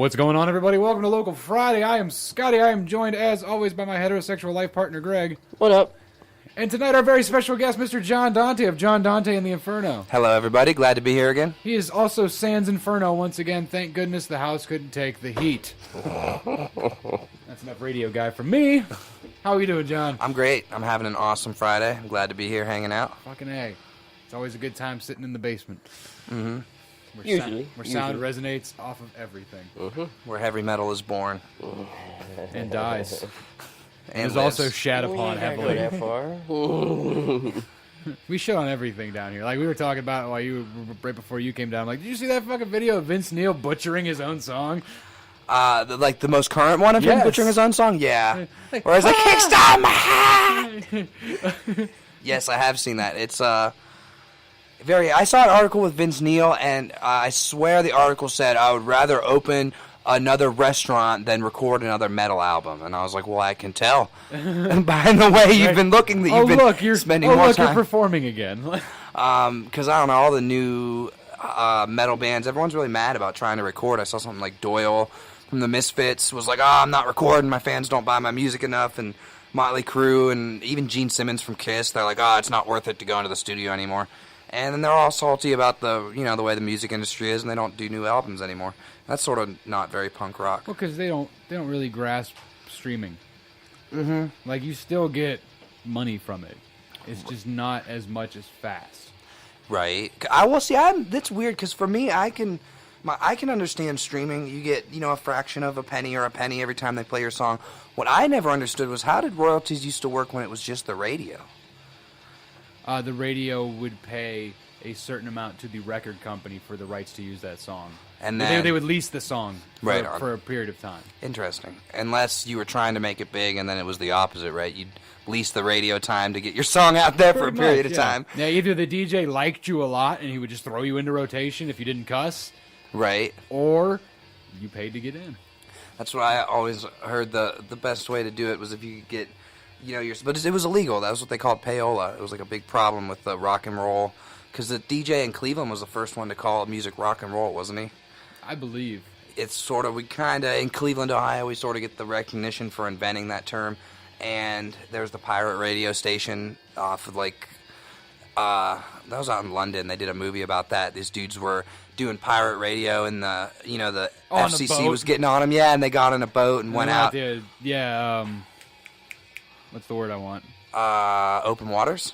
What's going on, everybody? Welcome to Local Friday. I am Scotty. I am joined, as always, by my heterosexual life partner, Greg. What up? And tonight, our very special guest, Mr. John Dante of John Dante and the Inferno. Hello, everybody. Glad to be here again. He is also Sans Inferno once again. Thank goodness the house couldn't take the heat. That's enough radio guy for me. How are you doing, John? I'm great. I'm having an awesome Friday. I'm glad to be here hanging out. Fucking A. It's always a good time sitting in the basement. Mm-hmm. Where sound resonates off of everything. Mm-hmm. Where heavy metal is born. And dies. And is also shat upon heavily. That far? We shit on everything down here. Like, we were talking about while right before you came down. I'm like, did you see that fucking video of Vince Neil butchering his own song? The most current one of him Yes. butchering his own song? Yeah. Like, Where he's like, kickstart my heart! Yes, I have seen that. It's, I saw an article with Vince Neil, and I swear the article said I would rather open another restaurant than record another metal album. And I was like, well, I can tell. By the way you've been looking, that you've been spending more time. You're performing again. Because I don't know, all the new metal bands, everyone's really mad about trying to record. I saw something like Doyle from the Misfits was like, oh, I'm not recording, my fans don't buy my music enough, and Motley Crue, and even Gene Simmons from Kiss, they're like, oh, it's not worth it to go into the studio anymore. And then they're all salty about the way the music industry is, and they don't do new albums anymore. That's sort of not very punk rock. Well, because they don't really grasp streaming. Mm-hmm. Like, you still get money from it. It's just not as much as fast. Right. That's weird, because for me, I can understand streaming. You get, a fraction of a penny or a penny every time they play your song. What I never understood was, how did royalties used to work when it was just the radio? The radio would pay a certain amount to the record company for the rights to use that song. And then they would lease the song for a period of time. Interesting. Unless you were trying to make it big, and then it was the opposite, right? You'd lease the radio time to get your song out there for a period of time. Yeah, either the DJ liked you a lot and he would just throw you into rotation if you didn't cuss. Right. Or you paid to get in. That's what I always heard the best way to do it was if you could get, but it was illegal. That was what they called payola. It was like a big problem with the rock and roll. Because the DJ in Cleveland was the first one to call music rock and roll, wasn't he? I believe. It's sort of, in Cleveland, Ohio, we sort of get the recognition for inventing that term. And there's the pirate radio station off of that was out in London. They did a movie about that. These dudes were doing pirate radio, and the FCC was getting on them. Yeah, and they got in a boat and went out. What's the word I want? Open waters?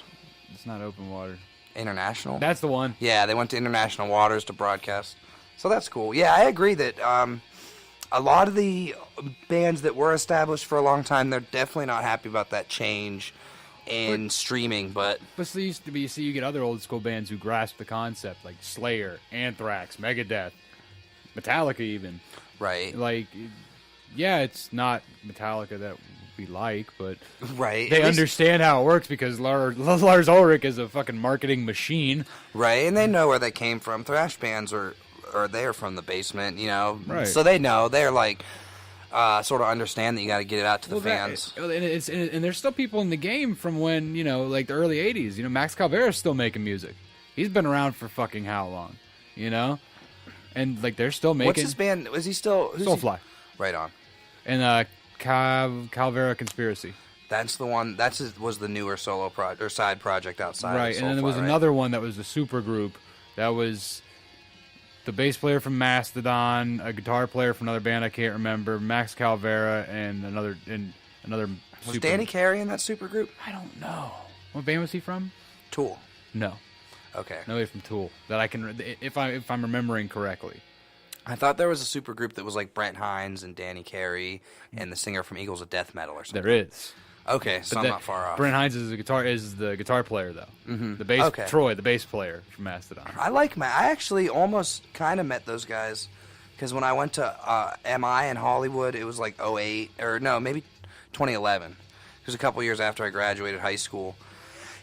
It's not open water. International? That's the one. Yeah, they went to international waters to broadcast. So that's cool. Yeah, I agree that a lot of the bands that were established for a long time, they're definitely not happy about that change in streaming. But there used to be, you get other old school bands who grasp the concept, like Slayer, Anthrax, Megadeth, Metallica even. Right. Like, yeah, it's not Metallica that we like, but right. They understand how it works because Lars Ulrich is a fucking marketing machine. Right, and they know where they came from. Thrash bands are they're from the basement, Right. So they know. They're like, sort of understand that you got to get it out to the fans. And there's still people in the game from when, like the early 80s. Max Cavalera's still making music. He's been around for fucking how long, And, like, they're still making... What's his band? Is he still... Soulfly. Right on. And, Calvera Conspiracy. That's the one. Was the newer solo project or side project outside. Right, and then there was another one that was a super group. That was the bass player from Mastodon, a guitar player from another band I can't remember, Max Calvera, and another. Was Danny Carey in that super group? I don't know. What band was he from? Tool. No. Okay. Nobody from Tool that I can, if I'm remembering correctly. I thought there was a super group that was like Brent Hines and Danny Carey and the singer from Eagles of Death Metal or something. There is. Okay, so I'm not far off. Brent Hines is the guitar player though. Mm-hmm. The bass Troy, the bass player from Mastodon. I actually almost kind of met those guys because when I went to MI in Hollywood, it was like 2008 or no, maybe 2011. It was a couple years after I graduated high school.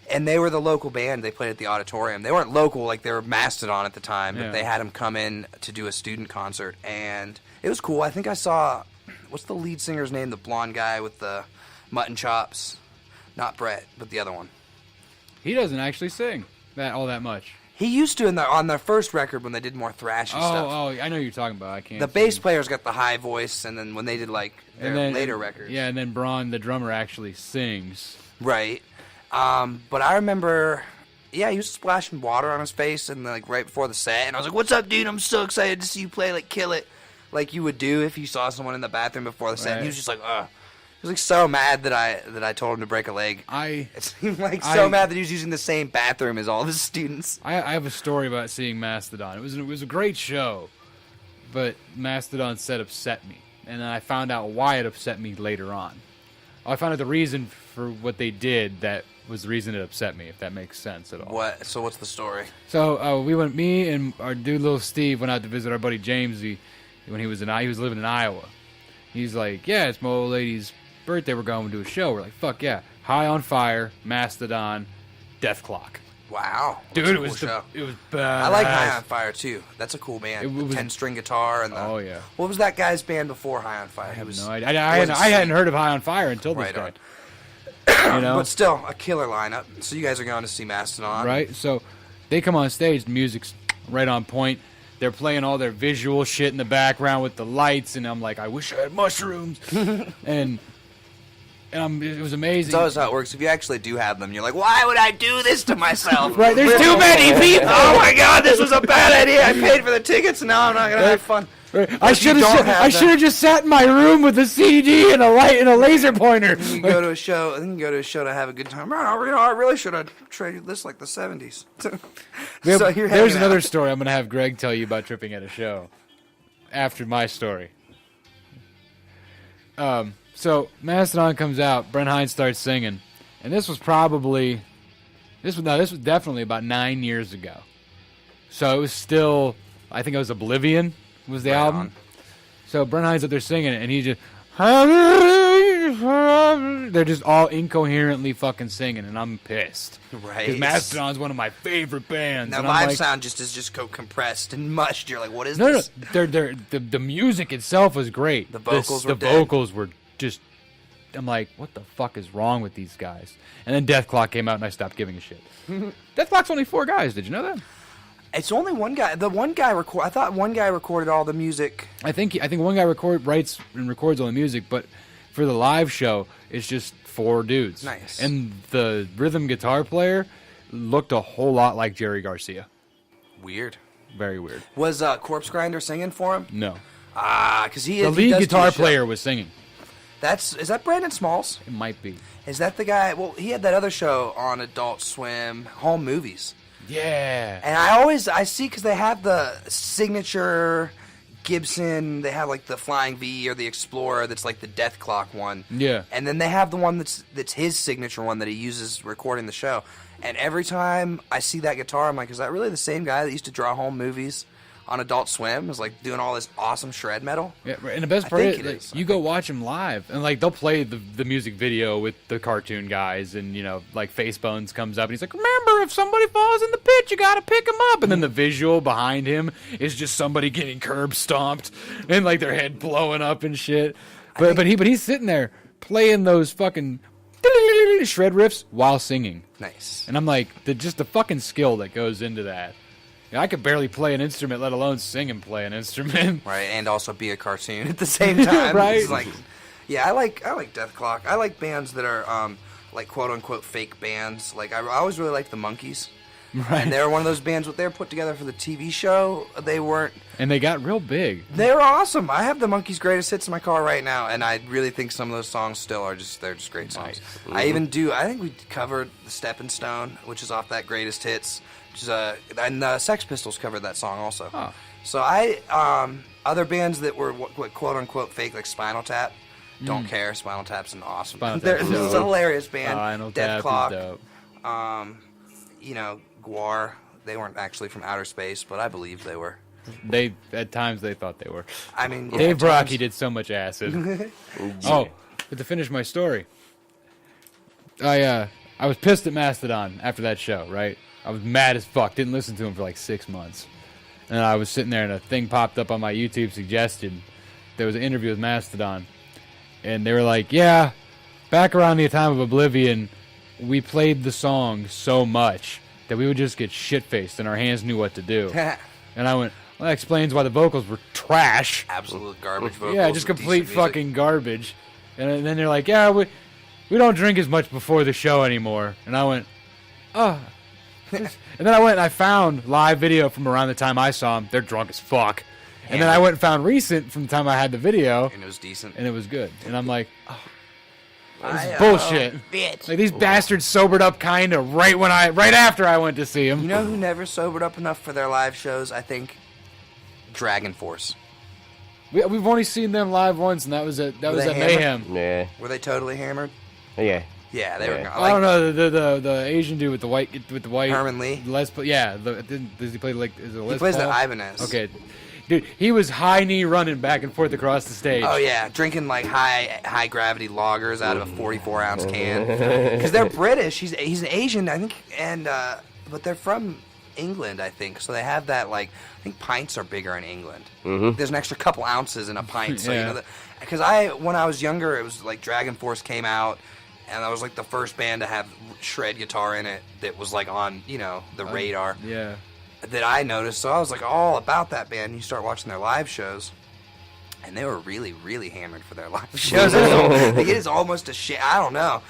And they were the local band. They played at the auditorium. They weren't local, like they were Mastodon at the time, but they had them come in to do a student concert. And it was cool. I think I saw, what's the lead singer's name? The blonde guy with the mutton chops. Not Brett, but the other one. He doesn't actually sing all that much. He used to on their first record when they did more thrashy stuff. Oh, I know what you're talking about. I can't. The bass player's got the high voice, and then when they did like their later records, yeah, and then Braun, the drummer, actually sings. right. But I remember, yeah, he was splashing water on his face, and like right before the set, and I was like, "What's up, dude? I'm so excited to see you play. Like, kill it, like you would do if you saw someone in the bathroom before the set." Right. And he was just like, "Ugh." He was like so mad that I told him to break a leg. It seemed like so mad that he was using the same bathroom as all of his students. I have a story about seeing Mastodon. It was a great show, but Mastodon set upset me, and then I found out why it upset me later on. I found out the reason for what they did that was the reason it upset me, if that makes sense at all. What? So what's the story? So me and our dude Little Steve went out to visit our buddy James when he was living in Iowa. He's like, yeah, it's my old lady's birthday. We're going to do a show. We're like, fuck yeah! High on Fire, Mastodon, Death Clock. Wow, dude, it was show. It was bad. I like High on Fire too. That's a cool band. It was 10-string guitar and the, oh yeah. What was that guy's band before High on Fire? I have no idea. I hadn't heard of High on Fire until this guy. You know, but still a killer lineup. So you guys are going to see Mastodon, right? So they come on stage. The music's right on point. They're playing all their visual shit in the background with the lights, and I'm like, I wish I had mushrooms. and it was amazing. It's always how it works. If you actually do have them, you're like, why would I do this to myself? Right? There's too many people. Oh my god, this was a bad idea. I paid for the tickets, and now I'm not gonna have fun. Right. I should have just sat in my room with a CD and a light and a laser pointer. And you go to a show, and then you go to a show to have a good time. I really should have traded this like the 70s. There's another story I'm gonna have Greg tell you about tripping at a show after my story. So Mastodon comes out, Brent Hinds starts singing, and this was definitely about 9 years ago. So it was still, I think it was Oblivion was the album. On. So Brent Hinds up there singing it, and he just, they're just all incoherently fucking singing, and I'm pissed. Right. Because Mastodon's one of my favorite bands. Now live sound is compressed and mushed. You're like, what is this? No, the music itself was great. The vocals were just, I'm like, what the fuck is wrong with these guys? And then Death Clock came out, and I stopped giving a shit. Death Clock's only 4 guys. Did you know that? It's only one guy. The one guy I thought one guy recorded all the music. I think one guy writes and records all the music, but for the live show, it's just 4 dudes. Nice. And the rhythm guitar player looked a whole lot like Jerry Garcia. Weird. Very weird. Was Corpse Grinder singing for him? No. Because the lead guitar player was singing. Is that Brandon Smalls? It might be. Is that the guy? Well, he had that other show on Adult Swim, Home Movies. Yeah. And I see because they have the signature Gibson. They have like the Flying V or the Explorer that's like the Death Clock one. Yeah. And then they have the one that's his signature one that he uses recording the show. And every time I see that guitar, I'm like, is that really the same guy that used to draw Home Movies on Adult Swim? Is like doing all this awesome shred metal. Yeah, and the best part is you go watch them live, and like they'll play the music video with the cartoon guys, and you know, like Facebones comes up, and he's like, "Remember, if somebody falls in the pit, you gotta pick him up." And then the visual behind him is just somebody getting curb stomped and like their head blowing up and shit. But he's sitting there playing those fucking shred riffs while singing. Nice. And I'm like, just the fucking skill that goes into that. I could barely play an instrument, let alone sing and play an instrument. Right, and also be a cartoon at the same time. Right. It's like, yeah, I like Death Clock. I like bands that are like quote unquote fake bands. Like I always really liked the Monkees. Right. And they were one of those bands what they were put together for the TV show. They weren't. And they got real big. They were awesome. I have the Monkees' greatest hits in my car right now, and I really think some of those songs still are they're just great songs. Nice. I think we covered the Stepping Stone, which is off that greatest hits. And the Sex Pistols covered that song also. Huh. So other bands that were what quote unquote fake, like Spinal Tap, don't care. Spinal Tap's an awesome. They're a hilarious band. Death Clock. Gwar. They weren't actually from outer space, but I believe they were. At times they thought they were. I mean, yeah, Dave Brockie did so much acid. But to finish my story, I was pissed at Mastodon after that show. Right. I was mad as fuck. Didn't listen to him for like 6 months. And I was sitting there and a thing popped up on my YouTube suggestion. There was an interview with Mastodon. And they were like, yeah, back around the time of Oblivion, we played the song so much that we would just get shit-faced and our hands knew what to do. And I went, well, that explains why the vocals were trash. Absolute garbage vocals. Yeah, just with complete decent music. fucking garbage. And then they're like, yeah, we don't drink as much before the show anymore. And I went, oh. And then I went and I found live video from around the time I saw them. They're drunk as fuck. And then I went and found recent from the time I had the video. And it was decent. And it was good. And I'm like, oh, this is I, bullshit. Bitch. Like, these bastards sobered up kind of right after I went to see them. You know who never sobered up enough for their live shows? I think Dragon Force. We've only seen them live once, and that was at they Mayhem. Yeah. Were they totally hammered? Yeah. Yeah, they were. Yeah. I don't know the Asian dude with the white Herman Lee? Les Paul, yeah. Does he play like? Is it Les He plays Paul? the Ibanez. Okay, dude, he was high knee running back and forth across the stage. Oh yeah, drinking like high gravity lagers out of a 44-ounce can. Because they're British. He's an Asian, I think, and but they're from England, I think. So they have that like I think pints are bigger in England. Mm-hmm. There's an extra couple ounces in a pint. So Yeah. you know because when I was younger, it was like Dragon Force came out. And that was like the first band to have shred guitar in it that was like on, the radar Yeah. that I noticed. So I was like all about that band. You start watching their live shows, and they were really, really hammered for their live shows. It is almost a shit. I don't know.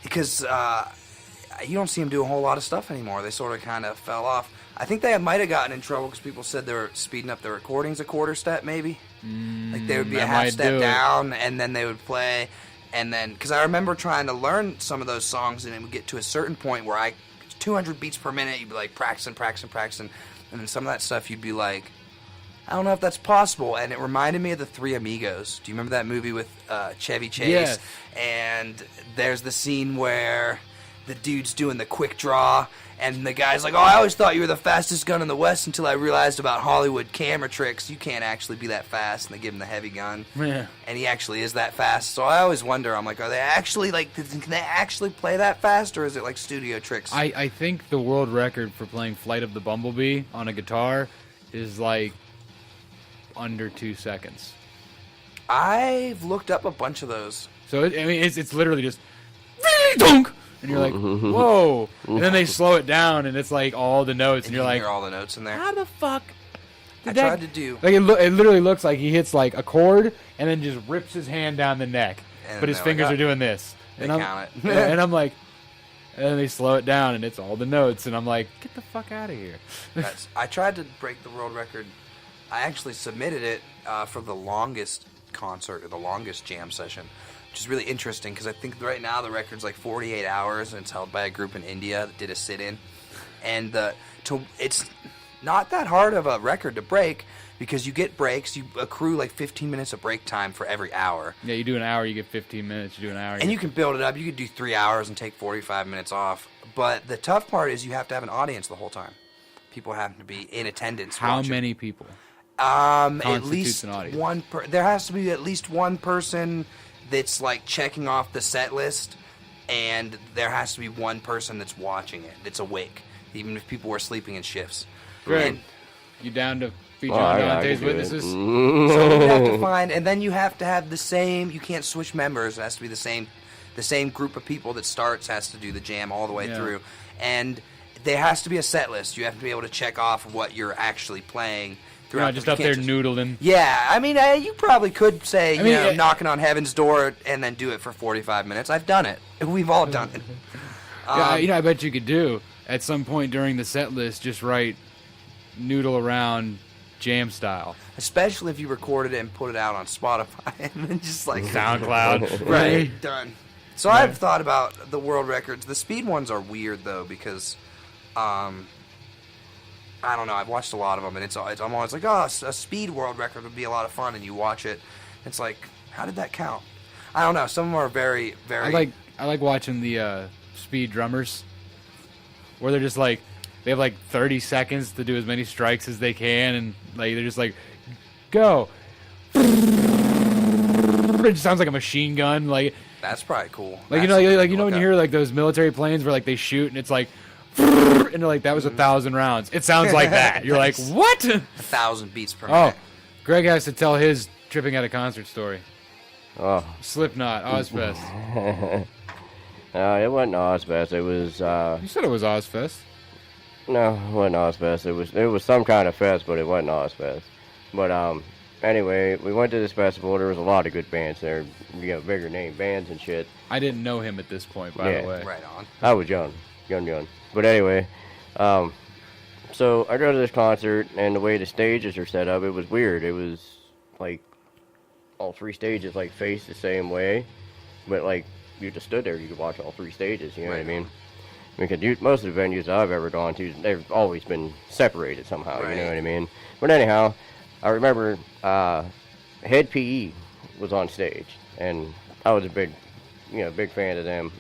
Because you don't see them do a whole lot of stuff anymore. They sort of kind of fell off. I think they might have gotten in trouble because people said they were speeding up the recordings a quarter step, maybe. Like they would be a that half might step do it. down, and then they would play. And then, because I remember trying to learn some of those songs, and it would get to a certain point where 200 beats per minute, you'd be like practicing. And then some of that stuff, you'd be like, I don't know if that's possible. And it reminded me of the Three Amigos. Do you remember that movie with Chevy Chase? Yes. And there's the scene where the dude's doing the quick draw, and the guy's like, oh, I always thought you were the fastest gun in the West until I realized about Hollywood camera tricks. You can't actually be that fast. And they give him the heavy gun. Yeah. And he actually is that fast. So I always wonder, I'm like, are they actually, like, can they actually play that fast, or is it like studio tricks? I think the world record for playing Flight of the Bumblebee on a guitar is like under 2 seconds. I've looked up a bunch of those. So it's literally just dunk, and you're like, whoa, and then they slow it down, and it's like all the notes, and You you're can like, hear all the notes in there. how the fuck? I did that- tried to do. Like it literally looks like he hits like a chord and then just rips his hand down the neck, And but his they're fingers like, are doing this. They And I'm, count it. yeah, and I'm like, and then they slow it down, and it's all the notes, and I'm like, get the fuck out of here. I tried to break the world record. I actually submitted it for the longest concert or the longest jam session, which is really interesting because I think right now the record's like 48 hours, and it's held by a group in India that did a sit-in. And it's not that hard of a record to break because you get breaks. You accrue like 15 minutes of break time for every hour. Yeah, you do an hour, you get 15 minutes. You do an hour, And you can build it up. You could do 3 hours and take 45 minutes off. But the tough part is you have to have an audience the whole time. People have to be in attendance. How watching. many people? At constitutes least an audience? one. There has to be at least one person that's like checking off the set list, and there has to be one person that's watching it. That's awake, even if people were sleeping in shifts. Greg, And you down to feature Oh, on I Dante's can do it. Witnesses? so you have to find, and then you have to have the same. You can't switch members. It has to be the same group of people that starts has to do the jam all the way Yeah. through, and there has to be a set list. You have to be able to check off what you're actually playing. You're not just up there noodling. Yeah, I mean, you probably could say, I mean, knocking on heaven's door and then do it for 45 minutes. I've done it. We've all done it. Yeah, I bet you could do at some point during the set list, just write noodle around jam style. Especially if you recorded it and put it out on Spotify and then just like SoundCloud. right, done. So I've thought about the world records. The speed ones are weird though because, I don't know. I've watched a lot of them, and I'm always like, oh, a speed world record would be a lot of fun, and you watch it, it's like, how did that count? I don't know. Some of them are very, very. I like watching the speed drummers, where they're just like, they have like 30 seconds to do as many strikes as they can, and like they're just like, go. It just sounds like a machine gun, like. That's probably cool. Like That's you know, something to when look you up. hear like those military planes where like they shoot and it's like, and they're like that was 1,000 rounds. It sounds like that. You're like, what? 1,000 beats per Oh, minute. Greg has to tell his tripping at a concert story. Oh, Slipknot, Ozfest. it wasn't Ozfest. It was You said it was Ozfest. No, it wasn't Ozfest. It was some kind of fest, but it wasn't Ozfest. But anyway, we went to this festival. There was a lot of good bands there. You know, bigger name bands and shit. I didn't know him at this point, by the way. Right on. I was young. But anyway, so I go to this concert, and the way the stages are set up, it was weird. It was like all 3 stages like face the same way, but like you just stood there, you could watch all 3 stages. You know what I mean? Because most of the venues I've ever gone to, they've always been separated somehow. Right. You know what I mean? But anyhow, I remember Head PE was on stage, and I was a big fan of them.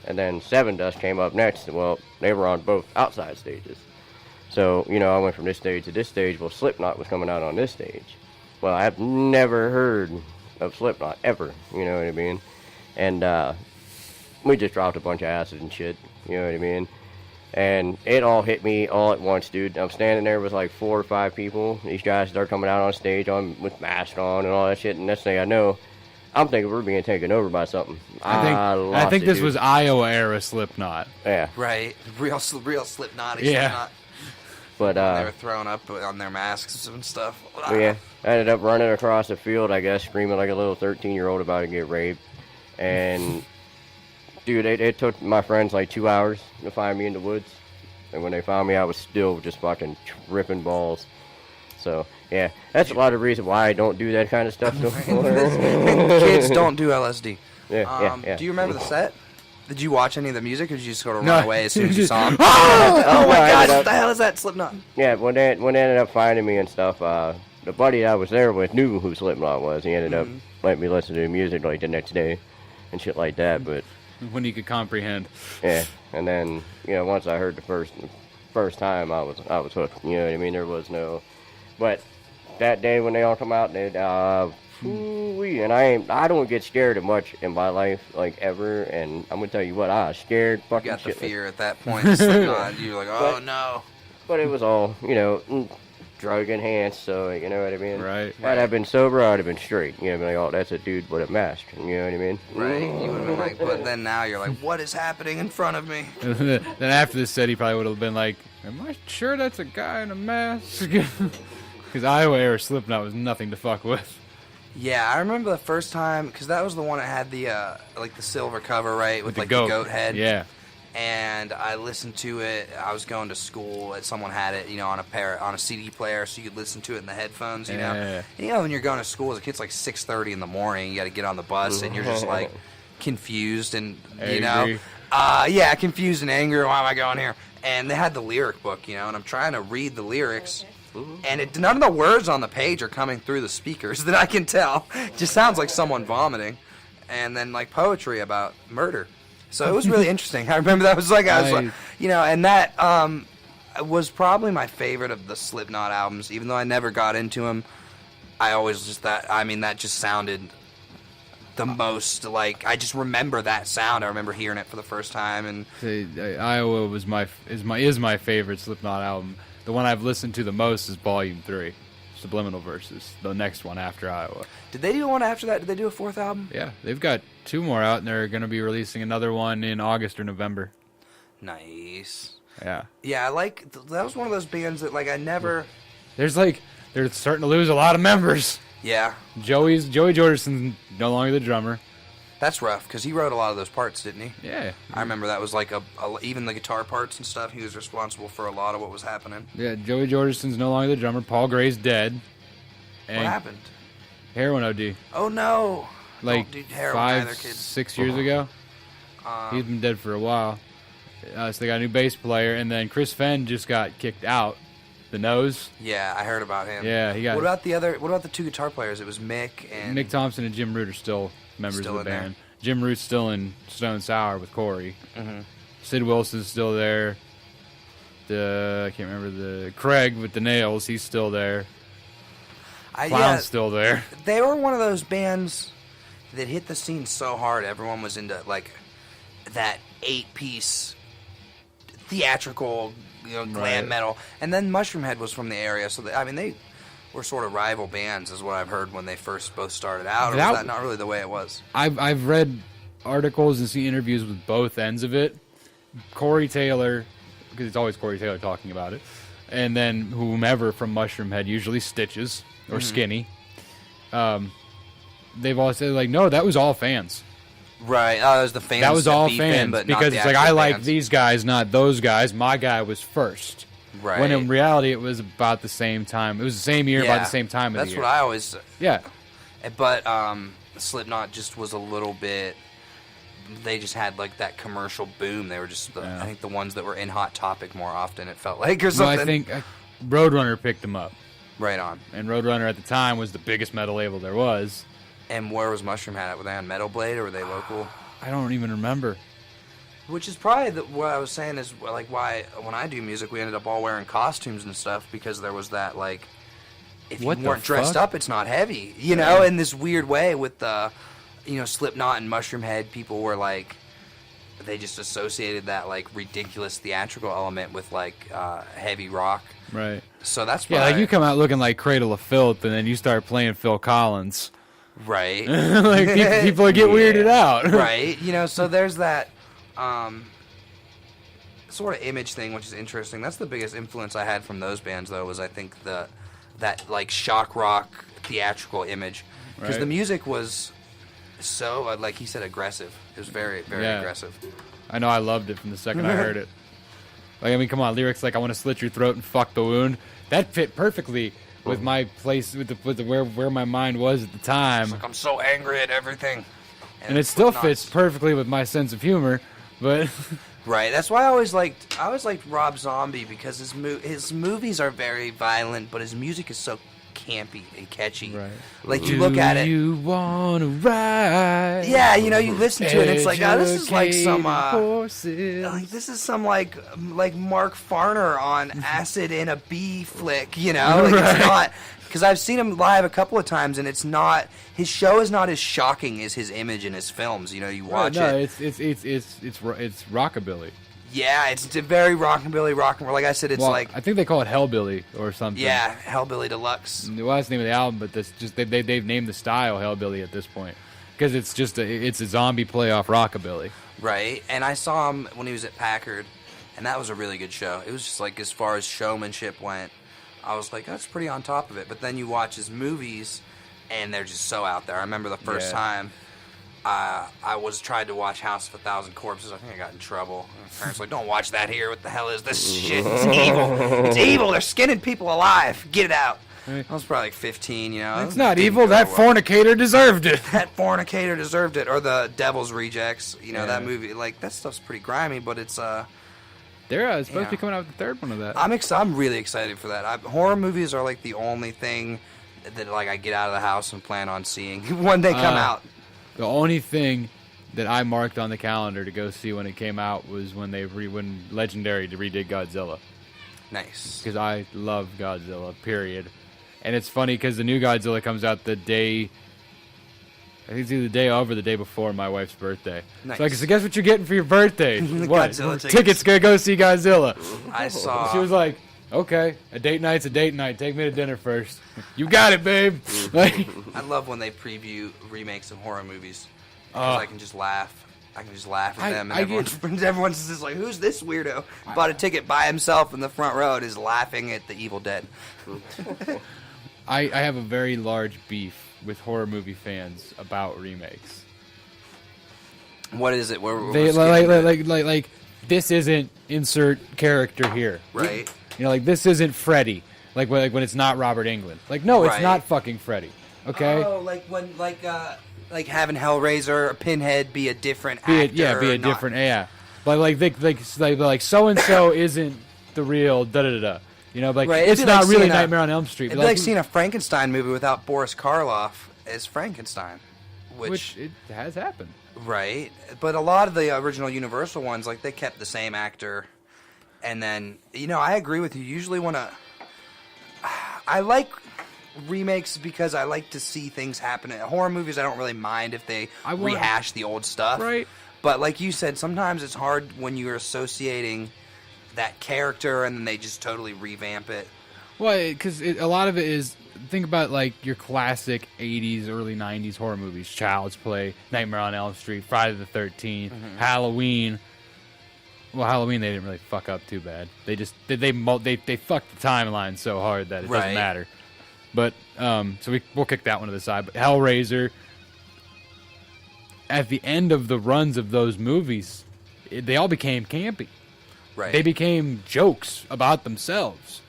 And then Seven Dust came up next. Well, they were on both outside stages. So, I went from this stage to this stage. Well, Slipknot was coming out on this stage. Well, I've never heard of Slipknot, ever. You know what I mean? And we just dropped a bunch of acid and shit. You know what I mean? And it all hit me all at once, dude. I'm standing there with like 4 or 5 people. These guys start coming out on stage with masks on and all that shit. And next thing I know, I'm thinking we're being taken over by something. I think this was Iowa era Slipknot. Yeah. Right. Real Slipknot. Yeah. Slipknot. But They were throwing up on their masks and stuff. yeah, I ended up running across the field, I guess, screaming like a little 13-year-old about to get raped. And dude, it took my friends like 2 hours to find me in the woods. And when they found me, I was still just fucking tripping balls. So, yeah, that's a lot of reason why I don't do that kind of stuff no more. Kids don't do LSD. Yeah. Do you remember the set? Did you watch any of the music, or did you just go to run away as soon as you saw them? Oh my God! up, What the hell is that? Slipknot. Yeah, when they ended up finding me and stuff, the buddy I was there with knew who Slipknot was. He ended up letting me listen to the music like the next day and shit like that. But When you could comprehend. yeah, and then once I heard the first time, I was hooked. You know what I mean? There was no. But that day when they all come out, and I don't get scared much in my life, like ever. And I'm gonna tell you what, I was scared. You got the fear at that point. Slipknot. You're like, oh no. But it was all drug enhanced, so you know what I mean. Right. Had I been sober, I'd have been straight. Like, oh, that's a dude with a mask. You know what I mean? Right. You would have been like, but then now you're like, what is happening in front of me? Then after this set, he probably would have been like, am I sure that's a guy in a mask? Because Iowa era Slipknot was nothing to fuck with. Yeah, I remember the first time, because that was the one that had the the silver cover, right, with like the goat head. Yeah. And I listened to it. I was going to school, and someone had it, on a CD player, so you could listen to it in the headphones. Yeah. And, when you're going to school as a kid, it's like 6:30 in the morning. You got to get on the bus, and you're just like confused and Angry. confused and angry. Why am I going here? And they had the lyric book, and I'm trying to read the lyrics. And none of the words on the page are coming through the speakers that I can tell. It just sounds like someone vomiting. And then, like, poetry about murder. So it was really interesting. I remember that was and that was probably my favorite of the Slipknot albums. Even though I never got into them, I always just that just sounded the most, like, I just remember that sound. I remember hearing it for the first time. And Iowa was is my favorite Slipknot album. The one I've listened to the most is Volume 3, Subliminal Verses, the next one after Iowa. Did they do one after that? Did they do a 4th album? Yeah, they've got 2 more out, and they're going to be releasing another one in August or November. Nice. Yeah. Yeah, that was one of those bands that, like, I never... They're starting to lose a lot of members. Yeah. Joey Jordison's no longer the drummer. That's rough, because he wrote a lot of those parts, didn't he? Yeah. I remember that was like even the guitar parts and stuff, he was responsible for a lot of what was happening. Yeah, Joey Jordison's no longer the drummer. Paul Gray's dead. What happened? Heroin OD. Oh, no. Like Don't do heroin either, kids. 6 years ago. He's been dead for a while. So they got a new bass player, and then Chris Fenn just got kicked out. The Nose. Yeah, I heard about him. Yeah, he got... What about the 2 guitar players? It was Mick and... Mick Thompson and Jim Root are still members of the band. There. Jim Root's still in Stone Sour with Corey. Mm-hmm. Sid Wilson's still there. I can't remember the... Craig with the Nails, he's still there. Clown's still there. They were one of those bands that hit the scene so hard. Everyone was into, like, that 8-piece theatrical, glam metal. And then Mushroom Head was from the area, so they were sort of rival bands, is what I've heard when they first both started out. Or was that not really the way it was? I've read articles and seen interviews with both ends of it. Corey Taylor, because it's always Corey Taylor talking about it, and then whomever from Mushroom Head, usually Stitches or Skinny. They've all said like, no, that was all fans. Right. Oh, it was the fans. That was all beefing, fans but not because the it's like actual I like fans. these guys, not those guys. My guy was first. Right. When in reality, it was about the same time. It was the same year, about the same time of That's the year. what I always. Yeah. But Slipknot just was a little bit. They just had like that commercial boom. They were just, I think, the ones that were in Hot Topic more often. It felt like, or Well, something. I think Roadrunner picked them up, Right on. and Roadrunner at the time was the biggest metal label there was. And where was Mushroom Head at? Were they on Metal Blade or were they local? I don't even remember. Which is probably what I was saying is like why when I do music we ended up all wearing costumes and stuff because there was that like if What you the weren't dressed fuck? up it's not heavy, you know, in this weird way with the Slipknot and Mushroom Head. People were like they just associated that like ridiculous theatrical element with like heavy rock. Right. So that's why Yeah, like you come out looking like Cradle of Filth, and then you start playing Phil Collins. right. Like people get weirded out. Right. So there's that sort of image thing, which is interesting. That's the biggest influence I had from those bands, though, was I think that like shock rock theatrical image, because Right. the music was so like he said aggressive. It was very very Yeah. aggressive. I know I loved it from the second I heard it. Like I mean, come on, lyrics like "I want to slit your throat and fuck the wound." That fit perfectly with my place with the where my mind was at the time, Like I'm so angry at everything, and it still Slipknot's- fits perfectly with my sense of humor. But Right. That's why I always liked Rob Zombie because his movies are very violent, but his music is so campy and catchy. Right. Like you look at it. You wanna ride? Yeah, you listen to it and it's like, oh, this is like some horses. like this is some like Mark Farner on acid in a B flick, Like Right. it's not because I've seen him live a couple of times and it's not his show is not as shocking as his image in his films. You watch no, it. it's rockabilly. Yeah, it's very rockabilly rock and roll. Like I said, it's Well, like I think they call it Hellbilly or something. yeah, Hellbilly Deluxe. Well, that's the name of the album, but that's just they've named the style Hellbilly at this point because it's just it's a zombie play off rockabilly. Right, and I saw him when he was at Packard, and that was a really good show. It was just like as far as showmanship went, I was like, that's pretty on top of it. But then you watch his movies, and they're just so out there. I remember the first Yeah. time I tried to watch House of a Thousand Corpses. I think I got in trouble. My parents were like, don't watch that here. What the hell is this shit? It's evil. It's evil. They're skinning people alive. Get it out. I was probably like 15, It's not Didn't evil. go That well. fornicator deserved it. That fornicator deserved it, or the Devil's Rejects. Yeah. That movie, like that stuff's pretty grimy, but it's They're supposed to be Yeah. coming out with the third one of that. I'm really excited for that. Horror movies are like the only thing that like I get out of the house and plan on seeing when they come out. The only thing that I marked on the calendar to go see when it came out was when when Legendary redid Godzilla, Nice. because I love Godzilla. Period. And it's funny because the new Godzilla comes out the day. I think it's either the day of or the day before my wife's birthday. Nice. So I said, guess what you're getting for your birthday? What? Godzilla Tickets. tickets. To go see Godzilla. I saw. She was like, okay, a date night's a date night. Take me to dinner first. You got it, babe. Like, I love when they preview remakes of horror movies because I can just laugh. I can just laugh at them, and everyone's just like, "Who's this weirdo?" Bought a ticket by himself in the front row and is laughing at the Evil Dead. I have a very large beef with horror movie fans about remakes. What is it? We're They skipping it. like this isn't insert character here, Right. Like this isn't Freddy. Like when it's not Robert Englund. Like no, it's Right. not fucking Freddy. Okay. Oh, like when like having Hellraiser or Pinhead be a different be actor. a not- different But like so and so isn't the real da da da. Right, it'd it's be not like really seeing a- Nightmare on Elm Street. It'd but be like seeing a Frankenstein movie without Boris Karloff as Frankenstein, which it has happened. right. But a lot of the original Universal ones, like they kept the same actor, and then I agree with you. Usually when I like remakes because I like to see things happen. Horror movies, I don't really mind if they rehash the old stuff. Right. But like you said, sometimes it's hard when you're associating that character and then they just totally revamp it. Well, because a lot of it is, think about like your classic 80s, early 90s horror movies. Child's Play, Nightmare on Elm Street, Friday the 13th, Halloween. Well, Halloween they didn't really fuck up too bad. They just they fucked the timeline so hard that it doesn't matter. But so we'll kick that one to the side. But Hellraiser, at the end of the runs of those movies, they all became campy. Right. They became jokes about themselves.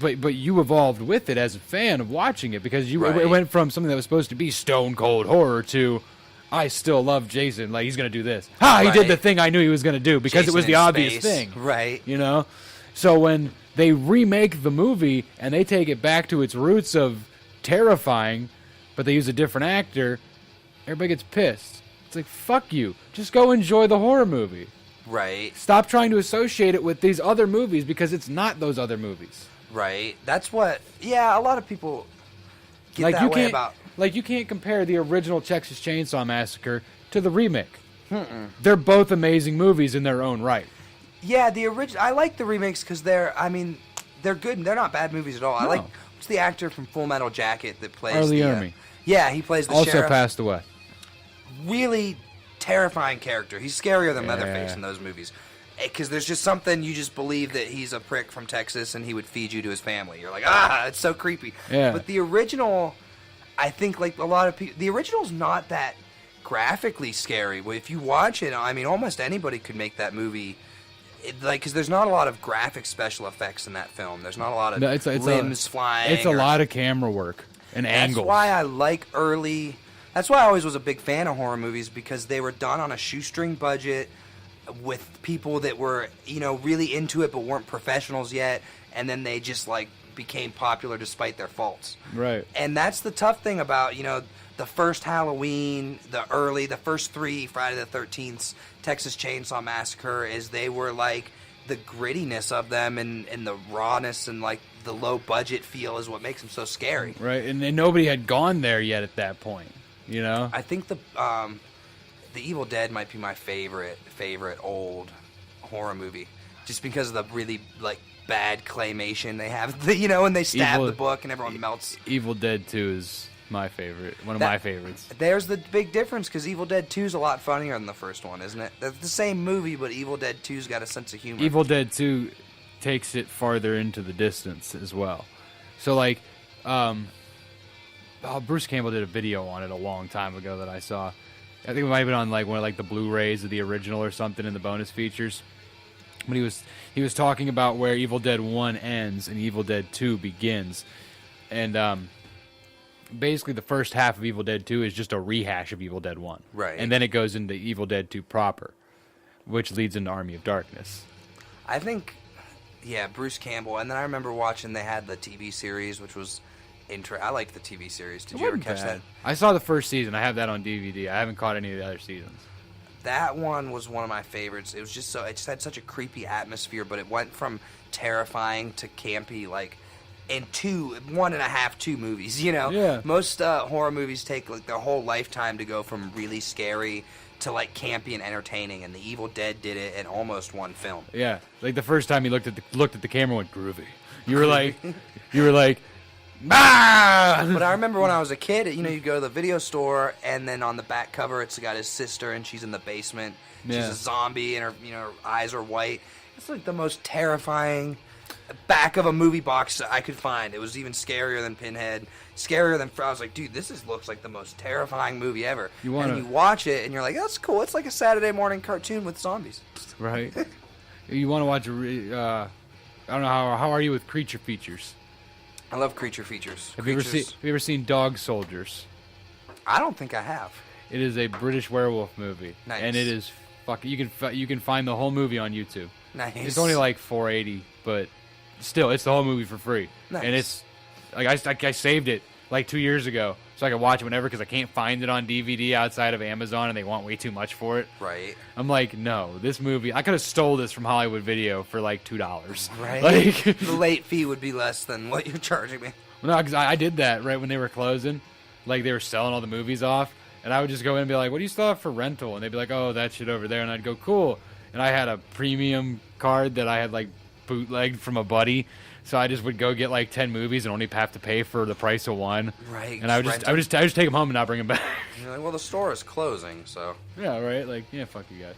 But you evolved with it as a fan of watching it because it went from something that was supposed to be stone cold horror to I still love Jason. Like, he's going to do this. He did the thing I knew he was going to do because Jason it was the obvious thing. Right. You know? So when they remake the movie and they take it back to its roots of terrifying, but they use a different actor, everybody gets pissed. It's like, fuck you. Just go enjoy the horror movie. Right. Stop trying to associate it with these other movies because it's not those other movies. Right. That's what, a lot of people get Like, that way about. Like, you can't compare the original Texas Chainsaw Massacre to the remake. They're both amazing movies in their own right. Yeah, the original. I like the remakes because they're good. They're not bad movies at all. No. I like, what's the actor from Full Metal Jacket that plays R. Lee Ermey. Yeah, he plays the Also sheriff. passed away. Really terrifying character. He's scarier than Leatherface in those movies. Because there's just something, you just believe that he's a prick from Texas and he would feed you to his family. You're like, it's so creepy. Yeah. But the original, I think, like a lot of people, the original's not that graphically scary. If you watch it, I mean, almost anybody could make that movie. Because there's not a lot of graphic special effects in that film. There's not a lot of limbs flying. It's a lot of camera work and angles. That's why I like early. That's why I always was a big fan of horror movies, because they were done on a shoestring budget with people that were, really into it but weren't professionals yet, and then they just became popular despite their faults. Right. And that's the tough thing about, the first Halloween, the first 3 Friday the 13th, Texas Chainsaw Massacre, is they were the grittiness of them and the rawness and the low budget feel is what makes them so scary. Right, and nobody had gone there yet at that point, I think the Evil Dead might be my favorite old horror movie, just because of the really bad claymation they have. When they stab the book and everyone melts. Evil Dead 2 is my favorite, one of my favorites. There's the big difference, because Evil Dead 2 is a lot funnier than the first one, isn't it? They're the same movie, but Evil Dead 2's got a sense of humor. Evil Dead 2 takes it farther into the distance as well. So Bruce Campbell did a video on it a long time ago that I saw. I think it might have been on one of the Blu-rays of the original or something in the bonus features. But he was talking about where Evil Dead 1 ends and Evil Dead 2 begins. And basically the first half of Evil Dead 2 is just a rehash of Evil Dead 1. Right. And then it goes into Evil Dead 2 proper, which leads into Army of Darkness. I think, Bruce Campbell. And then I remember watching, they had the TV series, which was I liked the TV series. Did you ever catch that? I saw the first season. I have that on DVD. I haven't caught any of the other seasons. That one was one of my favorites. It was just it just had such a creepy atmosphere, but it went from terrifying to campy, in 1.5, 2 movies, Yeah. Most horror movies take their whole lifetime to go from really scary to campy and entertaining, and the Evil Dead did it in almost one film. Yeah. The first time you looked at the camera and went groovy. You were like ah! But I remember when I was a kid, you'd go to the video store, and then on the back cover, it's got his sister, and she's in the basement. She's a zombie, and her eyes are white. It's the most terrifying back of a movie box I could find. It was even scarier than Pinhead, scarier than. I was like, dude, this looks like the most terrifying movie ever. And you watch it, and you're like, that's cool. It's like a Saturday morning cartoon with zombies. Right. You want to watch I don't know, how are you with creature features? I love creature features. Have you ever seen Dog Soldiers? I don't think I have. It is a British werewolf movie. Nice. And it is you can find the whole movie on YouTube. Nice. It's only $4.80, but still, it's the whole movie for free. Nice. And it's I saved it 2 years ago so I could watch it whenever, because I can't find it on DVD outside of Amazon, and they want way too much for it. Right. I'm like, no, this movie, I could have stole this from Hollywood Video for $2. Right. The late fee would be less than what you're charging me. Well, no, because I did that right when they were closing. They were selling all the movies off, and I would just go in and be like, what do you still have for rental? And they'd be like, oh, that shit over there. And I'd go, cool. And I had a premium card that I had bootlegged from a buddy. So I just would go get 10 movies and only have to pay for the price of one. Right. And I would just take them home and not bring them back. You're like, well, the store is closing, so. Yeah, right. Yeah, fuck you guys.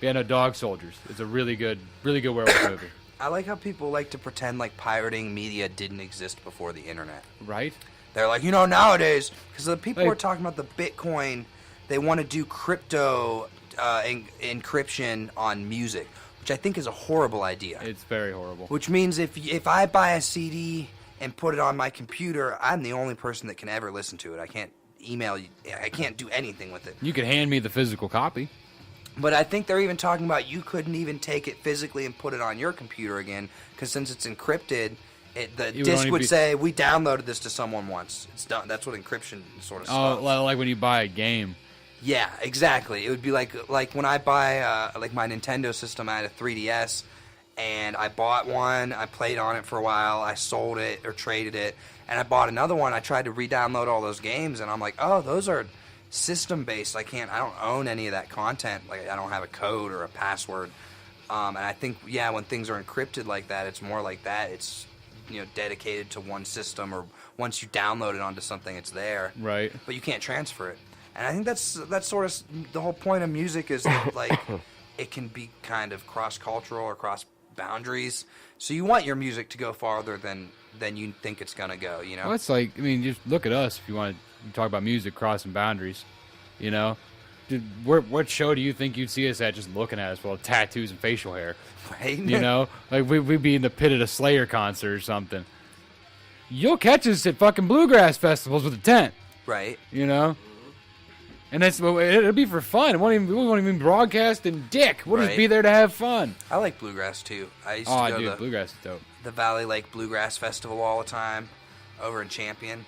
Yeah, no, Dog Soldiers. It's a really good werewolf movie. I like how people like to pretend like pirating media didn't exist before the internet. Right? They're like, nowadays, because the people Like- are talking about the Bitcoin, they want to do crypto encryption on music, which I think is a horrible idea. It's very horrible. Which means if I buy a CD and put it on my computer, I'm the only person that can ever listen to it. I can't email you. I can't do anything with it. You could hand me the physical copy. But I think they're even talking about you couldn't even take it physically and put it on your computer again, because since it's encrypted, the It would disc only would be- say, we downloaded this to someone once. It's done. That's what encryption sort of Oh, stuff. like when you buy a game. Yeah, exactly. It would be like when I buy like my Nintendo system. I had a 3DS, and I bought one. I played on it for a while. I sold it or traded it, and I bought another one. I tried to re-download all those games, and I'm like, oh, those are system based. I don't own any of that content. Like I don't have a code or a password. And I think when things are encrypted like that, it's more like that. It's dedicated to one system, or once you download it onto something, it's there. Right. But you can't transfer it. And I think that's sort of the whole point of music is that, like, it can be kind of cross-cultural or cross-boundaries. So you want your music to go farther than you think it's going to go, Well, it's like, I mean, just look at us if you want to talk about music crossing boundaries, Dude, what show do you think you'd see us at just looking at us with tattoos and facial hair? Right? Like we'd be in the pit at a Slayer concert or something. You'll catch us at fucking bluegrass festivals with a tent, Right. And it'll be for fun. We won't even broadcast and dick. We'll just Right. be there to have fun. I like bluegrass, too. I used to Oh, go dude, to bluegrass is dope. the Valley Lake Bluegrass Festival all the time over in Champion.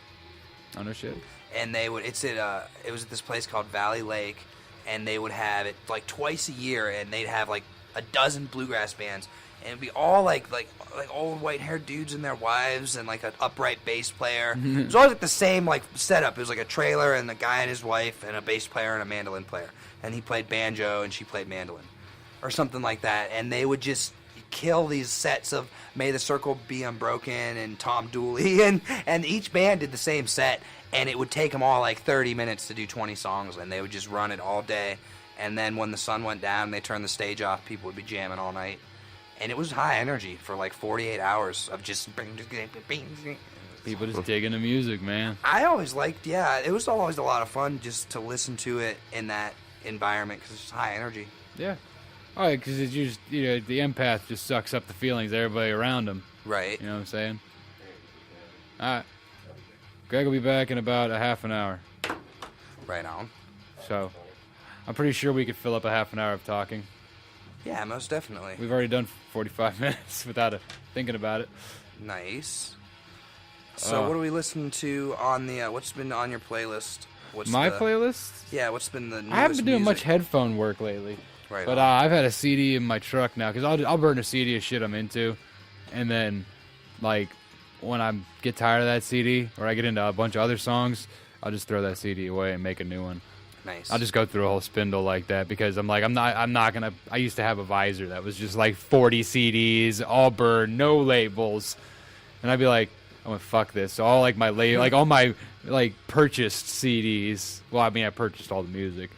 Oh, no shit. And it was at this place called Valley Lake, and they would have it like twice a year, and they'd have like a dozen bluegrass bands, and it'd be all like old white haired dudes and their wives, and like an upright bass player. It was always like the same like setup. It was like a trailer and a guy and his wife and a bass player and a mandolin player, and he played banjo and she played mandolin, or something like that. And they would just kill these sets of May the Circle Be Unbroken and Tom Dooley, and each band did the same set, and it would take them all like 30 minutes to do 20 songs, and they would just run it all day. And then when the sun went down, they turned the stage off, people would be jamming all night. And it was high energy for like 48 hours of just... People just digging the music, man. I always liked, it was always a lot of fun just to listen to it in that environment, because it's just high energy. Yeah. All right, because it's just, the empath just sucks up the feelings of everybody around him. Right. You know what I'm saying? All right. Greg will be back in about a half an hour. Right on. So, I'm pretty sure we could fill up a half an hour of talking. Yeah, most definitely. We've already done 45 minutes without thinking about it. Nice. So what are we listening to on the, what's been on your playlist? What's My the, playlist? Yeah, what's been the newest I haven't been doing much music? headphone work lately. Right But on. I've had a CD in my truck now, because I'll burn a CD of shit I'm into. And then, like, when I get tired of that CD, or I get into a bunch of other songs, I'll just throw that CD away and make a new one. Nice. I'll just go through a whole spindle like that, because I'm not gonna. I used to have a visor that was just like 40 CDs, all burned, no labels, and I'd be like, I'm gonna fuck this. So all like my all my like purchased CDs. Well, I mean, I purchased all the music,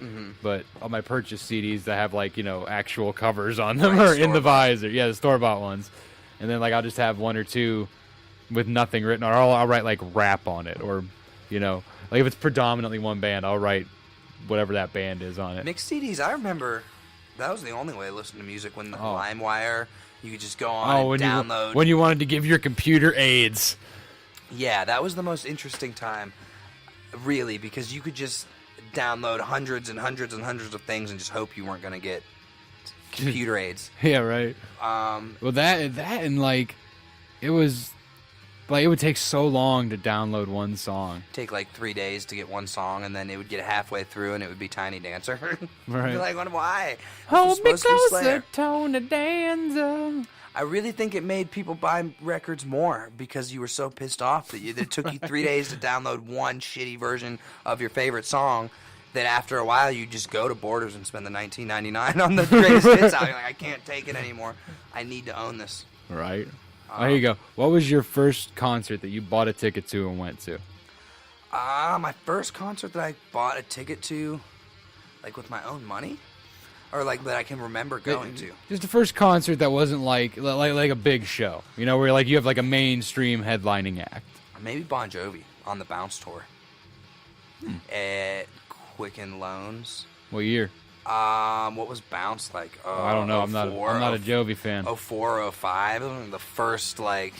but all my purchased CDs that have like actual covers on them Right, are in the store-bought. visor. Yeah, the store bought ones, and then like I'll just have one or two with nothing written, or I'll write like rap on it, or like if it's predominantly one band, I'll write whatever that band is on it. Mixed CDs, I remember that was the only way to listen to music when the Oh. LimeWire, you could just go on and download. when you wanted to give your computer AIDS. Yeah, that was the most interesting time, really, because you could just download hundreds and hundreds and hundreds of things and just hope you weren't going to get computer AIDS. Yeah, right. Well, that and like, it was like it would take so long to download one song. Take like 3 days to get one song, and then it would get halfway through, and it would be Tiny Dancer. Right. You're like, why? This was Hold me supposed to be closer, Slayer. Tony Danza. I really think it made people buy records more because you were so pissed off that it took you 3 days to download one shitty version of your favorite song. That after a while you just go to Borders and spend the $19.99 on the greatest hits out. You're like, I can't take it anymore. I need to own this. Right. Oh, here you go. What was your first concert that you bought a ticket to and went to? My first concert that I bought a ticket to, like with my own money. or like that I can remember going to. Just the first concert that wasn't like a big show, you know, where like you have like a mainstream headlining act. Maybe Bon Jovi on the Bounce tour at Quicken Loans. What year? What was Bounce like? I don't know. I'm not a Jovi fan. 04, 05. Those were the first like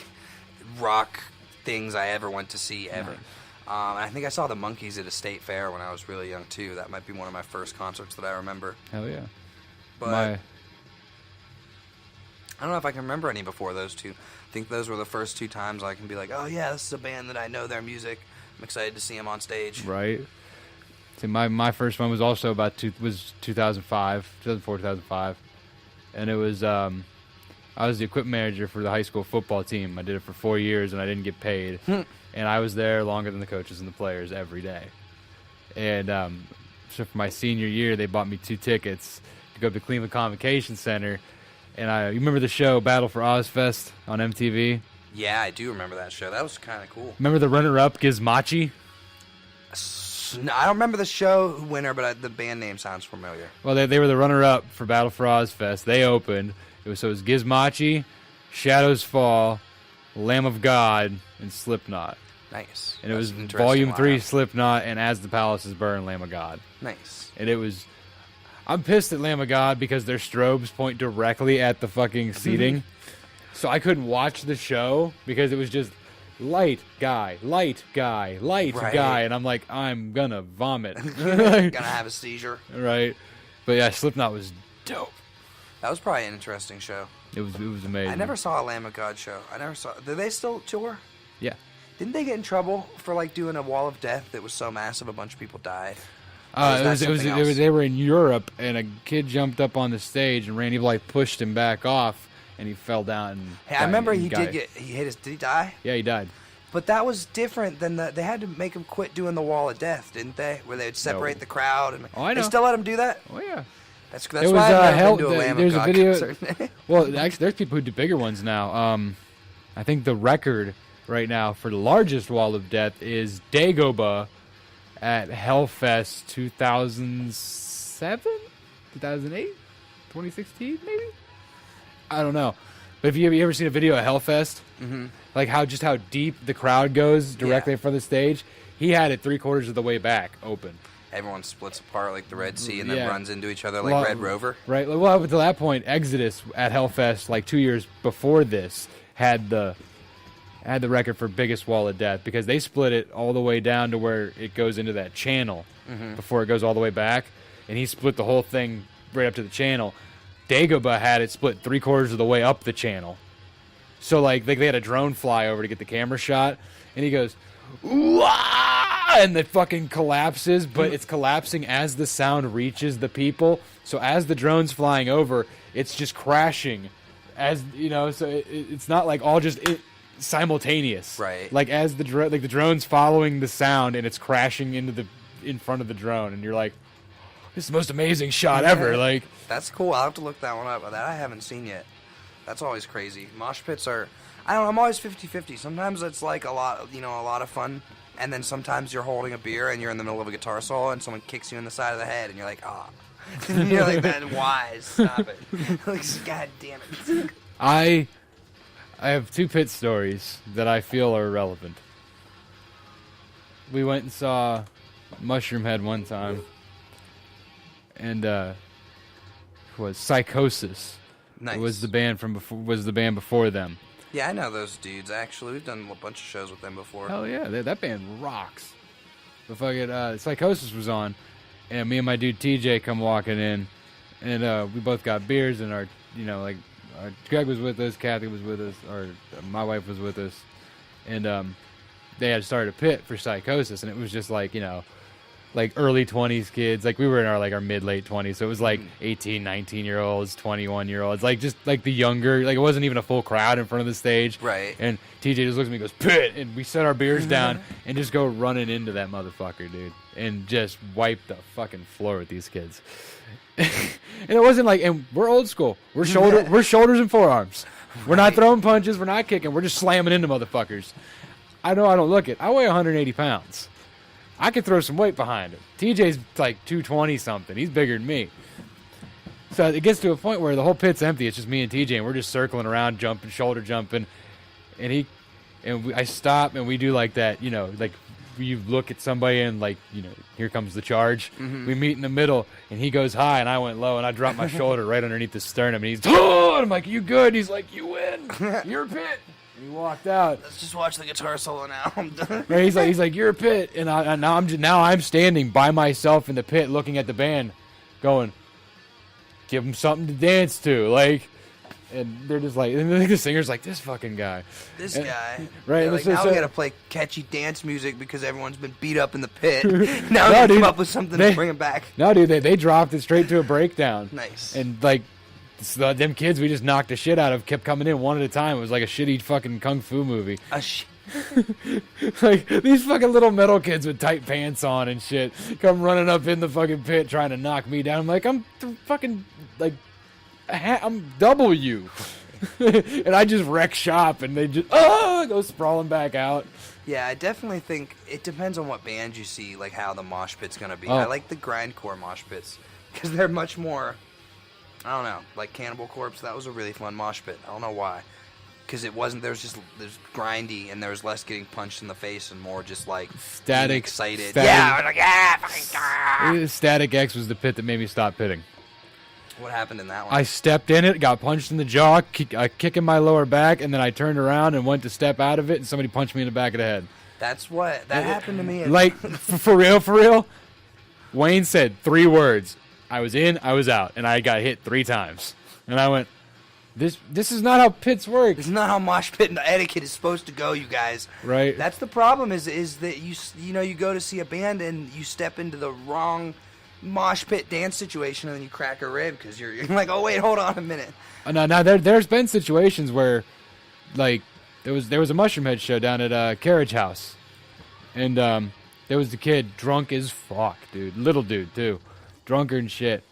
rock things I ever went to see ever. Nice. And I think I saw the Monkees at a state fair when I was really young too. That might be one of my first concerts that I remember. Hell yeah. But I don't know if I can remember any before those two. I think those were the first two times I can be like, oh yeah, this is a band that I know their music. I'm excited to see them on stage. Right. See, my first one was also about 2004, 2005, and it was I was the equipment manager for the high school football team. I did it for 4 years, and I didn't get paid. And I was there longer than the coaches and the players every day. And so for my senior year, they bought me 2 tickets to go to the Cleveland Convocation Center. And you remember the show Battle for Ozfest on MTV? Yeah, I do remember that show. That was kind of cool. Remember the runner-up, Gizmachi? No, I don't remember the show winner, but the band name sounds familiar. Well, they were the runner-up for Battle for Ozfest. They opened. It was Gizmachi, Shadows Fall, Lamb of God, and Slipknot. Nice. And it was That's an interesting Volume 3 lineup. Slipknot and As the Palaces Burn, Lamb of God. Nice. And it was... I'm pissed at Lamb of God because their strobes point directly at the fucking seating. So I couldn't watch the show because it was just light guy, light guy, light Right. guy. And I'm like, I'm gonna vomit. Gonna have a seizure. Right. But yeah, Slipknot was dope. That was probably an interesting show. It was amazing. I never saw a Lamb of God show. I never saw. Did they still tour? Yeah. Didn't they get in trouble for like doing a wall of death that was so massive a bunch of people died? They were in Europe, and a kid jumped up on the stage, and Randy Blythe pushed him back off, and he fell down. And Hey, I remember he hit his. Did he die? Yeah, he died. But that was different than they had to make him quit doing the wall of death, didn't they? Where they would separate the crowd. And Oh, I know. They still let him do that. Oh yeah. That's It was, why I've hell- never been to a Lamb there's of a God video- concert. Well, actually, there's people who do bigger ones now. I think the record right now for the largest wall of death is Dagobah at Hellfest 2007, 2008, 2016, maybe. I don't know. But have you ever seen a video of Hellfest? Mm-hmm. Like how deep the crowd goes directly in front of the stage? He had it 3/4 of the way back open. Everyone splits apart like the Red Sea and then Yeah. runs into each other like Well, Red Rover. Right. Well, up until that point, Exodus at Hellfest, like 2 years before this, had the record for biggest wall of death because they split it all the way down to where it goes into that channel before it goes all the way back, and he split the whole thing right up to the channel. Dagobah had it split 3/4 of the way up the channel. So like they had a drone fly over to get the camera shot, and he goes, "Wah!" and it fucking collapses, but it's collapsing as the sound reaches the people. So as the drone's flying over, it's just crashing, as you know. So it's not like all just simultaneous, Right. Like as the drone's following the sound and it's crashing in front of the drone, and you're like, "This is the most amazing shot ever!" Like That's cool. I'll have to look that one up. That I haven't seen yet. That's always crazy. Mosh pits are, I don't know, I'm always 50-50. Sometimes it's like a lot of fun, and then sometimes you're holding a beer and you're in the middle of a guitar solo and someone kicks you in the side of the head and you're like, ah. And you're like, that wise, stop it. Like, God damn it. I have 2 pit stories that I feel are relevant. We went and saw Mushroom Head one time, and was Psychosis. Nice. Was the band before them. Yeah, I know those dudes, actually. We've done a bunch of shows with them before. Hell yeah, that band rocks. But fucking Psychosis was on, and me and my dude TJ come walking in, and we both got beers, and our Greg was with us, Kathy was with us, or my wife was with us, and they had started a pit for Psychosis, and it was just like, like early 20s kids. Like we were in our mid-late 20s, so it was like 18, 19-year-olds, 21-year-olds, like just like the younger, like it wasn't even a full crowd in front of the stage. Right. And TJ just looks at me and goes, "Pit!" And we set our beers down and just go running into that motherfucker, dude, and just wipe the fucking floor with these kids. And it wasn't like, and we're old school. We're shoulders and forearms. We're not throwing punches. We're not kicking. We're just slamming into motherfuckers. I know I don't look it. I weigh 180 pounds. I could throw some weight behind him. TJ's like 220 something. He's bigger than me. So it gets to a point where the whole pit's empty. It's just me and TJ, and we're just circling around, jumping, shoulder jumping. And I stop, and we do like that, like you look at somebody and like, here comes the charge. Mm-hmm. We meet in the middle, and he goes high, and I went low, and I dropped my shoulder right underneath the sternum, and he's, oh! And I'm like, you good? He's like, you win. You're a pit. And he walked out. Let's just watch the guitar solo now. I'm done. Right, he's like, you're a pit, and now I'm standing by myself in the pit, looking at the band, going, give them something to dance to, like, and they're just like, and the singer's like, this fucking guy, This guy. right? Like, So- now so- we gotta play catchy dance music because everyone's been beat up in the pit. Now we gotta dude, come up with something to bring it back. No, dude, they dropped it straight to a breakdown. Nice. And like, them kids we just knocked the shit out of kept coming in one at a time. It was like a shitty fucking kung fu movie. Like, these fucking little metal kids with tight pants on and shit come running up in the fucking pit trying to knock me down. I'm like, I'm fucking, like, I'm double you. And I just wreck shop, and they just, go sprawling back out. Yeah, I definitely think it depends on what band you see, like how the mosh pit's gonna be. Oh. I like the grindcore mosh pits because they're much more, I don't know, like Cannibal Corpse. That was a really fun mosh pit. I don't know why, because it wasn't. There's grindy, and there was less getting punched in the face and more just like Static, being excited. static. Yeah, I was like, yeah, fucking ah. Static X was the pit that made me stop pitting. What happened in that one? I stepped in it, got punched in the jaw, kick in my lower back, and then I turned around and went to step out of it, and somebody punched me in the back of the head. That happened to me. Like, for real, Wayne said 3 words. I was in, I was out, and I got hit 3 times. And I went, this is not how pits work. It's not how mosh pit etiquette is supposed to go, you guys. Right. That's the problem. Is that you go to see a band and you step into the wrong mosh pit dance situation and then you crack a rib because you're like, oh wait, hold on a minute. Now there's been situations where, like, there was a Mushroom Head show down at Carriage House, and there was the kid drunk as fuck, dude, little dude too, drunker and shit,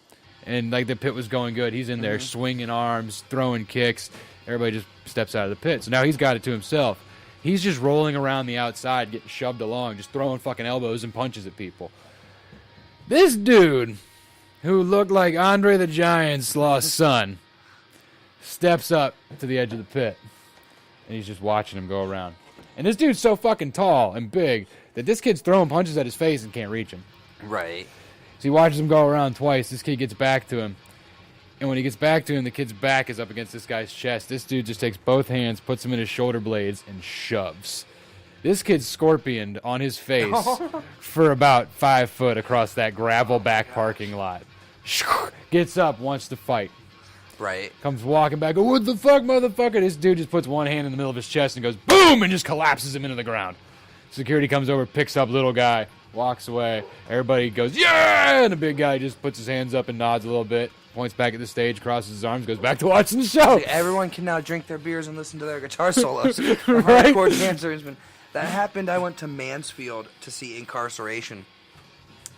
and like the pit was going good. He's in there swinging arms, throwing kicks. Everybody just steps out of the pit. So now he's got it to himself. He's just rolling around the outside, getting shoved along, just throwing fucking elbows and punches at people. This dude, who looked like Andre the Giant's lost son, steps up to the edge of the pit, and he's just watching him go around. And this dude's so fucking tall and big that this kid's throwing punches at his face and can't reach him. Right. So he watches him go around twice. This kid gets back to him. And when he gets back to him, the kid's back is up against this guy's chest. This dude just takes both hands, puts them in his shoulder blades, and shoves. This kid's scorpioned on his face for about 5 foot across that gravel back parking lot. Gets up, wants to fight. Right. Comes walking back. What the fuck, motherfucker? This dude just puts one hand in the middle of his chest and goes boom and just collapses him into the ground. Security comes over, picks up little guy, walks away. Everybody goes, yeah! And the big guy just puts his hands up and nods a little bit, points back at the stage, crosses his arms, goes back to watching the show. Everyone can now drink their beers and listen to their guitar solos. Hardcore dancersmen. That happened. I went to Mansfield to see Incarceration,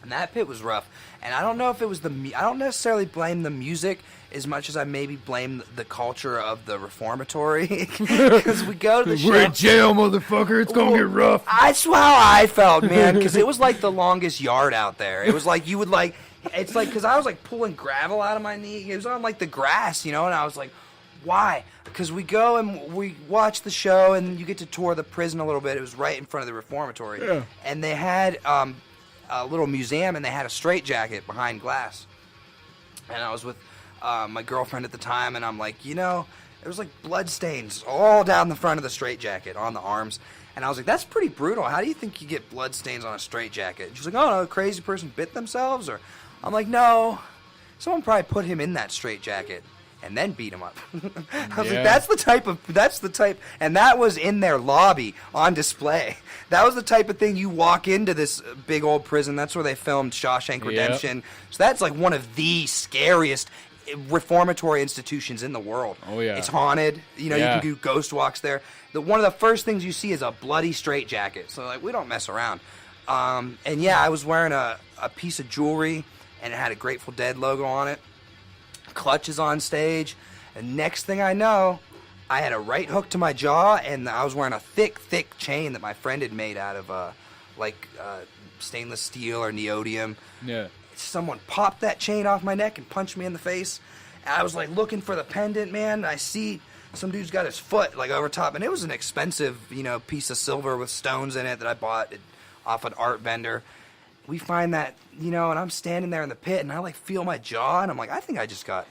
and that pit was rough. And I don't know if it was I don't necessarily blame the music as much as I maybe blame the culture of the reformatory. Because we go to the show. We're in jail, motherfucker. It's gonna get rough. That's how I felt, man. Because it was like the longest yard out there. It was like you would like. It's like because I was like pulling gravel out of my knee. It was on like the grass, and I was like, why? Because we go and we watch the show, and you get to tour the prison a little bit. It was right in front of the reformatory, and they had a little museum, and they had a straitjacket behind glass. And I was with my girlfriend at the time, and I'm like, there was like blood stains all down the front of the straitjacket on the arms. And I was like, that's pretty brutal. How do you think you get blood stains on a straitjacket? And she's like, oh no, a crazy person bit themselves? Or I'm like, no, someone probably put him in that straitjacket and then beat him up. I was like, that's the type, and that was in their lobby on display. That was the type of thing you walk into this big old prison. That's where they filmed Shawshank Redemption. Yep. So that's like one of the scariest reformatory institutions in the world. Oh yeah, it's haunted. You can do ghost walks there. One of the first things you see is a bloody straitjacket. So like we don't mess around. And yeah, I was wearing a piece of jewelry, and it had a Grateful Dead logo on it. Clutches on stage, and next thing I know, I had a right hook to my jaw, and I was wearing a thick chain that my friend had made out of stainless steel or neodymium. Yeah. someone popped that chain off my neck and punched me in the face. And I was like looking for the pendant, man. And I see some dude's got his foot like over top, and it was an expensive, piece of silver with stones in it that I bought off an art vendor. We find that, and I'm standing there in the pit, and I like feel my jaw, and I'm like, I think I just got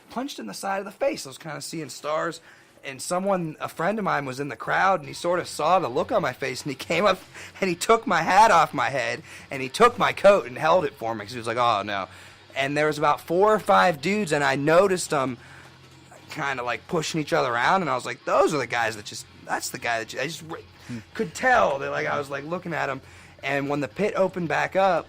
punched in the side of the face. I was kind of seeing stars, and a friend of mine was in the crowd, and he sort of saw the look on my face, and he came up and he took my hat off my head, and he took my coat and held it for me because he was like, oh no. And there was about 4 or 5 dudes, and I noticed them kind of like pushing each other around, and I was like, those are the guys that's the guy that I just could tell that, like, I was like looking at him. And when the pit opened back up,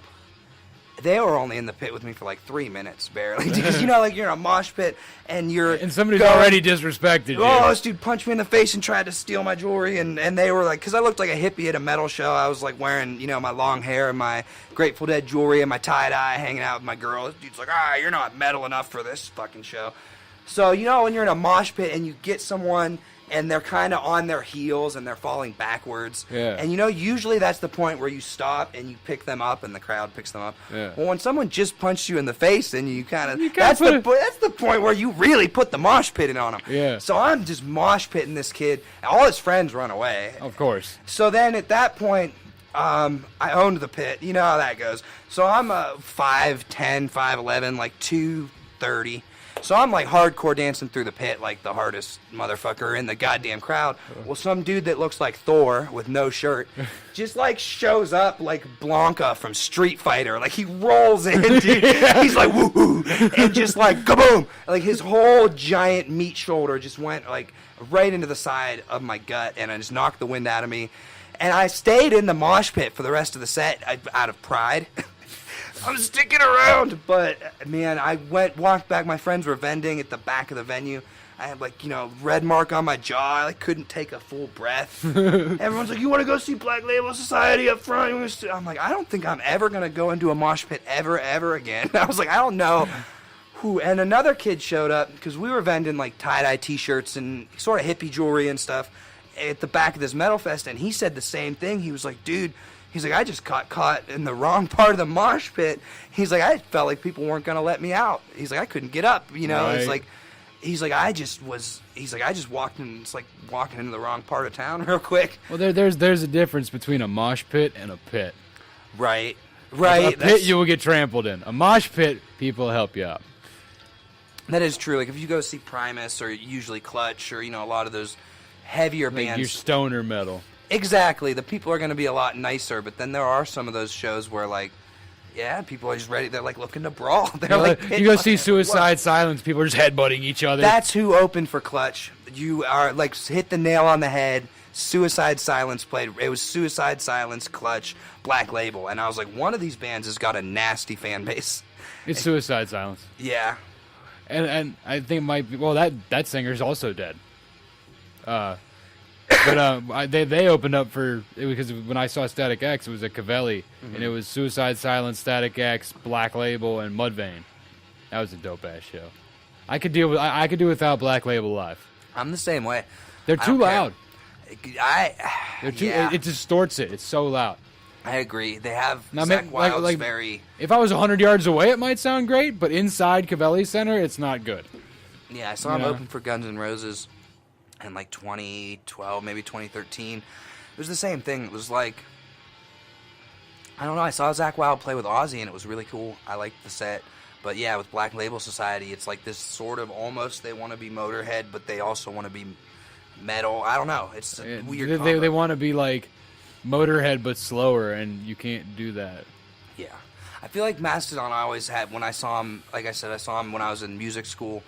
they were only in the pit with me for like 3 minutes barely, because like you're in a mosh pit and somebody's already disrespected you. Oh, this dude punched me in the face and tried to steal my jewelry, and they were like, because I looked like a hippie at a metal show. I was like wearing my long hair and my Grateful Dead jewelry and my tie-dye, hanging out with my girl. This dude's like, you're not metal enough for this fucking show. So, when you're in a mosh pit and you get someone and they're kind of on their heels and they're falling backwards. Yeah. And, usually that's the point where you stop and you pick them up and the crowd picks them up. Yeah. Well, when someone just punched you in the face, then that's the point where you really put the mosh pit in on them. Yeah. So I'm just mosh pitting this kid. And all his friends run away. Of course. So then at that point, I owned the pit. You know how that goes. So I'm 5'10", 5'11", like 230. So I'm like hardcore dancing through the pit like the hardest motherfucker in the goddamn crowd. Well, some dude that looks like Thor with no shirt just like shows up like Blanca from Street Fighter. Like he rolls in, dude. He's like woo-hoo, and just like kaboom. Like his whole giant meat shoulder just went like right into the side of my gut, and I just knocked the wind out of me. And I stayed in the mosh pit for the rest of the set out of pride. I'm sticking around, but man, I walked back. My friends were vending at the back of the venue. I had like red mark on my jaw. I like couldn't take a full breath. Everyone's like, "You want to go see Black Label Society up front?" I'm like, I don't think I'm ever gonna go into a mosh pit ever again. I was like, I don't know who. And another kid showed up because we were vending like tie-dye T-shirts and sort of hippie jewelry and stuff at the back of this metal fest, and he said the same thing. He was like, dude. He's like, I just got caught in the wrong part of the mosh pit. He's like, I felt like people weren't gonna let me out. He's like, I couldn't get up. Right. He's like, I just walked in. It's like walking into the wrong part of town real quick. Well, there's a difference between a mosh pit and a pit. Right. A pit you will get trampled in. A mosh pit, people help you out. That is true. Like if you go see Primus or usually Clutch or a lot of those heavier Like bands, your stoner metal. Exactly. The people are going to be a lot nicer, but then there are some of those shows where, like, yeah, people are just ready. They're, like, looking to brawl. They're like you go see Suicide Silence, people are just headbutting each other. That's who opened for Clutch. You are, like, hit the nail on the head. Suicide Silence played. It was Suicide Silence, Clutch, Black Label. And I was like, one of these bands has got a nasty fan base. It's Suicide Silence. Yeah. And I think it might be, well, that singer's also dead. But they opened up for it because when I saw Static X, it was at Cavelli, and it was Suicide Silence, Static X, Black Label, and Mudvayne. That was a dope ass show. I could do without Black Label live. I'm the same way. They're too loud. They're too. Yeah. It distorts it. It's so loud. I agree. They have Now, Zakk Wylde's very. If I was 100 yards away, it might sound great, but inside Cavelli Center, it's not good. Yeah, I saw him open for Guns N' Roses in like 2012, maybe 2013. It was the same thing. It was like, I don't know, I saw Zakk Wylde play with Ozzy and it was really cool. I liked the set. But yeah, with Black Label Society, it's like this sort of almost they want to be Motorhead, but they also want to be metal. I don't know. It's a weird combo. They want to be like Motorhead but slower, and you can't do that. Yeah. I feel like Mastodon I always had, when I saw him, like I said, I saw him when I was in music school.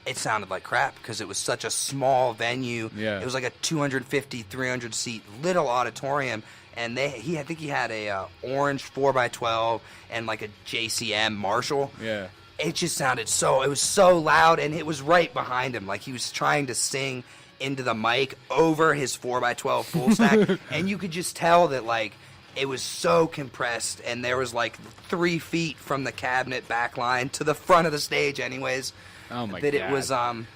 It sounded like crap because it was such a small venue. Yeah. It was like a 250, 300 seat little auditorium, and I think he had a orange 4x12 and like a JCM Marshall. Yeah. It just sounded it was so loud, and it was right behind him. Like he was trying to sing into the mic over his 4x12 full stack, and you could just tell that like it was so compressed, and there was like 3 feet from the cabinet back line to the front of the stage anyways. Oh my God.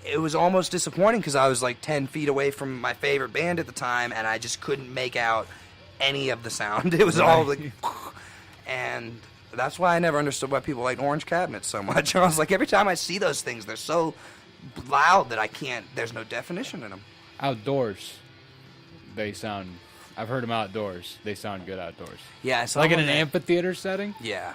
It was almost disappointing because I was like 10 feet away from my favorite band at the time, and I just couldn't make out any of the sound. It was all like, and That's why I never understood why people like Orange Cabinets so much. I was like, every time I see those things, they're so loud that I can't. There's no definition in them. Outdoors, they sound. I've heard them outdoors. They sound good outdoors. Yeah, I saw Like in one an that- amphitheater setting. Yeah.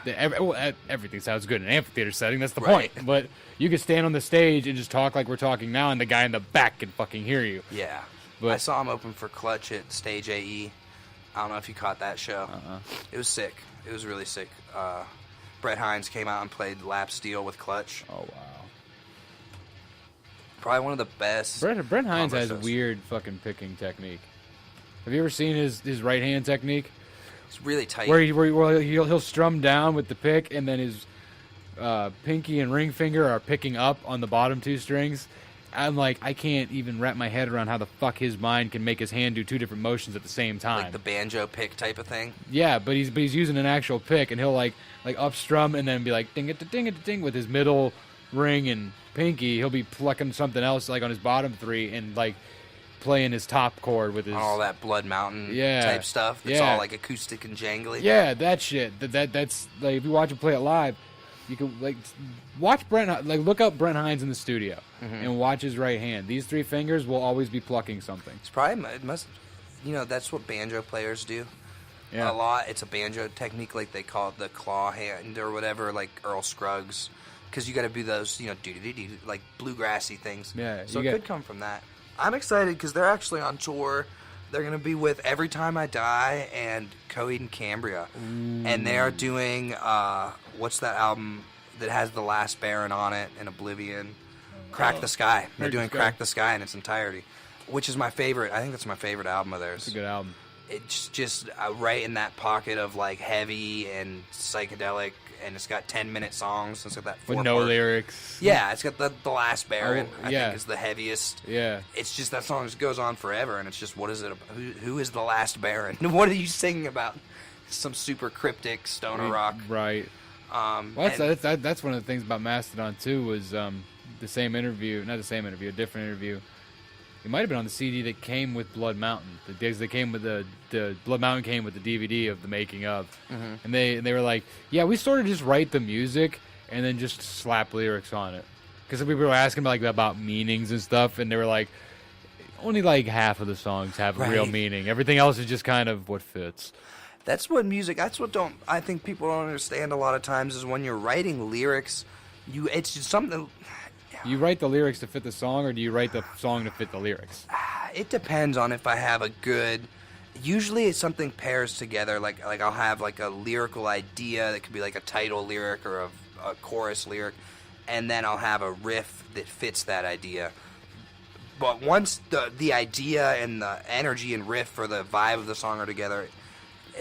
Everything sounds good in an amphitheater setting. That's the Right. point. But you can stand on the stage and just talk like we're talking now, and the guy in the back can fucking hear you. Yeah. But- I saw him open for Clutch at Stage AE. I don't know if you caught that show. It was sick. It was really sick. Brett Hines came out and played lap steel with Clutch. Oh wow. Probably one of the best. Brent Hines has conversos. weird fucking picking technique. Have you ever seen his right hand technique? It's really tight. Where he'll strum down with the pick, and then his pinky and ring finger are picking up on the bottom two strings. I'm like, I can't even wrap my head around how the fuck his mind can make his hand do two different motions at the same time. Like the banjo pick type of thing. Yeah, but he's using an actual pick, and he'll like up strum and then be like ding it ding it ding with his middle ring and pinky. He'll be plucking something else like on his bottom three and like playing his top chord with his All that Blood Mountain Yeah. type stuff. It's Yeah. all like acoustic and jangly. Yeah, that shit. That's like if you watch him play it live, you can like watch look up Brent Hines in the studio and watch his right hand. These three fingers will always be plucking something. It's probably it must. That's what banjo players do. Yeah. A lot. It's a banjo technique, like they call it the claw hand or whatever, like Earl Scruggs, because you got to do those, like bluegrassy things. Yeah, So you it get- could come from that. I'm excited because they're actually on tour. They're gonna be with Every Time I Die and Coheed and Cambria, and they are doing what's that album that has The Last Baron on it and Oblivion? Crack the Sky. They're Crack the doing Sky. Crack the Sky in its entirety, which is my favorite. I think that's my favorite album of theirs. It's a good album. It's just right in that pocket of like heavy and psychedelic, and it's got 10-minute songs. And it's got that With no four-part- lyrics. Yeah, it's got the Last Baron. Oh, I yeah. think is the heaviest. Yeah. It's just that song just goes on forever, and it's just what is it? Who is the Last Baron? What are you singing about? Some super cryptic stoner rock. Right. Well, that's one of the things about Mastodon too was the same interview, not the same interview, a different interview. It might have been on the CD that came with Blood Mountain. The days that came with the Blood Mountain came with the DVD of the making of, and they were like, yeah, we sort of just write the music and then just slap lyrics on it, because people were asking about meanings and stuff, and they were like, only like half of the songs have a real Right. meaning. Everything else is just kind of what fits. That's what music. That's what I think people don't understand a lot of times is when you're writing lyrics, it's just something. You write the lyrics to fit the song, or do you write the song to fit the lyrics? It depends on if I have a good. Usually, it's something pairs together. Like I'll have like a lyrical idea that could be like a title lyric or a chorus lyric, and then I'll have a riff that fits that idea. But once the idea and the energy and riff for the vibe of the song are together,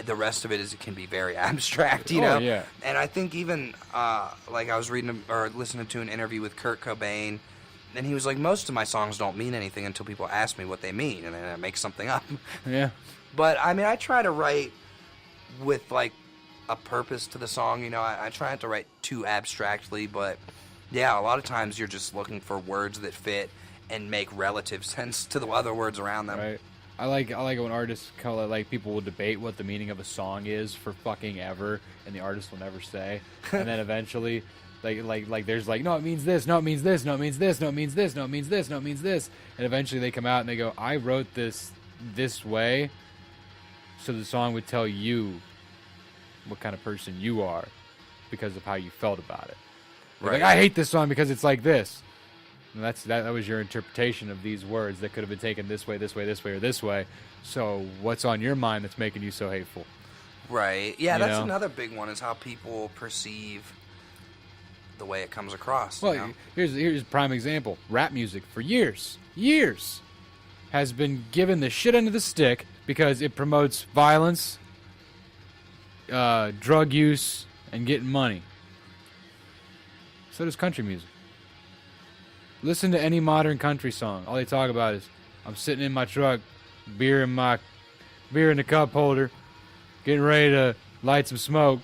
the rest of it can be very abstract, you Oh, know. yeah. And I think even like I was reading or listening to an interview with Kurt Cobain, and he was like, most of my songs don't mean anything until people ask me what they mean, and then I make something up. Yeah. But I mean, I try to write with like a purpose to the song. I try not to write too abstractly, but yeah, a lot of times you're just looking for words that fit and make relative sense to the other words around them. Right. I like it when artists call it, like, people will debate what the meaning of a song is for fucking ever, and the artist will never say. And then eventually, like there's like, no, it means this, no, it means this, no, it means this, no, it means this, no, it means this, no, it means this. And eventually they come out and they go, I wrote this way so the song would tell you what kind of person you are because of how you felt about it. They're Right. like, I hate this song because it's like this. And that was your interpretation of these words that could have been taken this way, this way, this way, or this way. So what's on your mind that's making you so hateful? Right. Yeah, You that's know? another big one is how people perceive the way it comes across. Well, you know? here's a prime example. Rap music for years has been given the shit end of the stick because it promotes violence, drug use, and getting money. So does country music. Listen to any modern country song. All they talk about is, I'm sitting in my truck, beer in the cup holder, getting ready to light some smoke.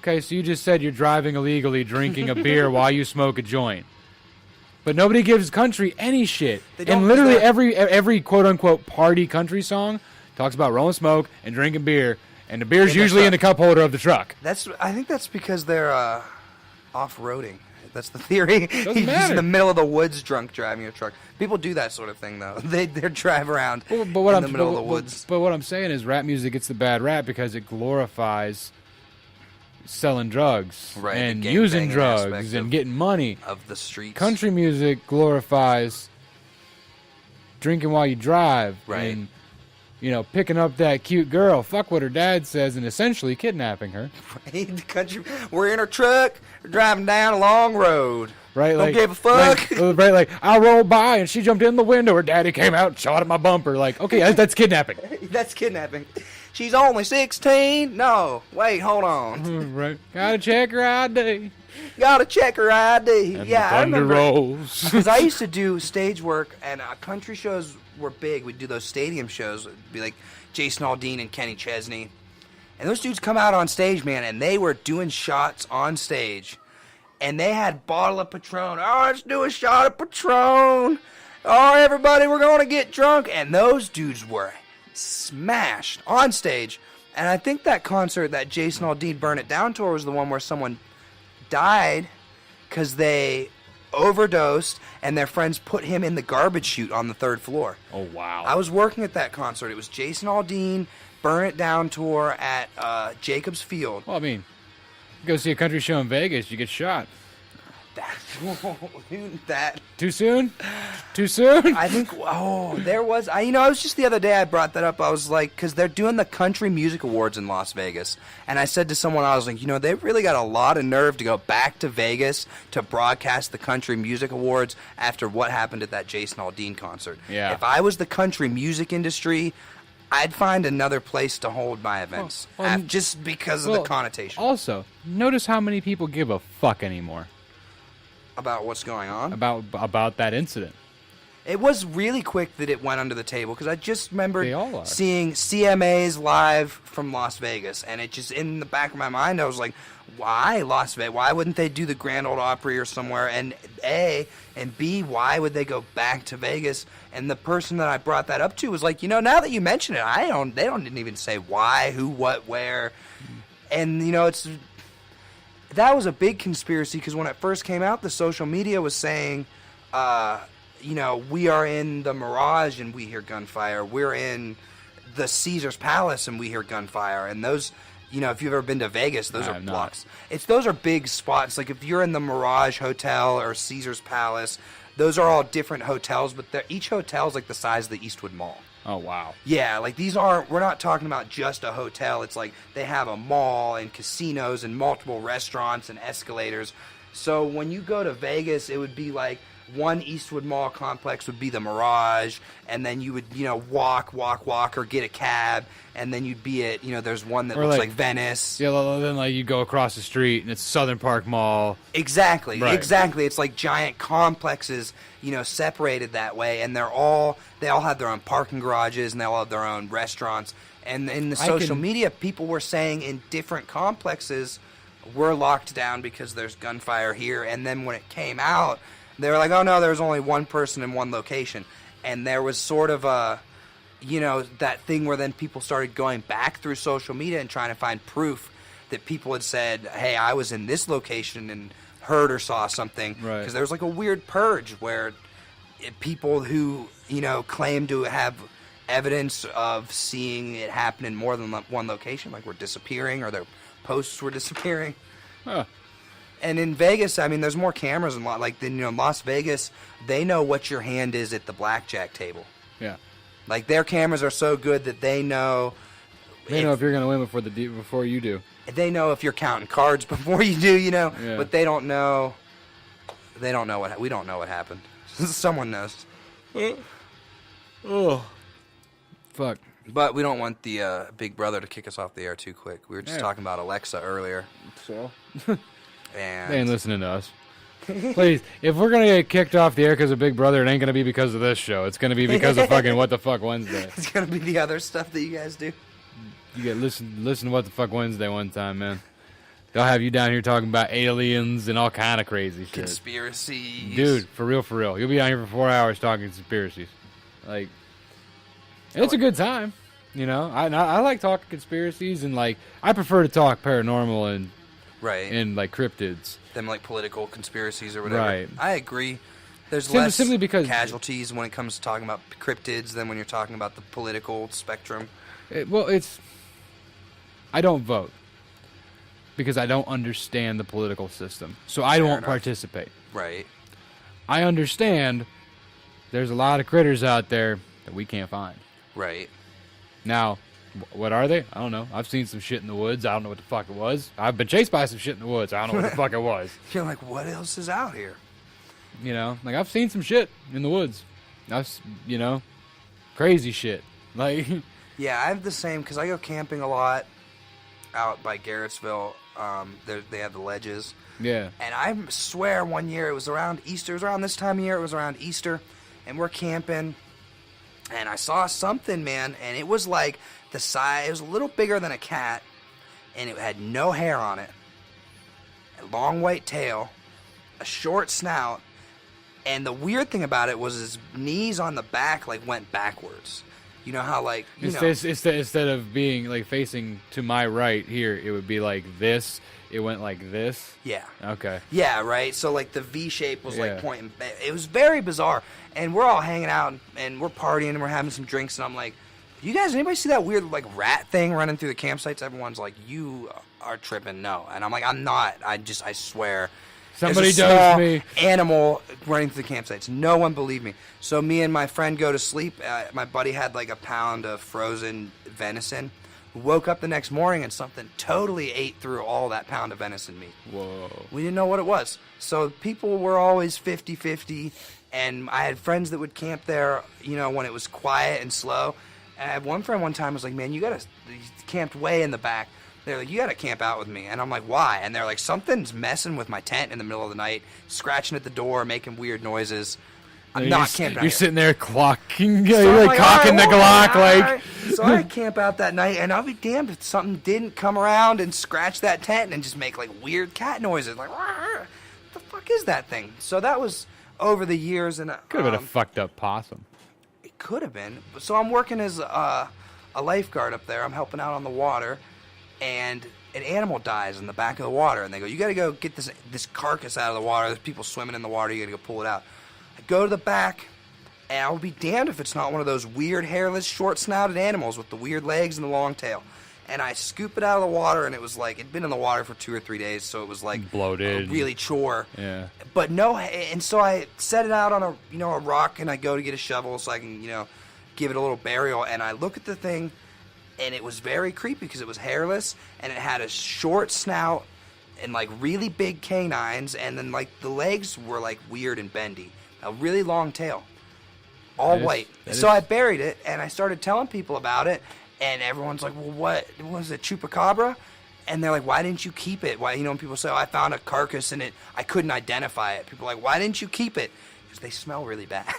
Okay, so you just said you're driving illegally, drinking a beer while you smoke a joint. But nobody gives country any shit. They don't, And literally because every quote-unquote party country song talks about rolling smoke and drinking beer And the beer's In the usually in truck. the cup holder of the truck. I think that's because they're off-roading. That's the theory. He's just matter. in the middle of the woods, drunk, driving a truck. People do that sort of thing, though. They drive around But in the middle of the woods. But what I'm saying is rap music gets the bad rap because it glorifies selling drugs Right, the and gang using banging drugs aspect and of- getting money. Of the streets. Country music glorifies drinking while you drive Right. and picking up that cute girl, fuck what her dad says, and essentially kidnapping her. Right? The country. We're in our truck, we're driving down a long road. Right? Don't give a fuck. Right? I rolled by and she jumped in the window. Her daddy came out and shot at my bumper. Like, okay, that's kidnapping. That's kidnapping. She's only 16. No, wait, hold on. Right? Gotta check her ID. Gotta check her ID. And Yeah, the I thunder remember. rolls. Because I used to do stage work, and country shows were big. We'd do those stadium shows. It'd be like Jason Aldean and Kenny Chesney. And those dudes come out on stage, man, and they were doing shots on stage. And they had bottle of Patron. Oh, let's do a shot of Patron. Oh, everybody, we're going to get drunk. And those dudes were smashed on stage. And I think that concert, that Jason Aldean Burn It Down tour, was the one where someone died because they overdosed and their friends put him in the garbage chute on the 3rd floor. Oh, wow. I was working at that concert. It was Jason Aldean Burn It Down tour at Jacobs Field. Well, I mean, you go see a country show in Vegas, you get shot. That Too soon? Too soon? I think there was it was just the other day I brought that up. I was like, because they're doing the Country Music Awards in Las Vegas, and I said to someone, I was like, they really got a lot of nerve to go back to Vegas to broadcast the Country Music Awards after what happened at that Jason Aldean concert. Yeah. If I was the country music industry, I'd find another place to hold my events, just because of the connotation Also, notice how many people give a fuck anymore about what's going on. about that incident. It was really quick that it went under the table because I just remembered They all are. seeing CMAs live from Las Vegas, and it just in the back of my mind I was like, why Las Vegas? Why wouldn't they do the Grand Ole Opry or somewhere? And A and B, why would they go back to Vegas? And the person that I brought that up to was like, now that you mention it, they didn't even say why, who, what, where, and that was a big conspiracy because when it first came out, the social media was saying, we are in the Mirage and we hear gunfire. We're in the Caesars Palace and we hear gunfire. And those, if you've ever been to Vegas, those I are have not. blocks. Those are big spots. Like if you're in the Mirage Hotel or Caesars Palace, those are all different hotels, but each hotel is like the size of the Eastwood Mall. Oh, wow. Yeah, like we're not talking about just a hotel. It's like they have a mall and casinos and multiple restaurants and escalators. So when you go to Vegas, it would be like one Eastwood Mall complex would be the Mirage, and then you would, walk or get a cab, and then you'd be at, there's one that Or looks like- like Venice. Yeah, then you go across the street and it's Southern Park Mall. Exactly, Right. exactly. It's like giant complexes, separated that way, and they all have their own parking garages, and they all have their own restaurants. And in the social media, people were saying in different complexes, we're locked down because there's gunfire here. And then when it came out, they were like, oh no, there's only one person in one location. And there was sort of that thing where then people started going back through social media and trying to find proof that people had said, hey, I was in this location and heard or saw something. Right. Because there was like a weird purge where people who, claim to have evidence of seeing it happen in more than one location, like were disappearing or their posts were disappearing. Huh. And in Vegas, I mean, there's more cameras in Las Vegas. They know what your hand is at the blackjack table. Yeah. Like their cameras are so good that they know. They know if you're going to win before you do. They know if you're counting cards before you do, Yeah. But they don't know. They don't know we don't know what happened. Someone knows. Oh. Fuck. But we don't want the Big Brother to kick us off the air too quick. We were just Yeah. talking about Alexa earlier. So, And They ain't listening to us. Please, if we're going to get kicked off the air because of Big Brother, it ain't going to be because of this show. It's going to be because of fucking What the Fuck Wednesday. it's going to be the other stuff that you guys do. You get listen to What the Fuck Wednesday one time, man. They'll have you down here talking about aliens and all kind of crazy shit. Conspiracies. Dude, for real, for real. You'll be down here for 4 hours talking conspiracies. Like, and it's a good time. You know, I like talking conspiracies, and like I prefer to talk paranormal and Right. like cryptids. Them like political conspiracies or whatever. Right. I agree. There's Simply less because casualties when it comes to talking about cryptids than when you're talking about the political spectrum. I don't vote because I don't understand the political system, so I Fair won't enough. participate. Right. I understand there's a lot of critters out there that we can't find. Right. Now, what are they? I don't know. I've seen some shit in the woods. I don't know what the fuck it was. I've been chased by some shit in the woods. I don't know what the fuck it was. You're like, what else is out here? You know, like I've seen some shit in the woods. You know, crazy shit. Like, Yeah, I have the same because I go camping a lot out by Garrettsville. They have the ledges. yeah. And I swear one year it was around Easter. It was around this time of year. It was around Easter. And we're camping. And I saw something, man. And it was like the size. It was a little bigger than a cat. And it had no hair on it. A long white tail. A short snout. And the weird thing about it was his knees on the back like went backwards. You know how like, you know. Instead of being like facing to my right here, it would be like this. It went like this. Yeah. Okay. Yeah, right. So like the V shape was Yeah. like pointing. It was very bizarre. And we're all hanging out and we're partying and we're having some drinks and I'm like, you guys, anybody see that weird like rat thing running through the campsites? Everyone's like, you are tripping. No. And I'm like, I'm not. I swear. Somebody There's a small does me. animal running through the campsites. No one believed me. So me and my friend go to sleep. My buddy had like a pound of frozen venison. Woke up the next morning and something totally ate through all that pound of venison meat. Whoa. We didn't know what it was. So people were always 50-50, and I had friends that would camp there, you know, when it was quiet and slow. And I had one friend one time was like, man, he camped way in the back. They're like, you got to camp out with me. And I'm like, why? And they're like, something's messing with my tent in the middle of the night, scratching at the door, making weird noises. I'm not camping out You're here. sitting there clocking, So you're I'm like cocking the all Glock, all like. right. So I camp out that night, and I'll be damned if something didn't come around and scratch that tent and just make like weird cat noises, like what the fuck is that thing? So that was over the years, and Could have been a fucked up possum. it could have been. So I'm working as a lifeguard up there. I'm helping out on the water, and an animal dies in the back of the water, and they go, you got to go get this carcass out of the water. There's people swimming in the water. You got to go pull it out. I go to the back. And I'll be damned if it's not one of those weird, hairless, short-snouted animals with the weird legs and the long tail. And I scoop it out of the water, and it was like, it'd been in the water for 2 or 3 days, so it was like Bloated. a really chore. Yeah. But no, and so I set it out on a rock, and I go to get a shovel so I can, give it a little burial. And I look at the thing, and it was very creepy because it was hairless, and it had a short snout and like really big canines, and then like the legs were like weird and bendy. A really long tail. All That is- white. that So is- I buried it, and I started telling people about it, and everyone's like, well, what was it, chupacabra? And they're like, why didn't you keep it? Why, when people say, oh, I found a carcass and I couldn't identify it. People are like, why didn't you keep it? Because they smell really bad.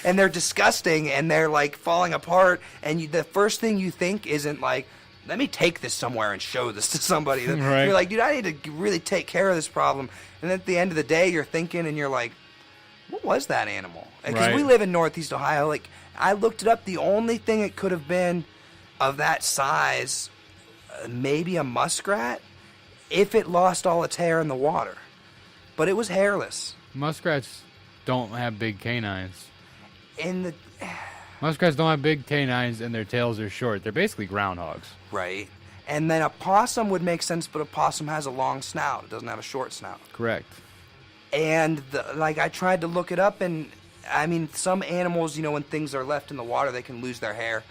And they're disgusting, and they're like falling apart, and the first thing you think isn't like, let me take this somewhere and show this to somebody. Right. You're like, dude, I need to really take care of this problem. And then at the end of the day, you're thinking, and you're like, what was that animal? Because Right. we live in Northeast Ohio. Like, I looked it up. The only thing it could have been of that size, maybe a muskrat, if it lost all its hair in the water. But it was hairless. Muskrats don't have big canines. In the Muskrats don't have big canines, and their tails are short. They're basically groundhogs. right, and then a possum would make sense, but a possum has a long snout. It doesn't have a short snout. Correct. And I tried to look it up, and I mean, some animals, when things are left in the water, they can lose their hair.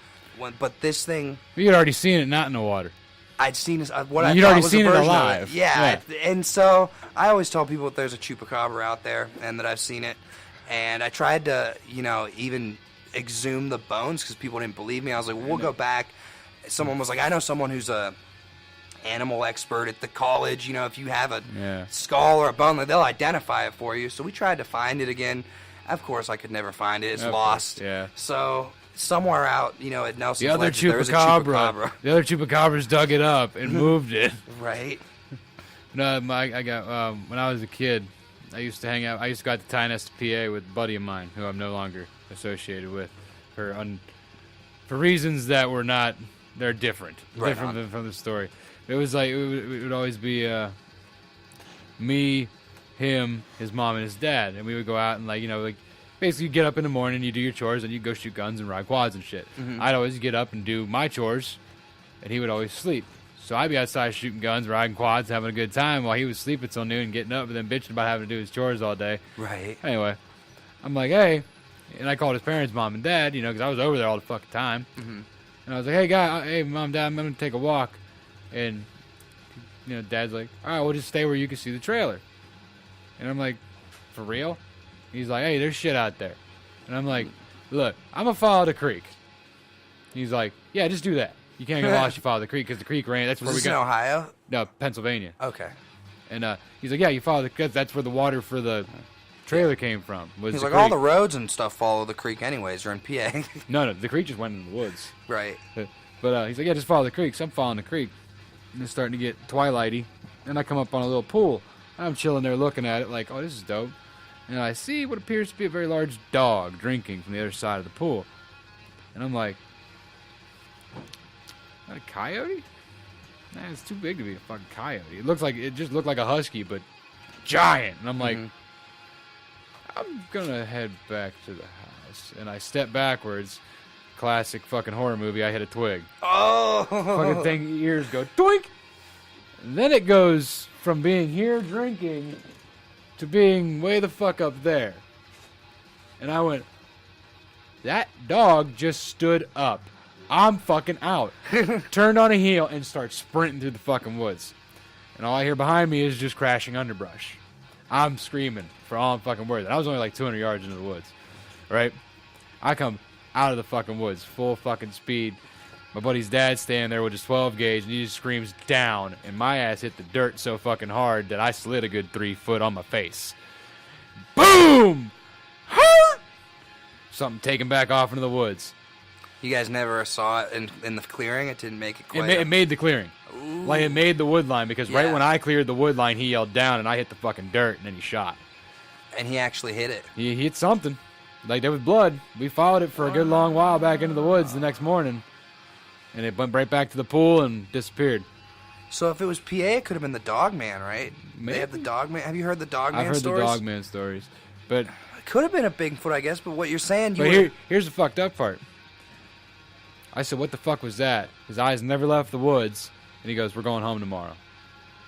But this thing, But you'd already seen it not in the water. I'd seen what I You'd thought already was seen a it version of alive. Yeah, Yeah. and so I always tell people that there's a chupacabra out there, and that I've seen it. And I tried to, even exhume the bones because people didn't believe me. I was like, we'll go back. Someone was like, I know someone who's a animal expert at the college. If you have a Yeah. skull or a bone, they'll identify it for you. So we tried to find it again. Of course, I could never find it. It's Of lost. course, yeah. So somewhere out, at Nelson's The other Ledge, there is a chupacabra. The other chupacabras dug it up and moved it. Right. No, I got when I was a kid, I used to hang out. I used to go out to Tynest, PA, with a buddy of mine who I'm no longer associated with for for reasons that were not, they're different. Right different on. than from the story. It was like, it would always be me, him, his mom, and his dad. And we would go out and, like, you know, like, basically you get up in the morning, you do your chores, and you go shoot guns and ride quads and shit. I'd always get up and do my chores, and he would always sleep. So I'd be outside shooting guns, riding quads, having a good time while he was sleeping till noon and getting up and then bitching about having to do his chores all day. Right. Anyway, I'm like, hey, and I called his parents, mom and dad, you know, because I was over there all the fucking time. And I was like, hey, mom, dad, I'm going to take a walk. And, you know, dad's like, all right, we'll just stay where you can see the trailer. And I'm like, for real? He's like, hey, there's shit out there. And I'm like, look, I'm going to follow the creek. He's like, yeah, just do that. You can't get lost, you follow the creek, because the creek ran. That's where Was we this in got. Ohio? No, Pennsylvania. Okay. And he's like, yeah, you follow the creek. That's where the water for the trailer came from. Was He's the like, all creek. the roads and stuff follow the creek anyways. You're in PA. No, the creek just went in the woods. Right. But he's like, yeah, just follow the creek. So I'm following the creek. And it's starting to get twilighty. And I come up on a little pool. I'm chilling there looking at it like, oh, this is dope. And I see what appears to be a very large dog drinking from the other side of the pool. And I'm like, is that a coyote? Nah, it's too big to be a fucking coyote. It just looked like a husky, but giant. And I'm like, I'm gonna head back to the house. And I step backwards. Classic fucking horror movie. I hit a twig. Oh. Fucking thing, ears go doink. And then it goes from being here drinking to being way the fuck up there. And I went, that dog just stood up. I'm fucking out. Turned on a heel and started sprinting through the fucking woods. And all I hear behind me is just crashing underbrush. I'm screaming for all I'm fucking worth. And I was only like 200 yards into the woods. Right? I come out of the fucking woods, full fucking speed. My buddy's dad's standing there with his 12 gauge, and he just screams down, and my ass hit the dirt so fucking hard that I slid a good 3 foot on my face. Boom! Hurt! Something taken back off into the woods. You guys never saw it in the clearing? It didn't make it quite. It made the clearing. Ooh. Like, it made the wood line, because right Yeah. when I cleared the wood line, he yelled down, and I hit the fucking dirt, and then he shot. And he actually hit it. He hit something. Like, there was blood. We followed it for a good long while back into the woods the next morning. And it went right back to the pool and disappeared. So if it was PA, it could have been the Dog Man, right? They have the Maybe. Dog Man. Have you heard the Dog Man I've heard stories? the Dogman stories. But It could have been a Bigfoot, I guess. But what you're saying, you here's the fucked up part. I said, what the fuck was that? His eyes never left the woods. And he goes, we're going home tomorrow.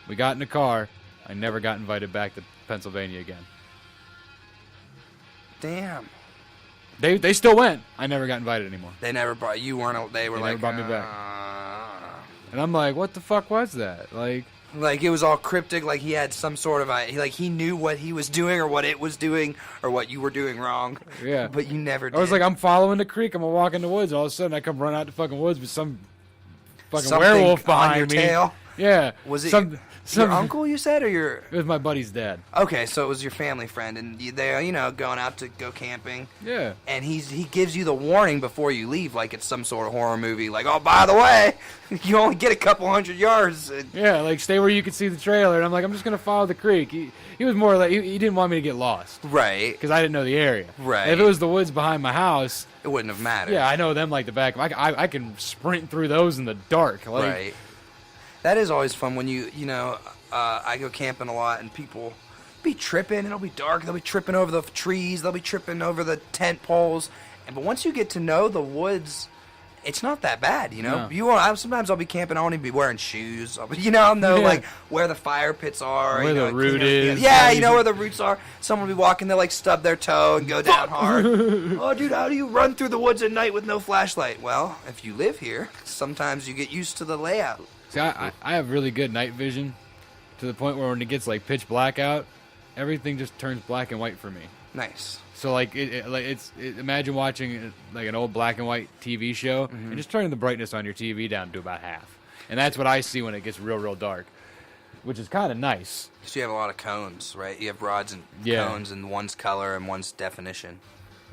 We got in the car. I never got invited back to Pennsylvania again. damn. They still went. I never got invited anymore. They never brought you. Weren't they? Were They like never brought me back. And I'm like, what the fuck was that? Like it was all cryptic. Like he had some sort of he knew what he was doing or what it was doing or what you were doing wrong. Yeah. But you never did. I was like, I'm following the creek. I'm gonna walk in the woods. All of a sudden, I come running out the fucking woods with some fucking Something werewolf on behind your me. tail? Yeah. Was it some your uncle? You said or your? It was my buddy's dad. Okay, so it was your family friend, and they going out to go camping. Yeah. And he gives you the warning before you leave, like it's some sort of horror movie. Like, oh, by the way, you only get a couple hundred yards. Yeah, like stay where you can see the trailer. And I'm like, I'm just gonna follow the creek. He was more like he didn't want me to get lost Right. because I didn't know the area. Right. If it was the woods behind my house, It wouldn't have mattered. yeah, I know them like the back. I can sprint through those in the dark. Like, Right. That is always fun when I go camping a lot and people be tripping and it'll be dark. They'll be tripping over the trees. They'll be tripping over the tent poles. But once you get to know the woods, it's not that bad, No. Sometimes I'll be camping. I won't even be wearing shoes. I'll know Yeah. like where the fire pits are. Where the root is. Yeah, you know where the roots are. Someone will be walking. They'll like stub their toe and go down hard. Oh, dude, how do you run through the woods at night with no flashlight? Well, if you live here, sometimes you get used to the layout. See, I have really good night vision to the point where when it gets like pitch black out, everything just turns black and white for me. Nice. So like imagine watching like an old black and white TV show and just turning the brightness on your TV down to about half, and that's what I see when it gets real dark, which is kind of nice. So you have a lot of cones, right? You have rods and Yeah. cones, and one's color and one's definition.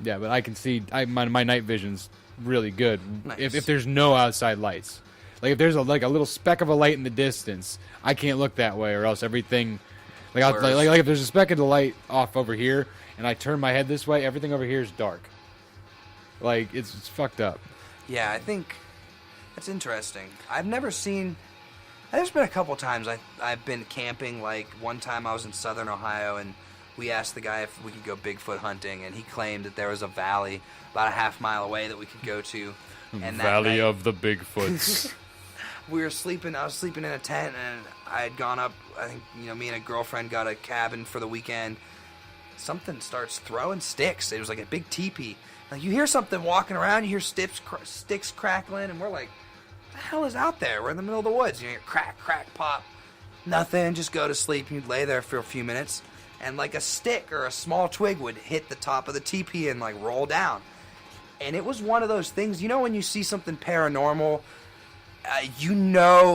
Yeah, but I can see my night vision's really good Nice. if there's no outside lights. Like if there's a little speck of a light in the distance, I can't look that way, or else everything. Like Blurs. if there's a speck of the light off over here, and I turn my head this way, everything over here is dark. Like it's fucked up. Yeah, I think that's interesting. I've never seen. There's been a couple times I've been camping. Like one time I was in southern Ohio and we asked the guy if we could go Bigfoot hunting, and he claimed that there was a valley about a half-mile away that we could go to. And that Valley night, of the Bigfoots. we were sleeping. I was sleeping in a tent, and I had gone up. I think me and a girlfriend got a cabin for the weekend. Something starts throwing sticks. It was like a big teepee. Like you hear something walking around, you hear sticks crackling, and we're like, "What the hell is out there?" We're in the middle of the woods. You hear crack, crack, pop. Nothing. Just go to sleep. You'd lay there for a few minutes, and like a stick or a small twig would hit the top of the teepee and like roll down. And it was one of those things, when you see something paranormal,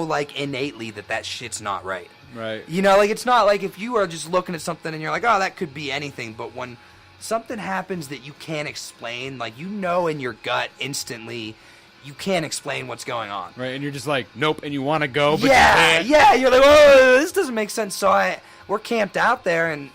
like innately that shit's not right. Right. Like it's not like if you are just looking at something and you're like, oh, that could be anything. But when something happens that you can't explain, like in your gut instantly, you can't explain what's going on. Right, and you're just like, nope, and you want to go, but you Yeah, can't. yeah. You're like, oh, this doesn't make sense. So we're camped out there, and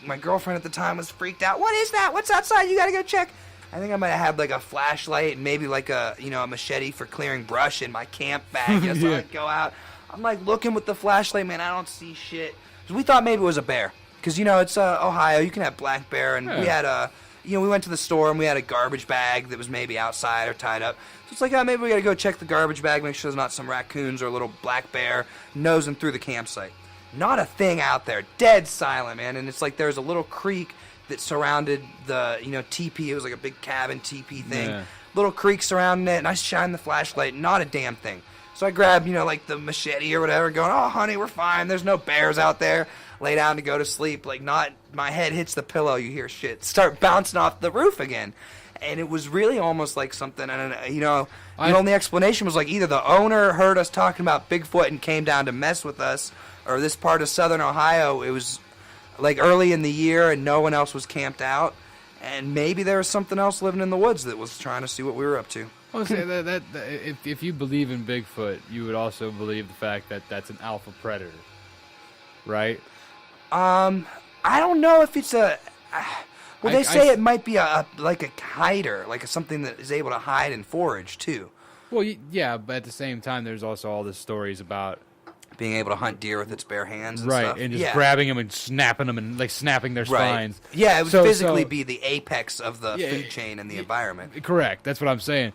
my girlfriend at the time was freaked out. What is that? What's outside? You gotta go check. I think I might have had like a flashlight and maybe like a machete for clearing brush in my camp bag. So Yeah. I'd go out. I'm like looking with the flashlight, man. I don't see shit. 'Cause we thought maybe it was a bear. Because it's Ohio. You can have black bear, and we had we went to the store and we had a garbage bag that was maybe outside or tied up. So it's like, oh, maybe we gotta go check the garbage bag, make sure there's not some raccoons or a little black bear nosing through the campsite. Not a thing out there. Dead silent, man. And it's like there's a little creek that surrounded the teepee. It was like a big cabin teepee thing. Yeah. Little creek surrounding it, and I shine the flashlight. Not a damn thing. So I grab like the machete or whatever, going, oh honey, we're fine. There's no bears out there. Lay down to go to sleep. Like my head hits the pillow. You hear shit start bouncing off the roof again. And it was really almost like something. And the only explanation was like either the owner heard us talking about Bigfoot and came down to mess with us, or this part of southern Ohio, it was like early in the year and no one else was camped out, and maybe there was something else living in the woods that was trying to see what we were up to. I would say that if you believe in Bigfoot, you would also believe the fact that that's an alpha predator, right? I don't know if it's a. Well, they say it might be like a hider, like something that is able to hide and forage too. Well, yeah, but at the same time, there's also all the stories about being able to hunt deer with its bare hands and right, stuff. and just grabbing them and snapping them and like snapping their spines. Yeah, it would physically be the apex of the food chain and the environment. Correct. That's what I'm saying.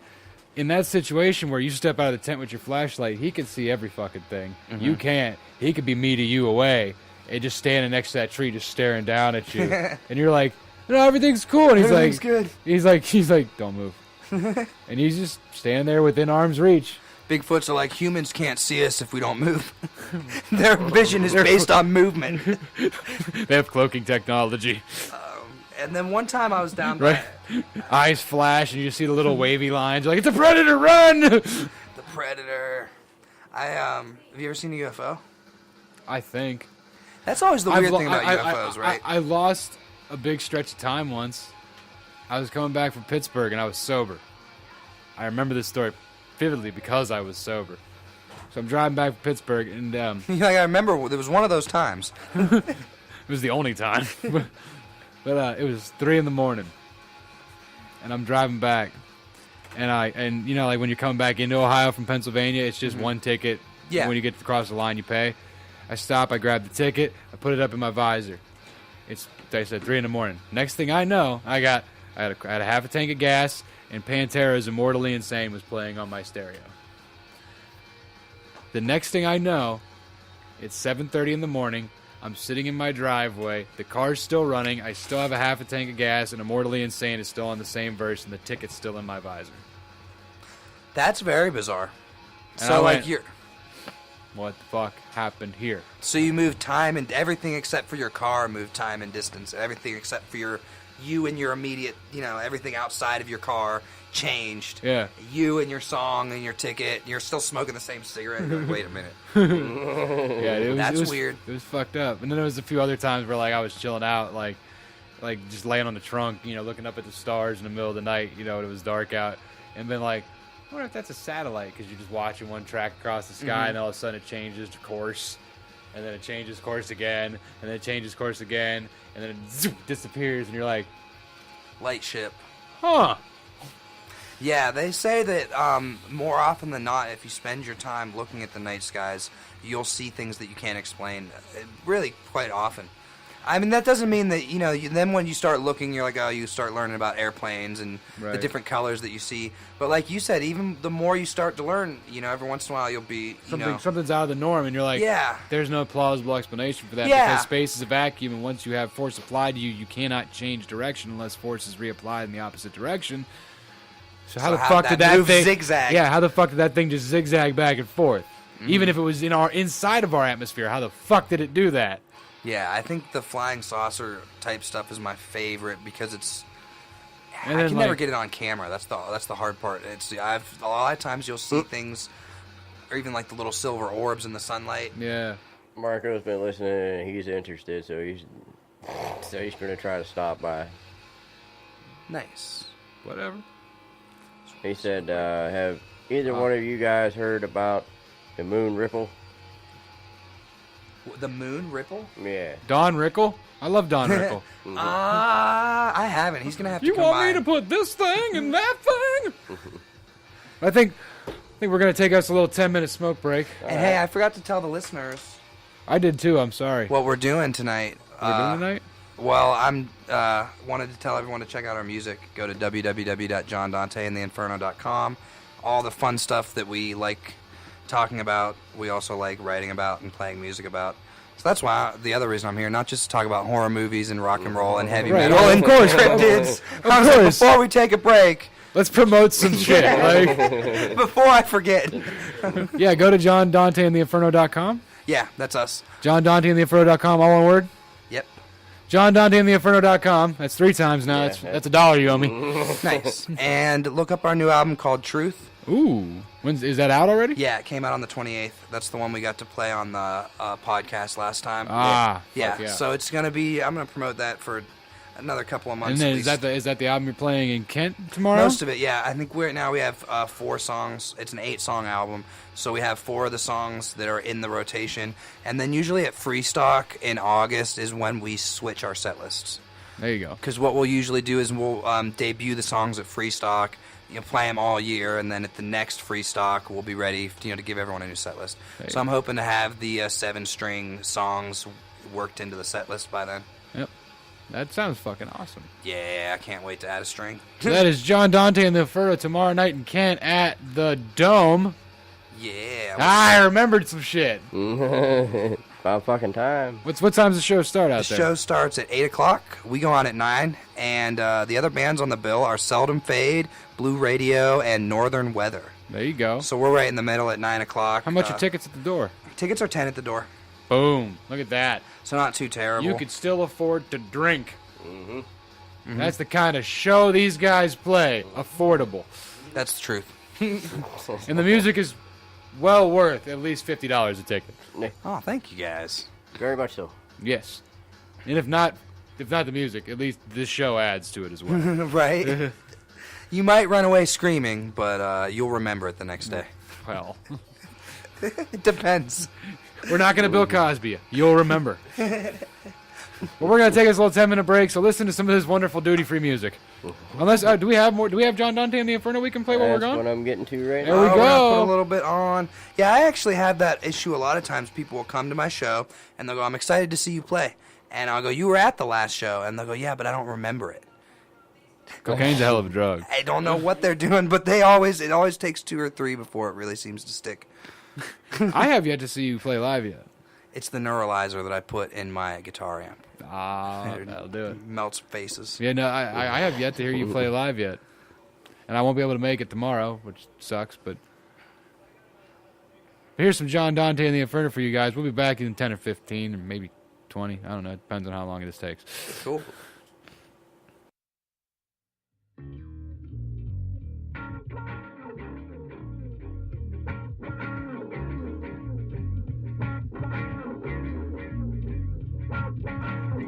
In that situation where you step out of the tent with your flashlight, he can see every fucking thing. Mm-hmm. You can't. He could be me to you away and just standing next to that tree, just staring down at you, and you're like, "No, everything's cool." And everything's good. He's like, "Don't move," and he's just standing there within arm's reach. Bigfoots are like, humans can't see us if we don't move. Their vision is based on movement. They have cloaking technology. And then one time I was down by... Eyes flash, and you see the little wavy lines. You're like, it's a predator, run! The predator. Have you ever seen a UFO? I think. That's always the weird thing about UFOs, right? I lost a big stretch of time once. I was coming back from Pittsburgh, and I was sober. I remember this story vividly because I was sober. So I'm driving back from Pittsburgh, and I remember there was one of those times. It was the only time. But it was 3 a.m, and I'm driving back, and like when you're coming back into Ohio from Pennsylvania, it's just one ticket. Yeah. When you get across the line, you pay. I stop, I grab the ticket, I put it up in my visor. They said 3 a.m. Next thing I know, I had a half a tank of gas, and Pantera's "Immortally Insane" was playing on my stereo. The next thing I know, it's 7:30 in the morning. I'm sitting in my driveway. The car's still running. I still have a half a tank of gas, and "Immortally Insane" is still on the same verse, and the ticket's still in my visor. That's very bizarre. And So, I like, went, what the fuck happened here? So you moved time and everything except for your car moved time and distance. Everything except for you and your immediate, everything outside of your car changed. Yeah. You and your song and your ticket. You're still smoking the same cigarette. You're like, wait a minute. Yeah, That's it was weird. It was fucked up. And then there was a few other times where like I was chilling out, like just laying on the trunk, looking up at the stars in the middle of the night. It was dark out, and been like, I wonder if that's a satellite, because you're just watching one track across the sky, and all of a sudden it changes course, and then it changes course again, and then it changes course again, and then it disappears, and you're like, Light ship. huh? Yeah, they say that more often than not, if you spend your time looking at the night skies, you'll see things that you can't explain. Really, quite often. I mean, that doesn't mean that, then when you start looking, you're like, oh, you start learning about airplanes and the different colors that you see. But like you said, even the more you start to learn, every once in a while you'll be, Something's out of the norm, and you're like, Yeah. there's no plausible explanation for that Yeah. because space is a vacuum, and once you have force applied to you, you cannot change direction unless force is reapplied in the opposite direction. So how the fuck did that move thing zigzag? Yeah, how the fuck did that thing just zigzag back and forth? Even if it was inside of our atmosphere, how the fuck did it do that? Yeah, I think the flying saucer type stuff is my favorite because it's. And I then, can never like- get it on camera. That's the hard part. A lot of times you'll see things, or even like the little silver orbs in the sunlight. Yeah. Marco's been listening and he's interested, so he's gonna try to stop by. Nice. Whatever. He said, have either one of you guys heard about the moon ripple? The moon ripple? Yeah. Don Rickle? I love Don Rickle. I haven't. He's gonna have to You come want by. me to put this thing and that thing? I think we're going to take us a little 10-minute smoke break. And hey, I forgot to tell the listeners I did too, I'm sorry. what we're doing tonight. We're doing tonight? Well, I'm wanted to tell everyone to check out our music. Go to www.johndanteintheinferno.com. All the fun stuff that we like talking about, we also like writing about and playing music about. So that's why the other reason I'm here, not just to talk about horror movies and rock and roll and heavy Right, metal yeah, and of course, cryptids. of I was like, course. before we take a break, Let's promote some shit. Like, before I forget. yeah, go to JohnDanteAndTheInferno.com. Yeah, that's us. JohnDanteAndTheInferno.com, all one word. Yep. JohnDanteAndTheInferno.com. That's 3 times now. Yeah, That's $1 you owe me. Nice. And look up our new album called Truth. Ooh, is that out already? Yeah, it came out on the 28th. That's the one we got to play on the podcast last time. Ah, Yeah. fuck yeah. So it's gonna be. I'm gonna promote that for another couple of months. And then at is least. that the album you're playing in Kent tomorrow? Most of it? Yeah. I think we have 4 songs. It's an 8-song album, so we have 4 of the songs that are in the rotation, and then usually at Freestock in August is when we switch our set lists. There you go. Because what we'll usually do is we'll debut the songs at Freestock, play them all year, and then at the next Freestock we'll be ready, to give everyone a new set list. So I'm hoping to have the 7-string songs worked into the set list by then. Yep. That sounds fucking awesome. Yeah, I can't wait to add a string. So that is John Dante and the Inferno tomorrow night in Kent at the Dome. Yeah. I remembered some shit. About fucking time. What time's the show start out The there? show starts at 8 o'clock. We go on at 9, and the other bands on the bill are Seldom Fade, Blue Radio, and Northern Weather. There you go. So we're right in the middle at 9 o'clock. How much are tickets at the door? Tickets are 10 at the door, Boom. Look at that. so not too terrible. You could still afford to drink. Mm-hmm. That's the kind of show these guys play. Affordable. That's the truth. And the music is well worth at least $50 a ticket. Oh, thank you guys. Very much so. Yes. And if not the music, at least this show adds to it as well. Right? You might run away screaming, but you'll remember it the next day. Well, It depends. we're not going to Bill Cosby you. You'll remember. Well, we're going to take us a little 10-minute break, so listen to some of this wonderful duty-free music. Unless, do we have more? Do we have John Dante and the Inferno we can play while we're That's gone? what I'm getting to right There now. we We're gonna go. put a little bit on. Yeah, I actually have that issue a lot of times. People will come to my show, and they'll go, I'm excited to see you play. And I'll go, you were at the last show. And they'll go, yeah, but I don't remember it. Cocaine's a hell of a drug. I don't know what they're doing, but it always takes 2 or 3 before it really seems to stick. I have yet to see you play live yet. It's the neuralizer that I put in my guitar amp. Ah, that'll do it. Melts faces. Yeah, no, I have yet to hear you play live yet. And I won't be able to make it tomorrow, which sucks, but here's some John Dante and the Inferno for you guys. We'll be back in 10 or 15 or maybe 20. I don't know. It depends on how long this takes. Cool.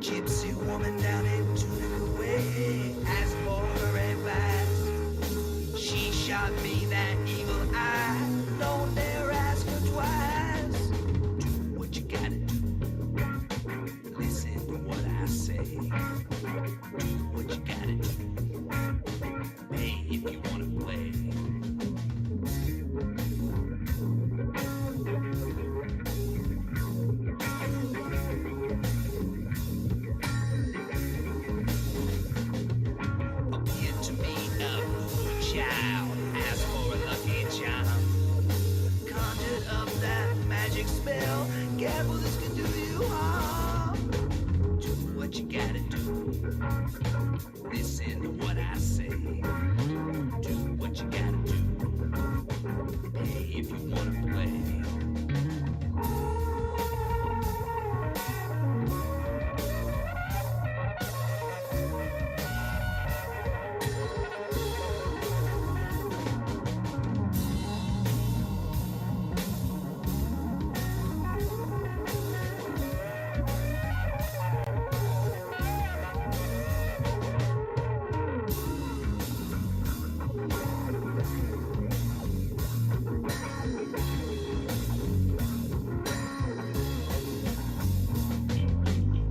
Gypsy woman down in Tunica Way asked for her advice. She shot me that evil eye. Don't dare ask her twice. Do what you gotta do. Listen to what I say. Do what you gotta do. Hey, if you wanna play. child asked for a lucky charm. Conjured up that magic spell. Careful, this can do you harm. Do what you gotta do. Listen to what I say. Do what you gotta do. Pay if you wanna play.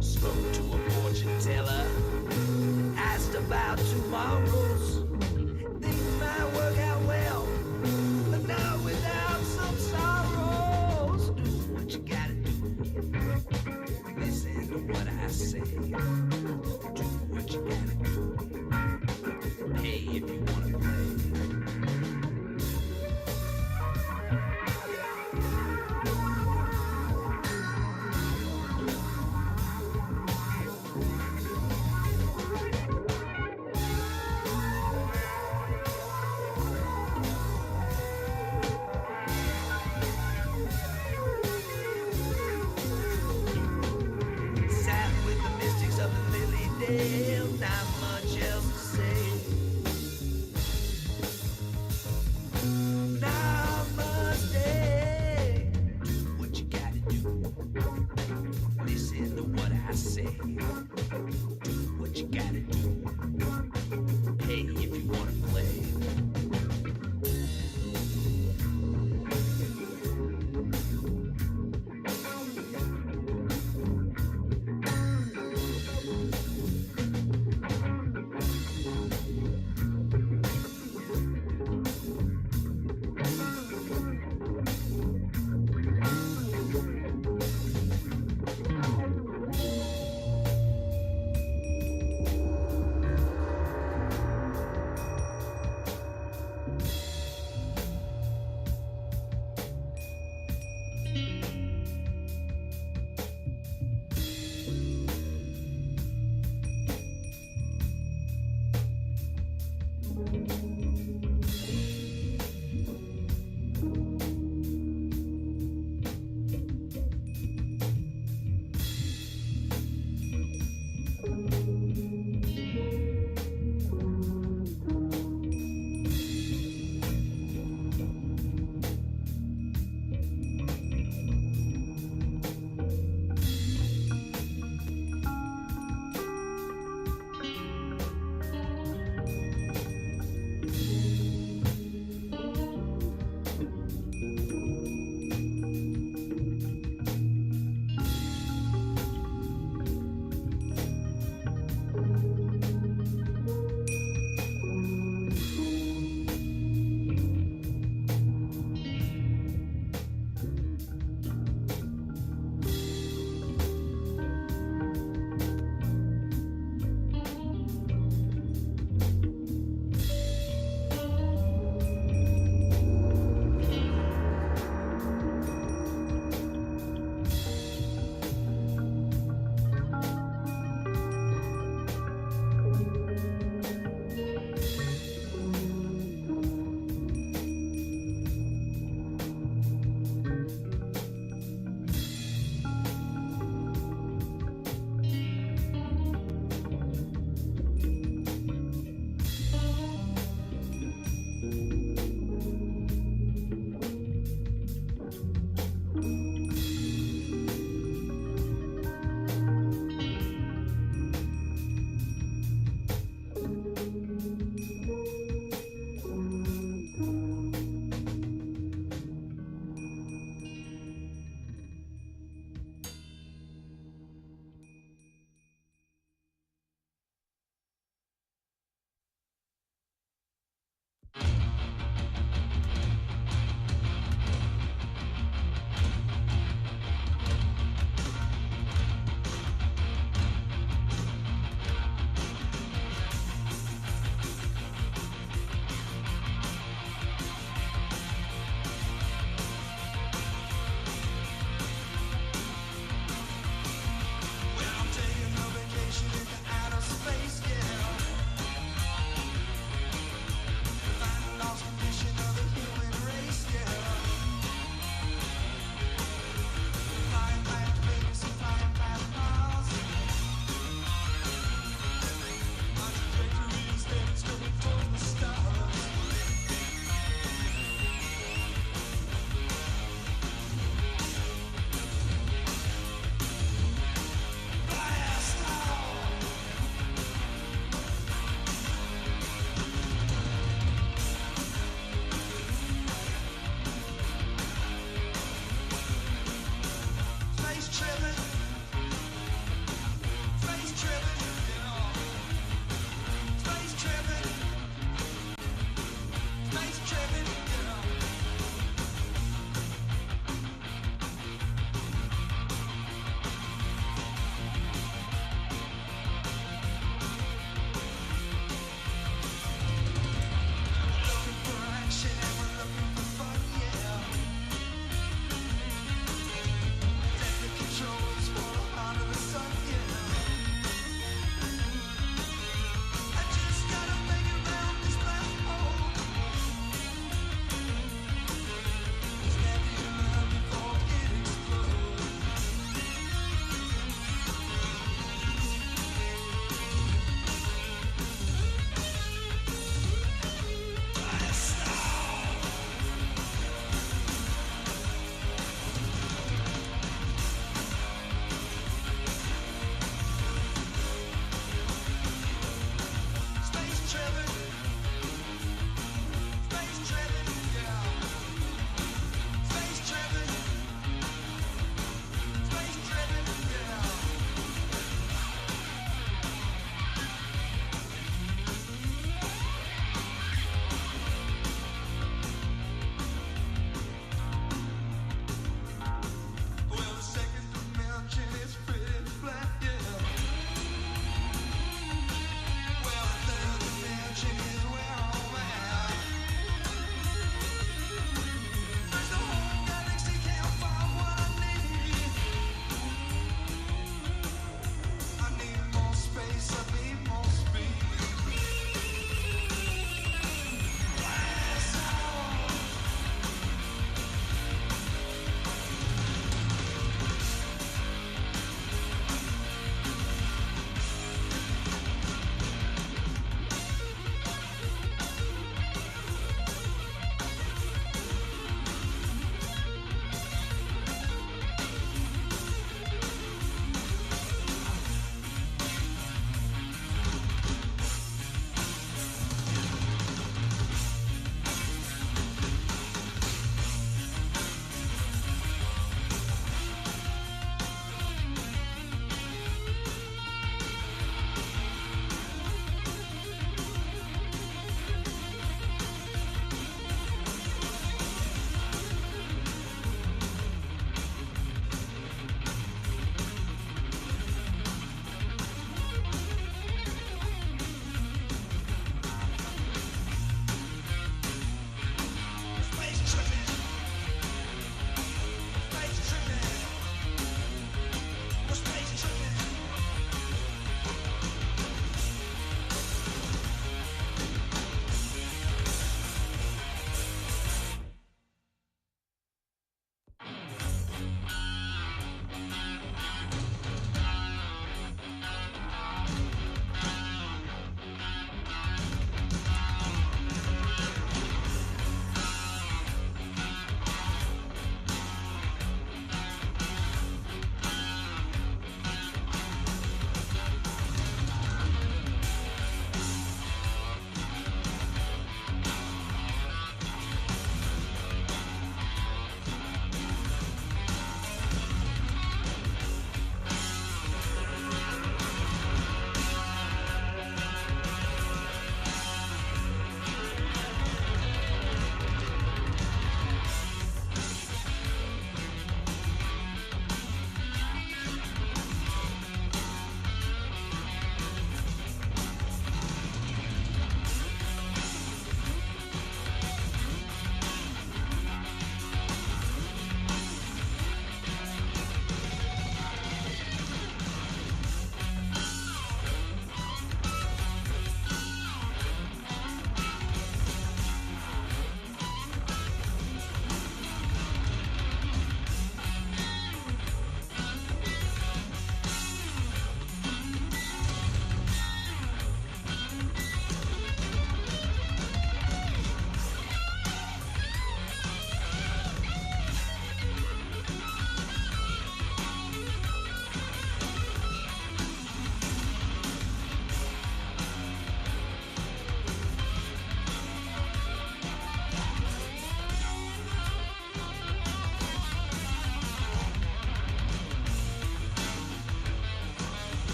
Spoke to a fortune teller, asked about tomorrows. Things might work out well, but not without some sorrows. Do what you gotta do. Listen to what I say. Do what you gotta do. Pay if you wanna play. Sat with the mystics of the Lily Dale, not much else to say. Namaste. Do what you gotta do. Listen to what I say. Do what you gotta do. Pay if you wanna play.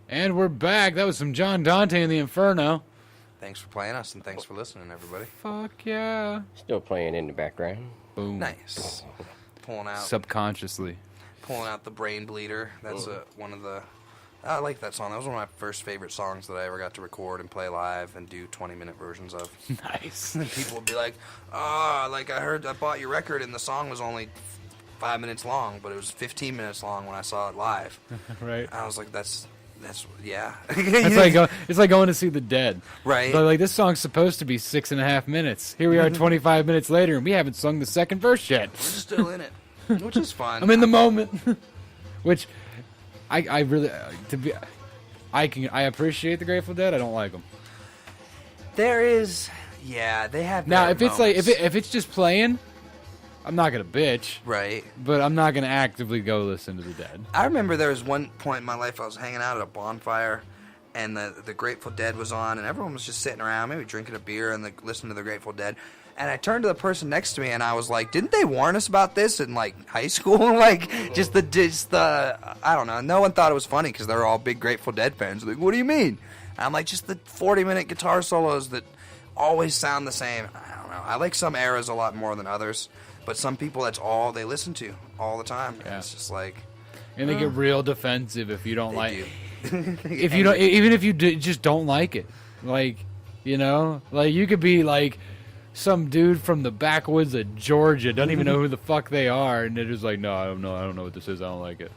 And we're back. That was some John Dante in the Inferno. Thanks for playing us, and thanks for listening, everybody. Fuck yeah. Still playing in the background. Boom. Nice. Pulling out Subconsciously. the Brain Bleeder. That's one of the. I like that song. That was one of my first favorite songs that I ever got to record and play live and do 20-minute versions of. Nice. And people would be like, like I bought your record and the song was only 5 minutes long, but it was 15 minutes long when I saw it live. Right. I was like, that's yeah. It's like going to see the Dead. Right. But like this song's supposed to be 6.5 minutes. Here we are 25 minutes later and we haven't sung the second verse yet. We're still in it, which is fun. I'm in the moment. Which I really I appreciate the Grateful Dead. I don't like them. There is, yeah, they have. Now their if it's like moments. if it's just playing, I'm not gonna bitch. Right. But I'm not gonna actively go listen to the Dead. I remember there was one point in my life I was hanging out at a bonfire, and the Grateful Dead was on, and everyone was just sitting around, maybe drinking a beer and listening to the Grateful Dead. And I turned to the person next to me, and I was like, "Didn't they warn us about this in like high school? Like, just the I don't know. No one thought it was funny because they're all big Grateful Dead fans. Like, what do you mean?" And I'm like, "Just the 40-minute guitar solos that always sound the same." I don't know. I like some eras a lot more than others, but some people that's all they listen to all the time. And Yeah. it's just like And they get real defensive if you don't they like do. if you don't, even if you just don't like it, like, you know, like you could be like some dude from the backwoods of Georgia, don't even know who the fuck they are, and they're just like, no, I don't know what this is, I don't like it.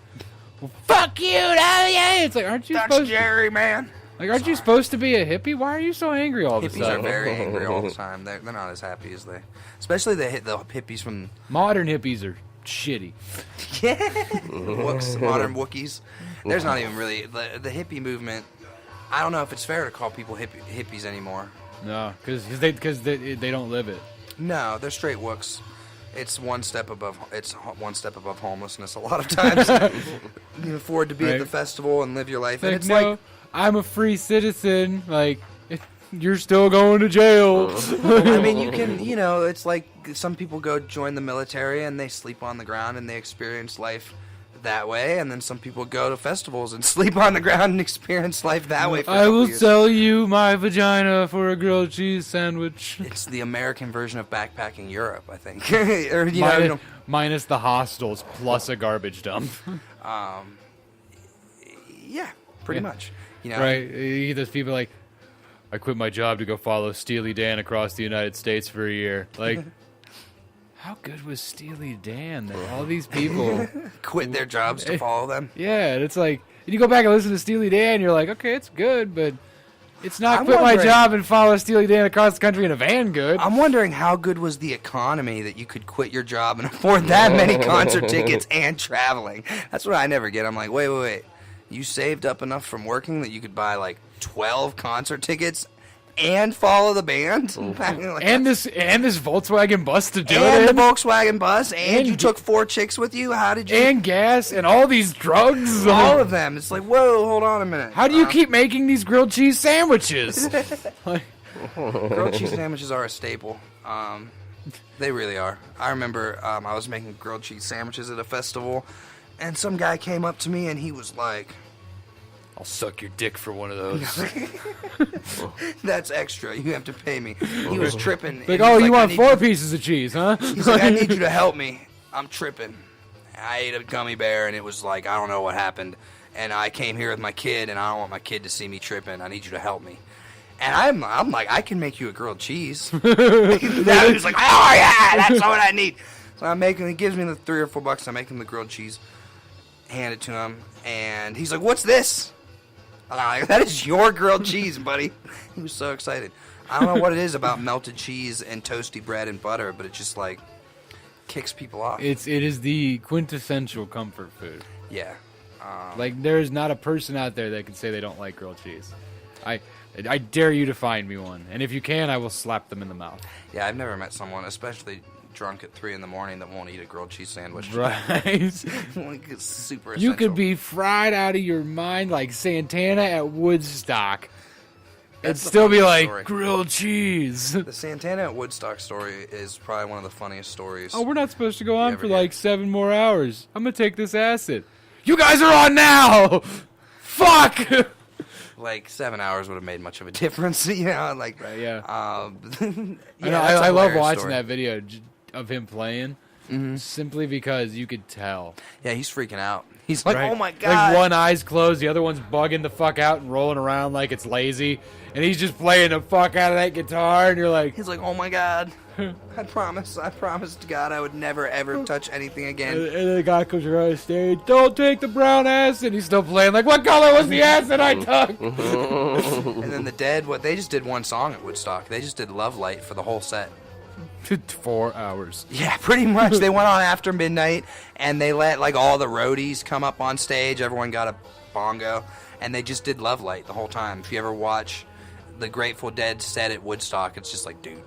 Well, fuck you, oh yeah. It's like, aren't you That's supposed Jerry, man. like, aren't you supposed to be a hippie? Why are you so angry all of a Hippies are sudden? very angry all the time. They're not as happy as especially the hippies from Modern hippies are shitty. modern Wookiees. There's not even really the hippie movement. I don't know if it's fair to call people hippies anymore. No, because they don't live it. No, they're straight Wooks. It's one step above homelessness. A lot of times, you can afford to be at Right. the festival and live your life. And Like, it's no, like, I'm a free citizen. Like, you're still going to jail. I mean, you can, it's like some people go join the military and they sleep on the ground and they experience life that way, and then some people go to festivals and sleep on the ground and experience life that way. For a I couple will years. sell you my vagina for a grilled cheese sandwich. It's the American version of backpacking Europe, I think. Or, you know, Minus the hostels plus a garbage dump. yeah, pretty Yeah. much. You know, Right? You get those people like, I quit my job to go follow Steely Dan across the United States for a year. Like, how good was Steely Dan that all these people... quit their jobs to follow them. Yeah, and it's like, you go back and listen to Steely Dan, you're like, okay, it's good, but it's not I'm quit my wondering- job and follow Steely Dan across the country in a van good. I'm wondering how good was the economy that you could quit your job and afford that many concert tickets and traveling. That's what I never get. I'm like, wait. You saved up enough from working that you could buy like 12 concert tickets and follow the band? Like, and this Volkswagen bus to do and it the in, Volkswagen bus, and And you g- took 4 chicks with you? How did you... and gas and all these drugs. all of them. It's like, whoa, hold on a minute. How do you keep making these grilled cheese sandwiches? Like, Grilled cheese sandwiches are a staple. They really are. I remember I was making grilled cheese sandwiches at a festival, and some guy came up to me and he was like, I'll suck your dick for one of those. "That's extra. You have to pay me." He was tripping. Like, and oh, he's you like, "I want need 4 you-" pieces of cheese, huh? He's like, "I need you to help me. I'm tripping. I ate a gummy bear, and it was like, I don't know what happened. And I came here with my kid, and I don't want my kid to see me tripping. I need you to help me." And I'm like, I can make you a grilled cheese. That was like, oh yeah, that's what I need. So I'm making. He gives me the $3 or $4. I make him the grilled cheese, hand it to him, and he's like, "What's this?" And I'm like, "That is your grilled cheese, buddy." He was so excited. I don't know what it is about melted cheese and toasty bread and butter, but it just like kicks people off. It is the quintessential comfort food. Yeah. Like, there is not a person out there that can say they don't like grilled cheese. I dare you to find me one, and if you can, I will slap them in the mouth. Yeah, I've never met someone, especially drunk at 3 a.m, that won't eat a grilled cheese sandwich. Right? Like, it's super You could essential. be fried out of your mind like Santana at Woodstock. It'd That's the still be funniest like, story. grilled cheese. The Santana at Woodstock story is probably one of the funniest stories. Oh, we're not supposed to go on ever for get. like 7 more hours. I'm gonna take this acid. You guys are on now! Fuck! like 7 hours would have made much of a difference, you know. Like, Right, yeah. yeah, I, that's a I love hilarious watching story. that video of him playing, simply because you could tell. Yeah, he's freaking out. He's like, Right? oh my god. Like one eye's closed, the other one's bugging the fuck out and rolling around like it's lazy, and he's just playing the fuck out of that guitar, and you're like, He's like, oh my god. I promised to God I would never ever touch anything and again. then the guy comes around the stage, don't take the brown acid, and he's still playing like, what color was the acid I took? And then the Dead, they just did one song at Woodstock. They just did Love Light for the whole set. 4 hours. Yeah, pretty much. They went on after midnight, and they let like all the roadies come up on stage. Everyone got a bongo, and they just did Love Light the whole time. If you ever watch the Grateful Dead set at Woodstock, it's just like, dude.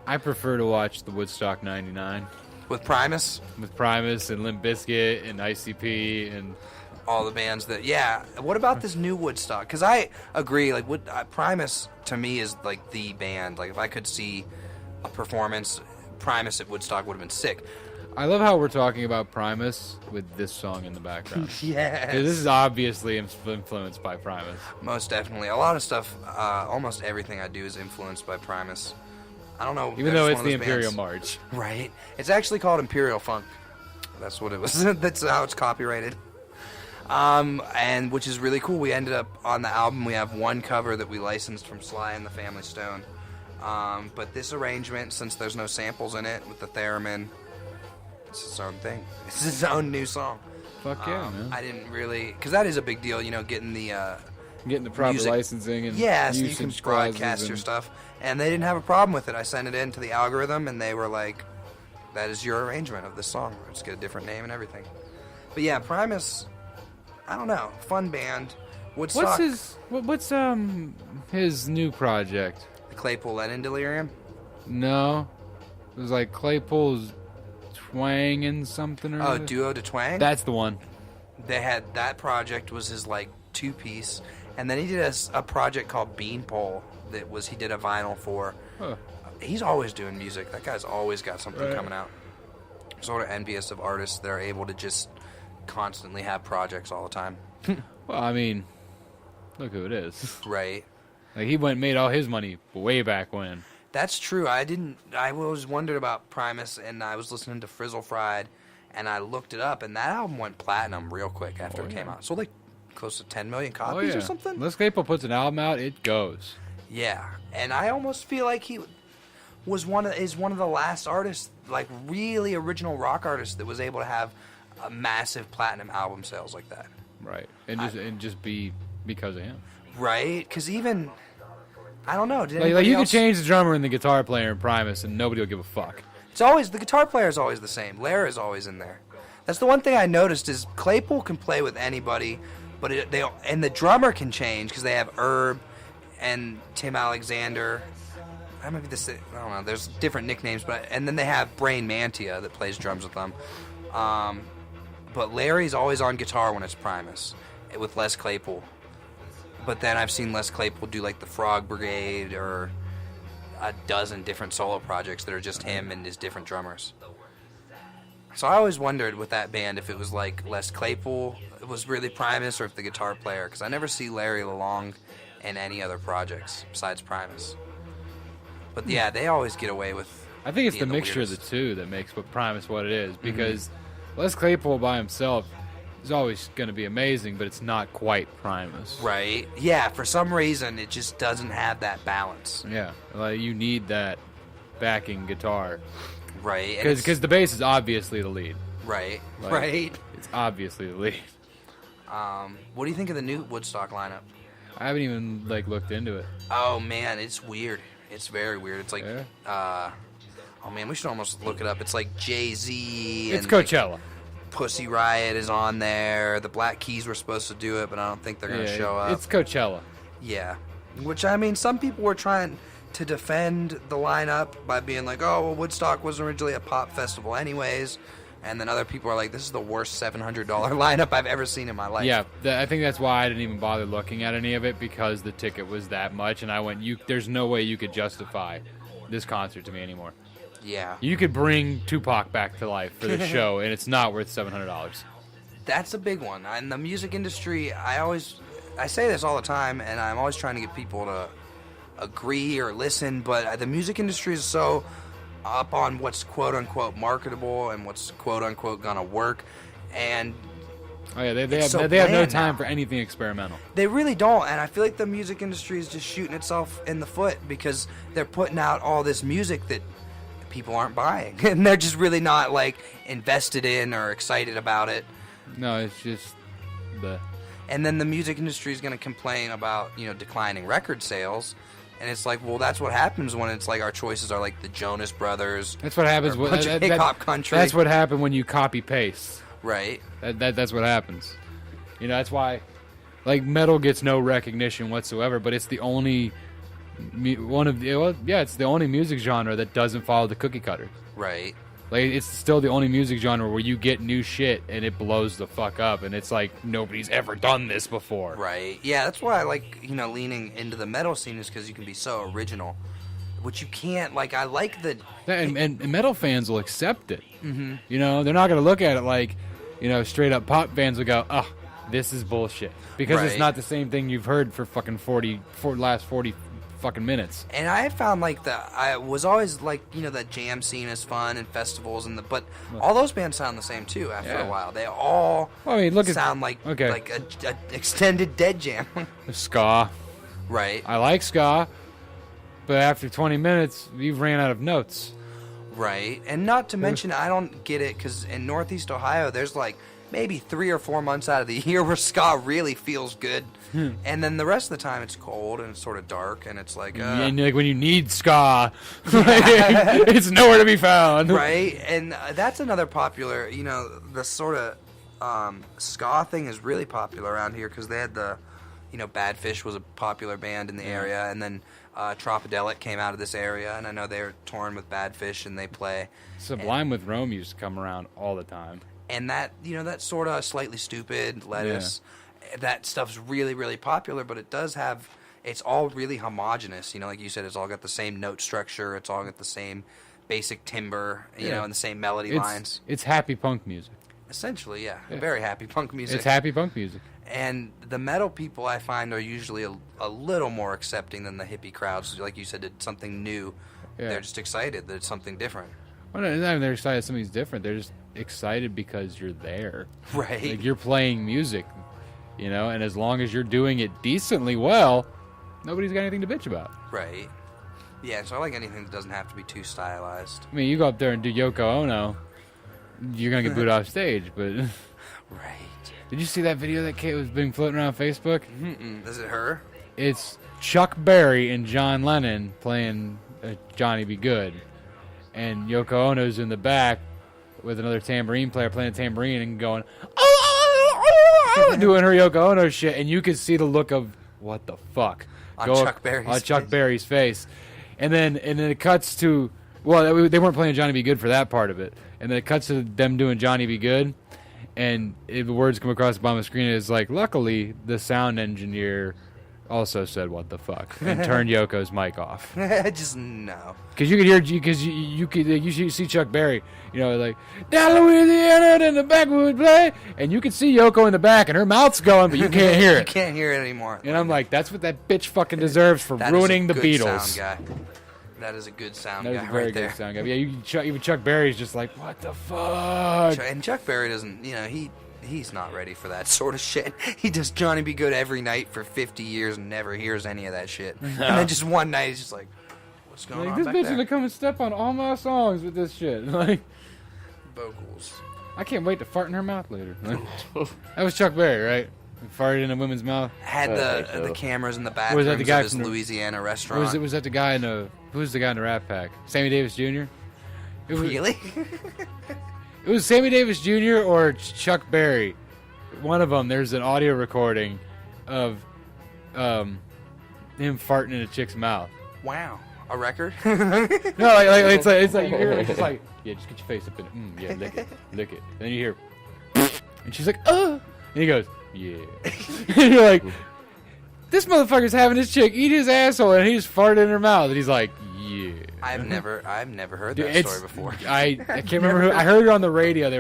I prefer to watch the Woodstock 99 With Primus, with Primus and Limp Bizkit and ICP and all the bands that, yeah. What about this new Woodstock? Because I agree, like, Primus to me is like the band. Like, if I could see a performance, Primus at Woodstock would have been sick. I love how we're talking about Primus with this song in the background. 'Cause Yes. this is obviously influenced by Primus. Most definitely. A lot of stuff, almost everything I do is influenced by Primus. I don't know. Even they're though just it's one the of those Imperial bands. March. Right. It's actually called Imperial Funk. That's what it was. That's how it's copyrighted. And which is really cool. We ended up on the album. We have one cover that we licensed from Sly and the Family Stone. But this arrangement, since there's no samples in it with the theremin, it's its own thing. It's its own new song. Fuck yeah, man. I didn't really, because that is a big deal. You know, getting the Getting the proper music. licensing and yeah, so you usage can clauses broadcast your and- stuff. And they didn't have a problem with it. I sent it in to the algorithm, and they were like, that is your arrangement of this song. Let's get a different name and everything. But yeah, Primus, I don't know. Fun band. Woodstock. What's his new project? The Claypool Lennon Delirium? No, it was like Claypool's twanging something or Oh, other. Duo de Twang? That's the one. They had, that project was his like 2-piece. And then he did a project called Beanpole that was, he did a vinyl for. Huh. He's always doing music. That guy's always got something Right. coming out. I'm sort of envious of artists that are able to just constantly have projects all the time. Well, I mean, look who it is. Right. Like he went and made all his money way back when. That's true. I always wondered about Primus, and I was listening to Frizzle Fried, and I looked it up, and that album went platinum real quick after it came out. So like close to 10 million copies or something? Les Claypool puts an album out, it goes. Yeah, and I almost feel like he was one of the last artists, like really original rock artists, that was able to have a massive platinum album sales like that. Right. And just be because of him. Right? Because even I don't know. Did Like anybody you could else- change the drummer and the guitar player in Primus and nobody will give a fuck. It's always the guitar player is always the same. Lara is always in there. That's the one thing I noticed is Claypool can play with anybody, but the drummer can change because they have Herb and Tim Alexander. I might be the I don't know. There's different nicknames, and then they have Brain Mantia that plays drums with them. But Larry's always on guitar when it's Primus with Les Claypool. But then I've seen Les Claypool do like the Frog Brigade or a dozen different solo projects that are just him and his different drummers. So I always wondered with that band if it was like Les Claypool, it was really Primus, or if the guitar player, because I never see Larry Lalonde in any other projects besides Primus. But yeah, they always get away with. I think it's the being mixture of the weirdest. two that makes what Primus what it is. Because Les Claypool by himself is always going to be amazing, but it's not quite Primus. Right? Yeah, for some reason it just doesn't have that balance. Yeah, like you need that backing guitar Right? And because the bass is obviously the lead. right, Like, right. It's obviously the lead. What do you think of the new Woodstock lineup? I haven't even like looked into it. Oh man, it's weird. It's very weird. It's like, Yeah? oh man, we should almost look it up. It's like Jay-Z It's and like, Coachella. Pussy Riot is on there. The Black Keys were supposed to do it, but I don't think they're going to show up. It's Coachella. Yeah. Which, I mean, some people were trying to defend the lineup by being like, oh, well, Woodstock was originally a pop festival anyways. And then other people are like, this is the worst $700 lineup I've ever seen in my life. Yeah, I think that's why I didn't even bother looking at any of it, because the ticket was that much, and I went, there's no way you could justify this concert to me anymore. Yeah. You could bring Tupac back to life for this show, and it's not worth $700. That's a big one. In the music industry, I always I say this all the time, and I'm always trying to get people to agree or listen, but the music industry is so up on what's quote-unquote marketable and what's quote-unquote gonna work, and Oh yeah, they It's have so they have no bland time now. for anything experimental. they really don't. And I feel like the music industry is just shooting itself in the foot because they're putting out all this music that people aren't buying, and they're just really not like invested in or excited about it. No, it's just the. And then the music industry is going to complain about, declining record sales. And it's like, well, that's what happens when it's like our choices are like the Jonas Brothers. That's what happens. Or a bunch of that- hip-hop country. That's what happened when you copy paste. Right. That's what happens. That's why, like, metal gets no recognition whatsoever. But it's the only it's the only music genre that doesn't follow the cookie cutter. Right. Like, it's still the only music genre where you get new shit and it blows the fuck up, and it's like nobody's ever done this before. Right. Yeah, that's why I like, leaning into the metal scene is because you can be so original. Which you can't, like, I like the... And metal fans will accept it. Mm-hmm. They're not going to look at it like, straight up pop fans will go, oh, this is bullshit. Because it's Right. not the same thing you've heard for fucking 40 fucking minutes. And I found like I was always like, that jam scene is fun and festivals but all those bands sound the same too after Yeah. a while. They all Well, I mean, look at- sound like okay. like a extended Dead Jam. Ska. Right. I like ska, but after 20 minutes, you've ran out of notes. Right. And not to mention, I don't get it because in Northeast Ohio, there's like maybe 3 or 4 months out of the year where ska really feels good. And then the rest of the time it's cold and it's sort of dark and it's like, And like when you need ska, it's nowhere to be found. right. And that's another popular, the sort of ska thing is really popular around here because they had the, Bad Fish was a popular band in the area, and then Tropidelic came out of this area, and I know they're touring with Bad Fish and they play. Sublime with Rome used to come around all the time. And that, that sort of Slightly Stupid, Lettuce, that stuff's really, really popular, but it does have, it's all really homogenous. Like you said, it's all got the same note structure, it's all got the same basic timbre, Yeah. and the same melody lines. It's happy punk music. Essentially, yeah. Very happy punk music. It's happy punk music. And the metal people I find are usually a little more accepting than the hippie crowds. Like you said, it's something new. Yeah. They're just excited that it's something different. Well, no, not even they're excited something's different. They're just excited because you're there. Right. Like you're playing music, and as long as you're doing it decently well, nobody's got anything to bitch about. Right. Yeah, so I like anything that doesn't have to be too stylized. I mean, you go up there and do Yoko Ono, you're gonna get booed off stage. But Right. did you see that video that Kate was being floating around Facebook? Is it her? It's Chuck Berry and John Lennon playing Johnny Be Good, and Yoko Ono's in the back with another tambourine player playing a tambourine and going, doing her Yoko Ono shit, and you could see the look of what the fuck On Chuck Berry's face. Berry's face, and then it cuts to they weren't playing Johnny Be Good for that part of it, and then it cuts to them doing Johnny Be Good, and the words come across the bottom of the screen. It's like, luckily the sound engineer also said what the fuck and turned Yoko's mic off. Just no. Because you could hear, because you see Chuck Berry, like, down Louisiana in the backwood play, and you can see Yoko in the back, and her mouth's going, but you can't hear You it. can't hear it anymore. And I'm like, that's what that bitch fucking deserves for That is a ruining the good Beatles. Sound guy. That is a good sound That was guy a very right there. good sound guy. Yeah, even Chuck Berry's just like, what the fuck? And Chuck Berry doesn't, he's not ready for that sort of shit. He does Johnny Be Good every night for 50 years and never hears any of that shit. And then just one night he's just like, what's going Like, on this back bitch there? gonna come and step on all my songs with this shit. Like, Vocals. I can't wait to fart in her mouth later. That was Chuck Berry, right? He farted in a woman's mouth. Had I the think so. The cameras in the Was bathrooms that the guy of his from the- Louisiana Or restaurant. was that the guy in the who's the guy in the Rat Pack? Sammy Davis Jr. It was, Really? It was Sammy Davis Jr. or Chuck Berry. One of them. There's an audio recording of him farting in a chick's mouth. Wow. A record? No, like it's like you hear it, just like, yeah, just get your face up in it. Yeah, lick it. And then you hear, and she's like, and he goes, yeah. And you're like, this motherfucker's having this chick eat his asshole, and he just farted in her mouth, and he's like, yeah. I've never heard Dude, that story before. I can't remember who. I heard it on the radio.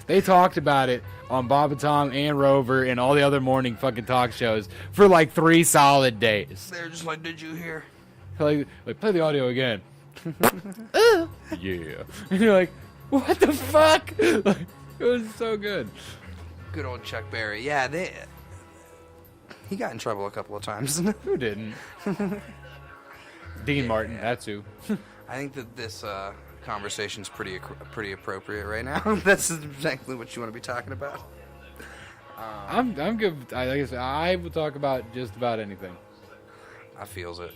They talked about it on Bob and Tom and Rover and all the other morning fucking talk shows for like 3 solid days. They're just like, did you hear? Like play the audio again. Yeah. And you're like, what the fuck? Like, it was so good. Good old Chuck Berry. Yeah, he got in trouble a couple of times. Who didn't? Dean Martin, that's who. I think that this conversation's pretty appropriate right now. That's exactly what you want to be talking about. I'm good. Like I said, I will talk about just about anything. I feels it.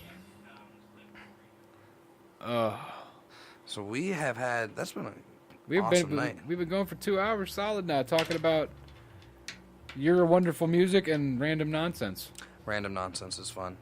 So we have had. That's been an awesome night. We've been going for 2 hours solid now, talking about your wonderful music and random nonsense. Random nonsense is fun.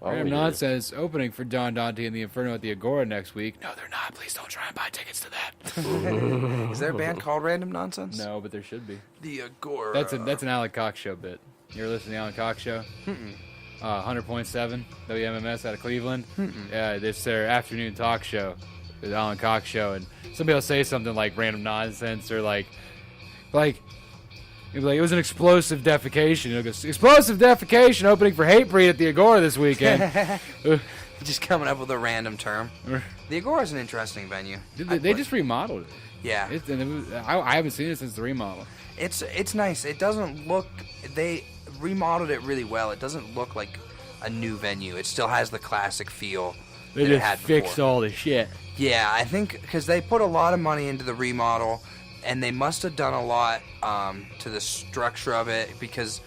Random Nonsense opening for Don Dante and the Inferno at the Agora next week. No, they're not. Please don't try and buy tickets to that. Is there a band called Random Nonsense? No, but there should be. The Agora. That's an Alan Cox show bit. You ever listen to the Alan Cox show? 100.7 WMMS out of Cleveland. Yeah, it's their afternoon talk show, the Alan Cox show, and somebody will say something like Random Nonsense or like. It was an explosive defecation. It'll go, explosive defecation opening for Hatebreed at the Agora this weekend. Just coming up with a random term. The Agora is an interesting venue. They just remodeled it. Yeah. I haven't seen it since the remodel. It's nice. It doesn't look. They remodeled it really well. It doesn't look like a new venue. It still has the classic feel. They that it just had fixed before. all the shit. Yeah, I think because they put a lot of money into the remodel, and they must have done a lot to the structure of it because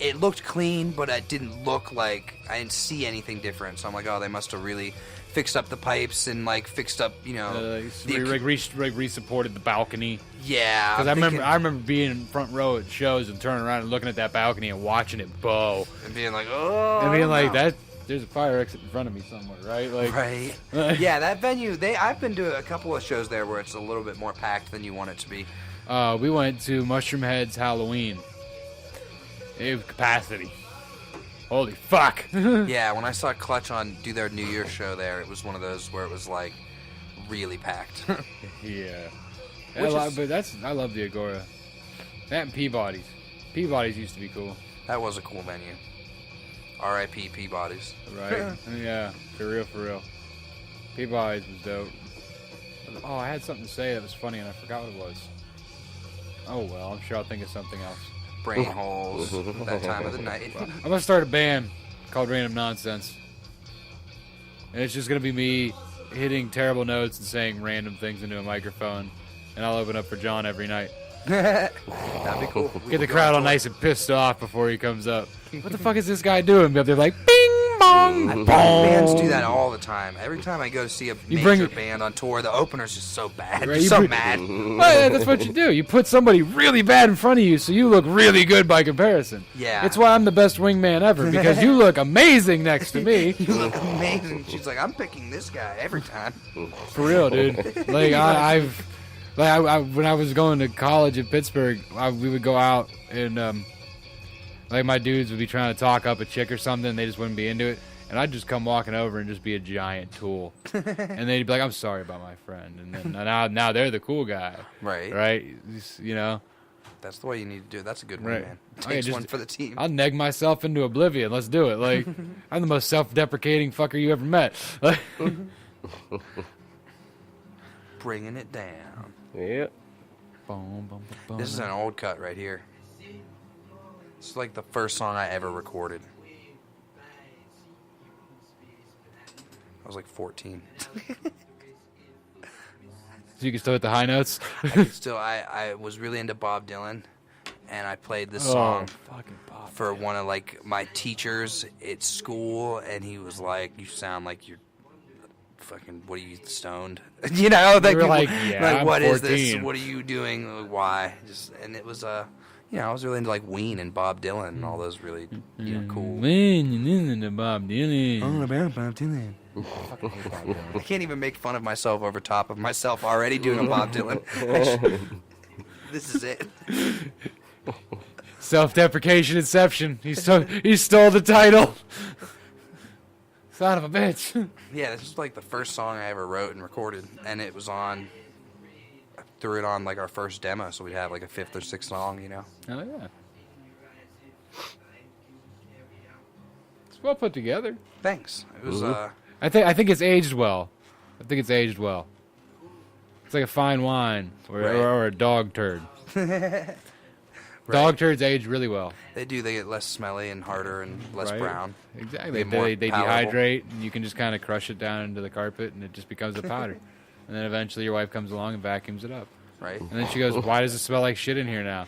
it looked clean, but it didn't look like I didn't see anything different. So I'm like, oh, they must have really fixed up the pipes and like fixed up, Re-supported the balcony. Yeah, Because I remember being in front row at shows and turning around and looking at that balcony and watching it bow and being like, oh, and being like no. that. There's a fire exit in front of me somewhere, right? Like, right. Yeah, that venue. I've been to a couple of shows there where it's a little bit more packed than you want it to be. We went to Mushroom Head's Halloween. It was capacity. Holy fuck! Yeah, when I saw Clutch do their New Year's show there, it was one of those where it was like really packed. Yeah. Which I love the Agora. That and Peabody's. Peabody's used to be cool. That was a cool venue. R.I.P. Peabody's. Right. Yeah, for real. Peabody's was dope. Oh, I had something to say that was funny and I forgot what it was. Oh well, I'm sure I'll think of something else. Brain holes, that time of the night. I'm gonna start a band called Random Nonsense. And it's just gonna be me hitting terrible notes and saying random things into a microphone. And I'll open up for John every night. That'd be cool. Get the crowd all nice and pissed off before he comes up. What the fuck is this guy doing? They're like, bing bong. Bands do that all the time. Every time I go to see a You major band on tour, the opener's just so bad. Right, Just you so bring- mad. Well, that's what you do. You put somebody really bad in front of you so you look really good by comparison. Yeah. It's why I'm the best wingman ever, because you look amazing next to me. You look amazing. She's like, I'm picking this guy every time. For real, dude. Like, when I was going to college in Pittsburgh, we would go out and, like, my dudes would be trying to talk up a chick or something, and they just wouldn't be into it. And I'd just come walking over and just be a giant tool. And they'd be like, I'm sorry about my friend. And then now they're the cool guy. Right. Right? You know? That's the way you need to do it. That's a good Right. one, man. Oh, yeah, Takes just- one for the team. I'll neg myself into oblivion. Let's do it. Like, I'm the most self-deprecating fucker you ever met. Like, Bringing it down. Yep. This is an old cut right here. It's like the first song I ever recorded. I was like 14. So you can still hit the high notes. Still, I was really into Bob Dylan, and I played this Oh, song fucking Bob. for one of like my teachers at school, and he was like, "You sound like you're fucking. What are you stoned? You know, You were like, yeah, I'm what is this? 14. What are you doing? Like, why?" And it was I was really into like Ween and Bob Dylan and all those really cool. When you listen to Bob Dylan. about Bob Dylan. I can't even make fun of myself over top of myself already doing a Bob Dylan. This is it. Self-deprecation inception. He stole the title. Son of a bitch. Yeah, this was like the first song I ever wrote and recorded, and it was on. I threw it on like our first demo, so we'd have like a 5th or 6th song, you know. Oh yeah. It's well put together. Thanks. It was I think it's aged well. I think it's aged well. It's like a fine wine or a dog turd. Dog turds age really well. They do. They get less smelly and harder and less Right? brown. Exactly. Get more They palatable. dehydrate, and you can just kind of crush it down into the carpet, and it just becomes a powder. And then eventually your wife comes along and vacuums it up. Right. And then she goes, "Why does it smell like shit in here now?"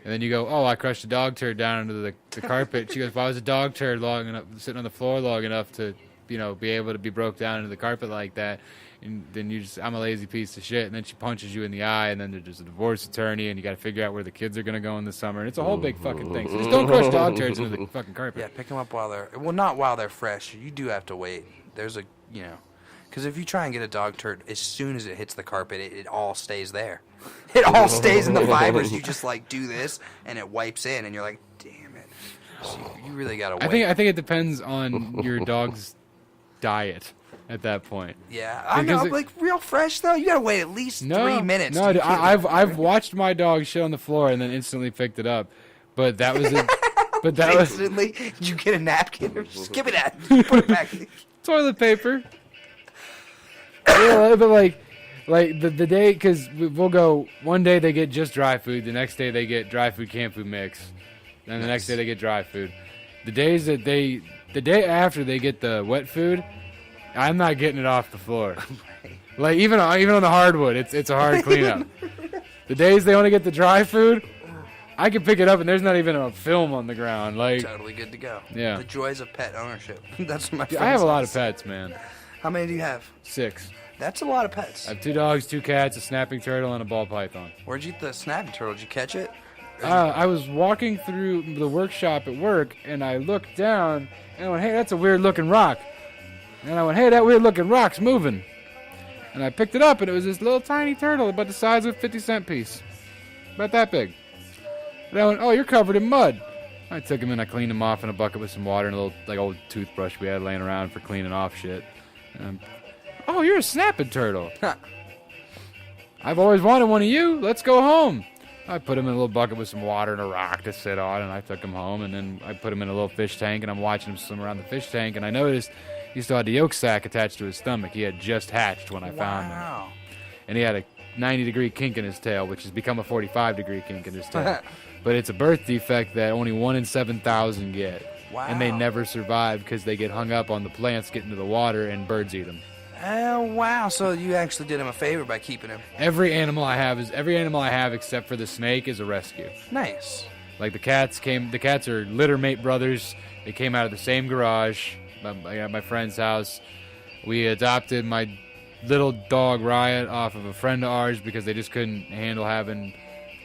And then you go, "Oh, I crushed a dog turd down into the carpet." She goes, "Why was a dog turd long enough, sitting on the floor long enough to, be able to be broke down into the carpet like that?" And then I'm a lazy piece of shit. And then she punches you in the eye, and then there's just a divorce attorney, and you got to figure out where the kids are gonna go in the summer. And it's a whole big fucking thing. So just don't crush dog turds into the fucking carpet. Yeah, pick them up while they're not while they're fresh. You do have to wait. There's a because if you try and get a dog turd, as soon as it hits the carpet, it all stays there. It all stays in the fibers. You just like do this, and it wipes in, and you're like, damn it. So you really gotta wait. I think it depends on your dog's diet at that point. Yeah, I know. Because Like real fresh though, you gotta wait at least 3 minutes. No, You can't- I've watched my dog shit on the floor and then instantly picked it up, but that was Instantly, did you get a napkin or just give me that? Put it back. toilet paper. Yeah, but like the day, because we'll go one day they get just dry food, the next day they get dry food camp food mix, and the next day they get dry food. The day after they get the wet food, I'm not getting it off the floor. Like even on the hardwood, it's a hard cleanup. The days they only get the dry food, I can pick it up and there's not even a film on the ground. Like Totally good to go. Yeah. The joys of pet ownership. That's what my. I have a lot of friends pets, man. say. How many do you have? 6. That's a lot of pets. I have 2 dogs, 2 cats, a snapping turtle, and a ball python. Where'd you get the snapping turtle? Did you catch it? I was walking through the workshop at work, and I looked down, and I went, "Hey, that's a weird-looking rock." And I went, "Hey, that weird-looking rock's moving." And I picked it up, and it was this little tiny turtle about the size of a 50-cent piece. About that big. And I went, "Oh, you're covered in mud." I took him and I cleaned him off in a bucket with some water and a little, like, old toothbrush we had laying around for cleaning off shit. "Oh, you're a snapping turtle. I've always wanted one of you. Let's go home." I put him in a little bucket with some water and a rock to sit on, and I took him home, and then I put him in a little fish tank, and I'm watching him swim around the fish tank, and I noticed he still had the yolk sac attached to his stomach. He had just hatched when I found him. Wow. And he had a 90-degree kink in his tail, which has become a 45-degree kink in his tail. But it's a birth defect that only 1 in 7,000 get. Wow. And they never survive because they get hung up on the plants, get into the water, and birds eat them. Oh wow! So you actually did him a favor by keeping him. Every animal I have except for the snake is a rescue. Nice. Like the cats are litter mate brothers. They came out of the same garage at my friend's house. We adopted my little dog Riot off of a friend of ours because they just couldn't handle having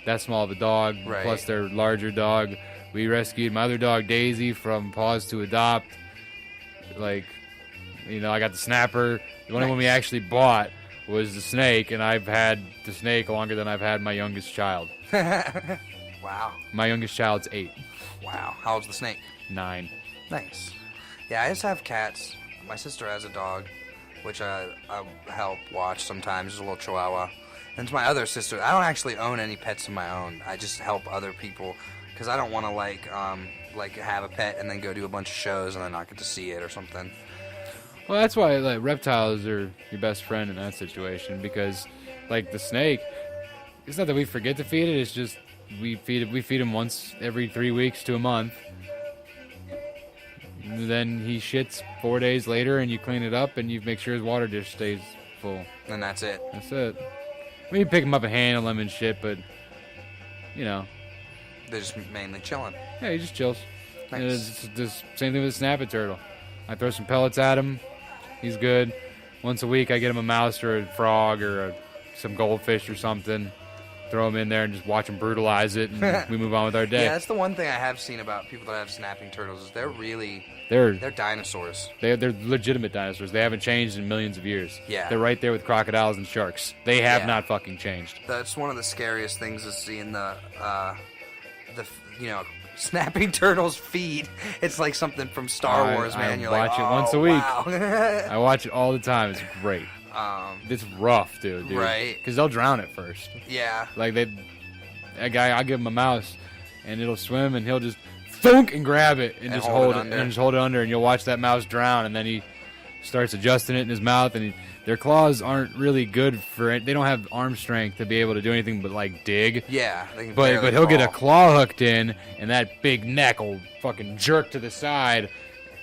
that small of a dog, Right. plus their larger dog. We rescued my other dog Daisy from Paws to Adopt. I got the Snapper. The only one we actually bought was the snake, and I've had the snake longer than I've had my youngest child. Wow. My youngest child's 8, Wow. How old's the snake? 9. Nice. Yeah, I just have cats. My sister has a dog, which I help watch sometimes. There's a little Chihuahua. And it's my other sister. I don't actually own any pets of my own. I just help other people because I don't want to like have a pet and then go do a bunch of shows and then not get to see it or something. Well, that's why like reptiles are your best friend in that situation because, like the snake, it's not that we forget to feed it. It's just we feed him once every 3 weeks to a month. And then he shits 4 days later, and you clean it up, and you make sure his water dish stays full. And that's it. That's it. I mean, you pick him up and handle him and shit, but They're just mainly chilling. yeah, he just chills. Nice. And it's the same thing with the snapping turtle. I throw some pellets at him. He's good. Once a week, I get him a mouse or a frog or some goldfish or something. Throw him in there and just watch him brutalize it, and we move on with our day. Yeah, that's the one thing I have seen about people that have snapping turtles is They're they're dinosaurs. they're legitimate dinosaurs. They haven't changed in millions of years. Yeah. They're right there with crocodiles and sharks. They have Yeah. not fucking changed. That's one of the scariest things is seeing the Snapping turtles feed. It's like something from Star Wars, man. You're watch like, it oh, once a week. Wow. I watch it all the time. It's great. It's rough, dude. Right. Because they'll drown it first. Yeah. Like a guy, I'll give him a mouse, and it'll swim, and he'll just thunk and grab it and just hold it under. and just hold it under, and you'll watch that mouse drown, and then he starts adjusting it in his mouth, and their claws aren't really good for it. They don't have arm strength to be able to do anything but like dig. Yeah. They can But barely he'll get a crawl. claw hooked in, and that big neck will fucking jerk to the side,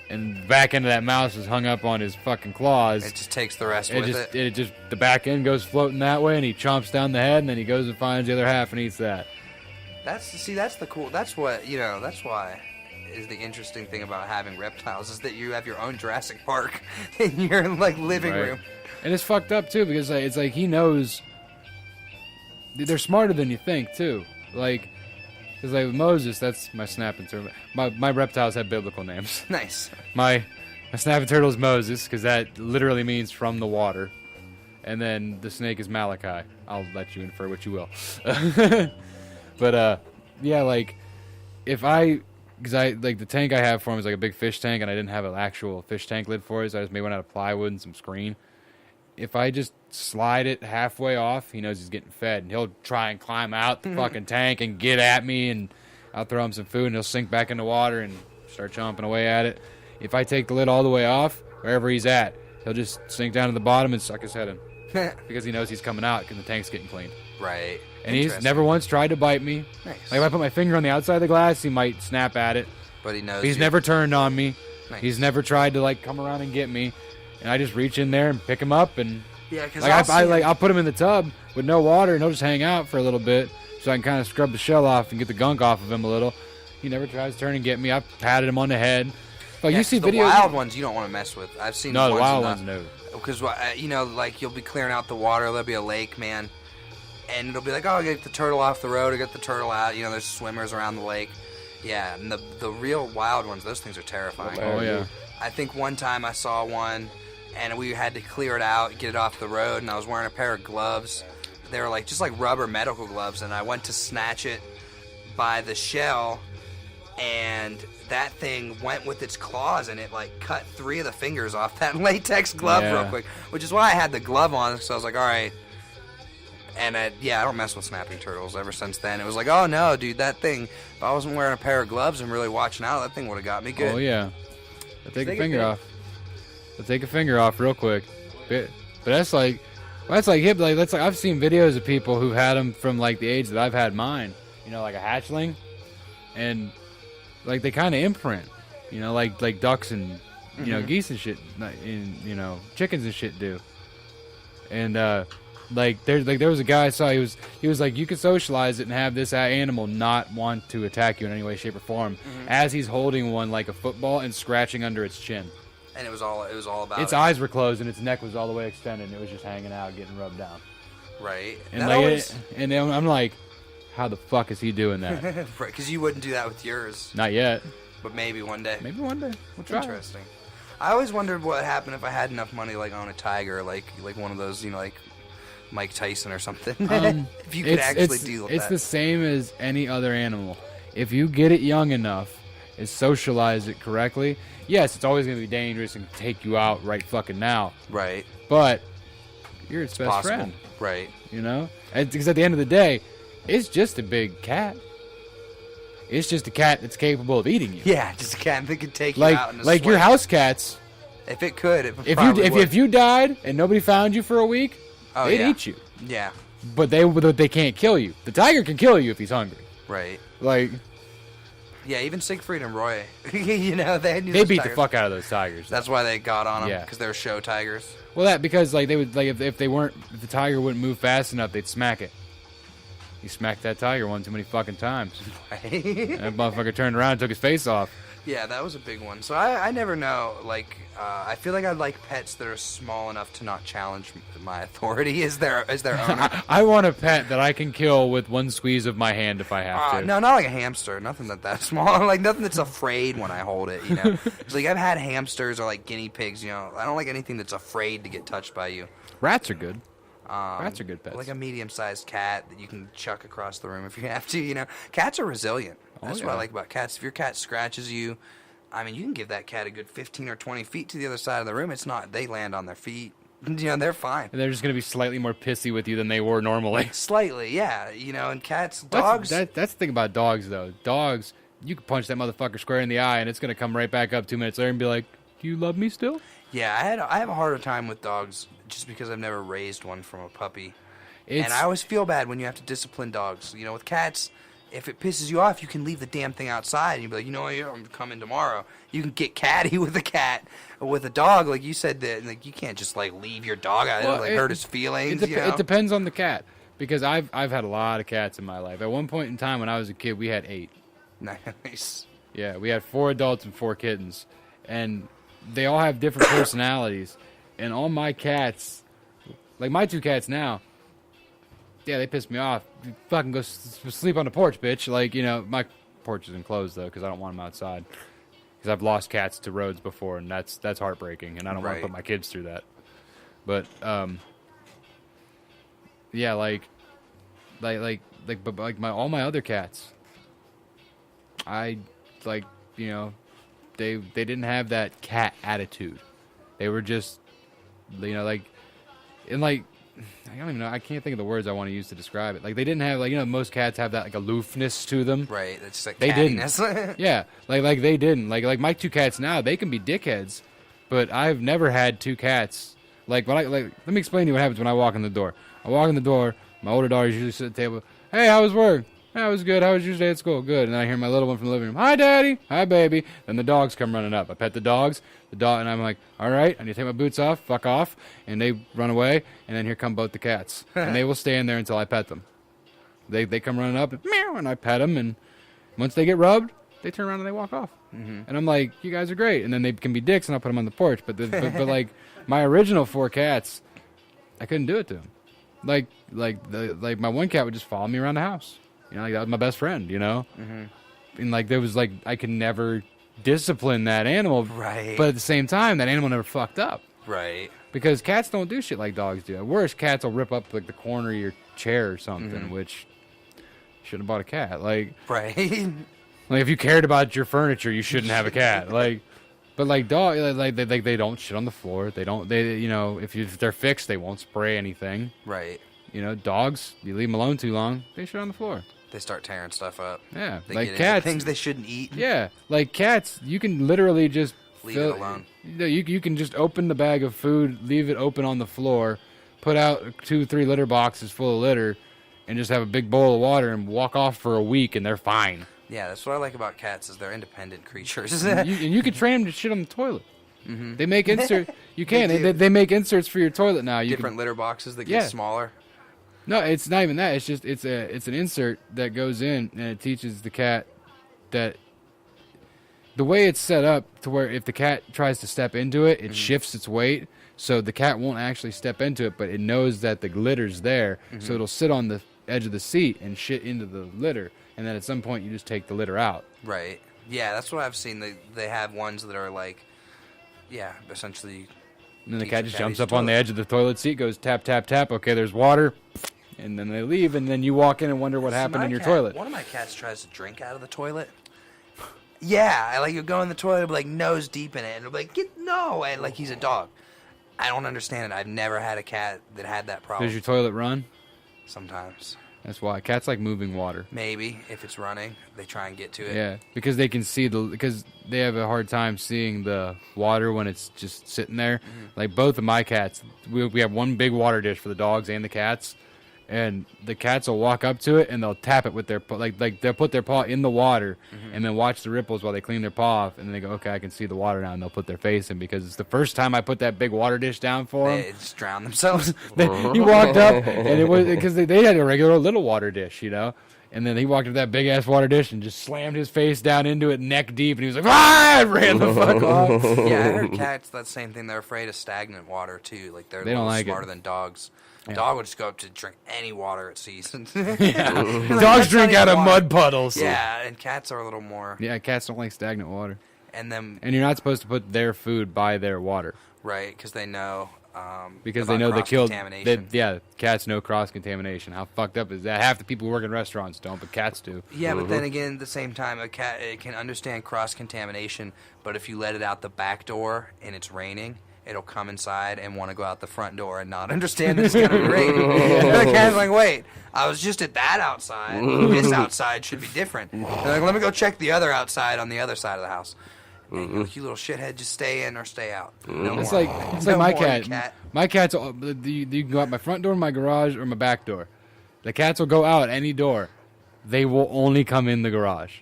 and back end of that mouse is hung up on his fucking claws. It just takes the rest It with just the back end goes floating that way, and he chomps down the head, and then he goes and finds the other half and eats that. That's the cool. That's what That's why is the interesting thing about having reptiles is that you have your own Jurassic Park in your like living Right. room. And it's fucked up too because it's like he knows they're smarter than you think too. Like, because like with Moses, that's my snapping turtle. My reptiles have biblical names. Nice. My snapping turtle is Moses because that literally means from the water, and then the snake is Malachi. I'll let you infer what you will. But yeah, like if because I like the tank I have for him is like a big fish tank, and I didn't have an actual fish tank lid for it, so I just made one out of plywood and some screen. If I just slide it halfway off, he knows he's getting fed, and he'll try and climb out the fucking tank and get at me, and I'll throw him some food, and he'll sink back in the water and start chomping away at it. If I take the lid all the way off, wherever he's at, he'll just sink down to the bottom and suck his head in because he knows he's coming out because the tank's getting cleaned. Right. And he's Interesting. never once tried to bite me. Nice. Like if I put my finger on the outside of the glass, he might snap at it. But he knows. He's you. never turned on me. Nice. He's never tried to like come around and get me. And I just reach in there and pick him up, and Yeah, because like I'll put him in the tub with no water, and he'll just hang out for a little bit so I can kind of scrub the shell off and get the gunk off of him a little. He never tries to turn and get me. I patted him on the head. Like you see the videos. wild ones you don't want to mess with. I've seen No, the wild ones ones, no. Because like you'll be clearing out the water. There'll be a lake, man, and it'll be like, oh, I get the turtle off the road. I get the turtle out. There's swimmers around the lake. Yeah, and the real wild ones, those things are terrifying. Oh yeah. I think one time I saw one, and we had to clear it out, get it off the road, and I was wearing a pair of gloves. They were like just like rubber medical gloves, and I went to snatch it by the shell, and that thing went with its claws, and it like cut 3 of the fingers off that latex glove real Yeah. quick, which is why I had the glove on, so I was like, all right. And I don't mess with snapping turtles ever since then. It was like, oh no, dude, that thing, if I wasn't wearing a pair of gloves and really watching out, that thing would have got me good. Oh yeah. I'll take a Take it finger good. off. I'll take a finger off real quick. But that's like hip. Like that's like I've seen videos of people who've had them from like the age that I've had mine. Like a hatchling, and like they kind of imprint. Like ducks and geese and shit, and chickens and shit do. And there was a guy I saw. He was like, you can socialize it and have this animal not want to attack you in any way, shape, or form, as he's holding one like a football and scratching under its chin. And it was all about Its it. eyes were closed and its neck was all the way extended, and it was just hanging out, getting rubbed down. Right. And That like, always- and then I'm like, how the fuck is he doing that? Right, because you wouldn't do that with yours, Not yet. but maybe one day. Maybe one day we'll try. Interesting. I always wondered what would happen if I had enough money, like on a tiger, like one of those, like Mike Tyson or something. If you could actually deal with it's that. the same as any other animal. If you get it young enough and socialize it correctly, yes, it's always going to be dangerous and take you out right fucking now. Right. But you're its best Possible. friend, Right. Because at the end of the day, it's just a big cat. It's just a cat that's capable of eating you. Yeah, just a cat that could take you out in a Like your swing. house cats. If it could, it If probably would. if you died and nobody found you for a week, Oh, they'd yeah. eat you. Yeah. But they can't kill you. The tiger can kill you if he's hungry. Right. Like Yeah, even Siegfried and Roy. they knew they those beat tigers. the fuck out of those tigers. That's why they got on them, Yeah. because they were show tigers. Well, that because like they would like if the tiger wouldn't move fast enough, they'd smack it. He smacked that tiger one too many fucking times. That motherfucker turned around and took his face off. Yeah, that was a big one. So I never know. Like, I feel like I'd like pets that are small enough to not challenge my authority as their owner. I want a pet that I can kill with one squeeze of my hand if I have to. No, not like a hamster. Nothing that small. Like nothing that's afraid when I hold it. It's like I've had hamsters or like guinea pigs. I don't like anything that's afraid to get touched by you. Rats are good. Rats are good pets. Like a medium-sized cat that you can chuck across the room if you have to. Cats are resilient. That's Oh, what I yeah. like about cats. If your cat scratches you, I mean, you can give that cat a good 15 or 20 feet to the other side of the room. It's not, they land on their feet. You know, they're fine. And they're just gonna be slightly more pissy with you than they were normally. Slightly, yeah. You know, and cats, dogs. That's the thing about dogs, though. Dogs, you can punch that motherfucker square in the eye, and it's gonna come right back up 2 minutes later and be like, "Do you love me still?" Yeah, I have a harder time with dogs just because I've never raised one from a puppy. It's, And I always feel bad when you have to discipline dogs. You know, with cats, if it pisses you off, you can leave the damn thing outside and you be like, you know what, I'm coming tomorrow. You can get catty with a cat. With a dog, like you said, that like you can't just like leave your dog out Well, like it- hurt his feelings. it depends on the cat, because I've had a lot of cats in my life. At one point in time when I was a kid, we had 8. Nice. Yeah, we had 4 adults and 4 kittens, and they all have different personalities. And all my cats, like my 2 cats now, yeah, they piss me off. You fucking go sleep on the porch, bitch. Like, you know, my porch is enclosed though, because I don't want them outside. Because I've lost cats to roads before, and that's heartbreaking, and I don't want to Right. put my kids through that. But yeah, but my all my other cats, I like, you know, they didn't have that cat attitude. They were just, you know, like, and like, I don't even know. I can't think of the words I want to use to describe it. Like, they didn't have, like, you know, most cats have that like aloofness to them. Right. That's just like They didn't. cattiness. Yeah, like they didn't. Like my 2 cats now, they can be dickheads, but I've never had 2 cats. Like when let me explain to you what happens when I walk in the door. I walk in the door. My older daughters usually sit at the table. Hey, how was work? Yeah, it was good. How was your day at school? Good. And I hear my little one from the living room. Hi, Daddy. Hi, baby. Then the dogs come running up. I pet the dogs. And I'm like, all right, I need to take my boots off. Fuck off. And they run away. And then here come both the cats. And they will stand there until I pet them. They come running up and meow, and I pet them. And once they get rubbed, they turn around and they walk off. Mm-hmm. And I'm like, you guys are great. And then they can be dicks, and I'll put them on the porch. But like my original 4 cats, I couldn't do it to them. Like my one cat would just follow me around the house. You know, like that was my best friend. You know, and like there was like I could never discipline that animal. Right. But at the same time, that animal never fucked up. Right. Because cats don't do shit like dogs do. At worst, cats will rip up like the corner of your chair or something, which you shouldn't have bought a cat. Like if you cared about your furniture, you shouldn't have a cat. But like dog, they don't shit on the floor. They don't. They, you know, if they're fixed, they won't spray anything. Right. You know, dogs, you leave them alone too long, they shit on the floor. They start tearing stuff up. Yeah, They like get into cats. things they shouldn't eat. Yeah, like cats, you can literally just Leave it alone. You can just open the bag of food, leave it open on the floor, put out 2-3 litter boxes full of litter, and just have a big bowl of water and walk off for a week, and they're fine. Yeah, that's what I like about cats is they're independent creatures. And you can train them to shit on the toilet. Mm-hmm. They make insert. You can. They do. They make inserts for your toilet now. You Different litter boxes that get Yeah. smaller. No, it's not even that. It's just it's an insert that goes in and it teaches the cat that the way it's set up to where if the cat tries to step into it, it shifts its weight, so the cat won't actually step into it, but it knows that the glitter's there, so it'll sit on the edge of the seat and shit into the litter, and then at some point you just take the litter out. Right. Yeah, that's what I've seen. They have ones that are like, yeah, essentially. And then the Teach cat the just cat jumps he's up on the toilet. edge of the toilet seat, goes tap, tap, tap. Okay, there's water. And then they leave, and then you walk in and wonder what happened My in your cat- toilet. One of my cats tries to drink out of the toilet. Yeah, like you'll go in the toilet, like nose deep in it, and it'll be like, no, and like he's a dog. I don't understand it. I've never had a cat that had that problem. Does your toilet run? Sometimes. That's why. Cats like moving water. Maybe if it's running, they try and get to it. Yeah, because they can see because they have a hard time seeing the water when it's just sitting there. Like both of my cats, we have one big water dish for the dogs and the cats, and the cats will walk up to it and they'll tap it with their like they'll put their paw in the water and then watch the ripples while they clean their paw off, and then they go, okay, I can see the water now, and they'll put their face in because it's the first time I put that big water dish down for them. They just drown themselves. He walked up, and it was because they had a regular little water dish, you know. And then he walked up that big ass water dish and just slammed his face down into it, neck deep, and he was like, "Ah!" And ran the fuck off. Yeah, I heard cats. That same thing. They're afraid of stagnant water too. Like they're They don't a little like it. smarter than dogs. A dog would just go up to drink any water it sees. Dogs "That's drink not out of even mud water." puddles. Yeah, and cats are a little more. Yeah, cats don't like stagnant water, And then and you're not supposed to put their food by their water. right because they know. Because about they know they killed. cross-contamination. Yeah, cats know cross contamination. How fucked up is that? Half the people who work in restaurants don't, but cats do. Yeah, but then again, at the same time, a cat it can understand cross contamination. But if you let it out the back door and it's raining, it'll come inside and want to go out the front door and not understand that it's gonna be raining. And the cat's like, "Wait, I was just at that outside. This outside should be different." They're like, "Let me go check the other outside on the other side of the house." And you, you little shithead, just stay in or stay out. No It's more. like No my more, cat. My cats, you can go out my front door, my garage, or my back door. The cats will go out any door. They will only come in the garage.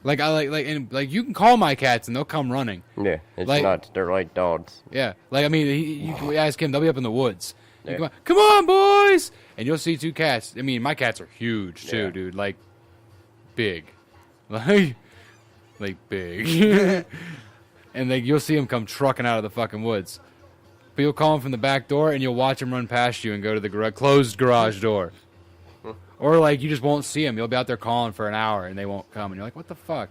Like you can call my cats and they'll come running. Yeah, it's Like- nuts. They're like dogs. Yeah, like I mean, you can ask him. They'll be up in the woods. You Yeah. come on, boys, and you'll see two cats. I mean, my cats are huge too, Yeah. dude. Like big, like big, and like you'll see them come trucking out of the fucking woods. But you'll call them from the back door, and you'll watch them run past you and go to the closed garage door. Or like you just won't see them. You'll be out there calling for an hour, and they won't come, and you're like, "What the fuck?"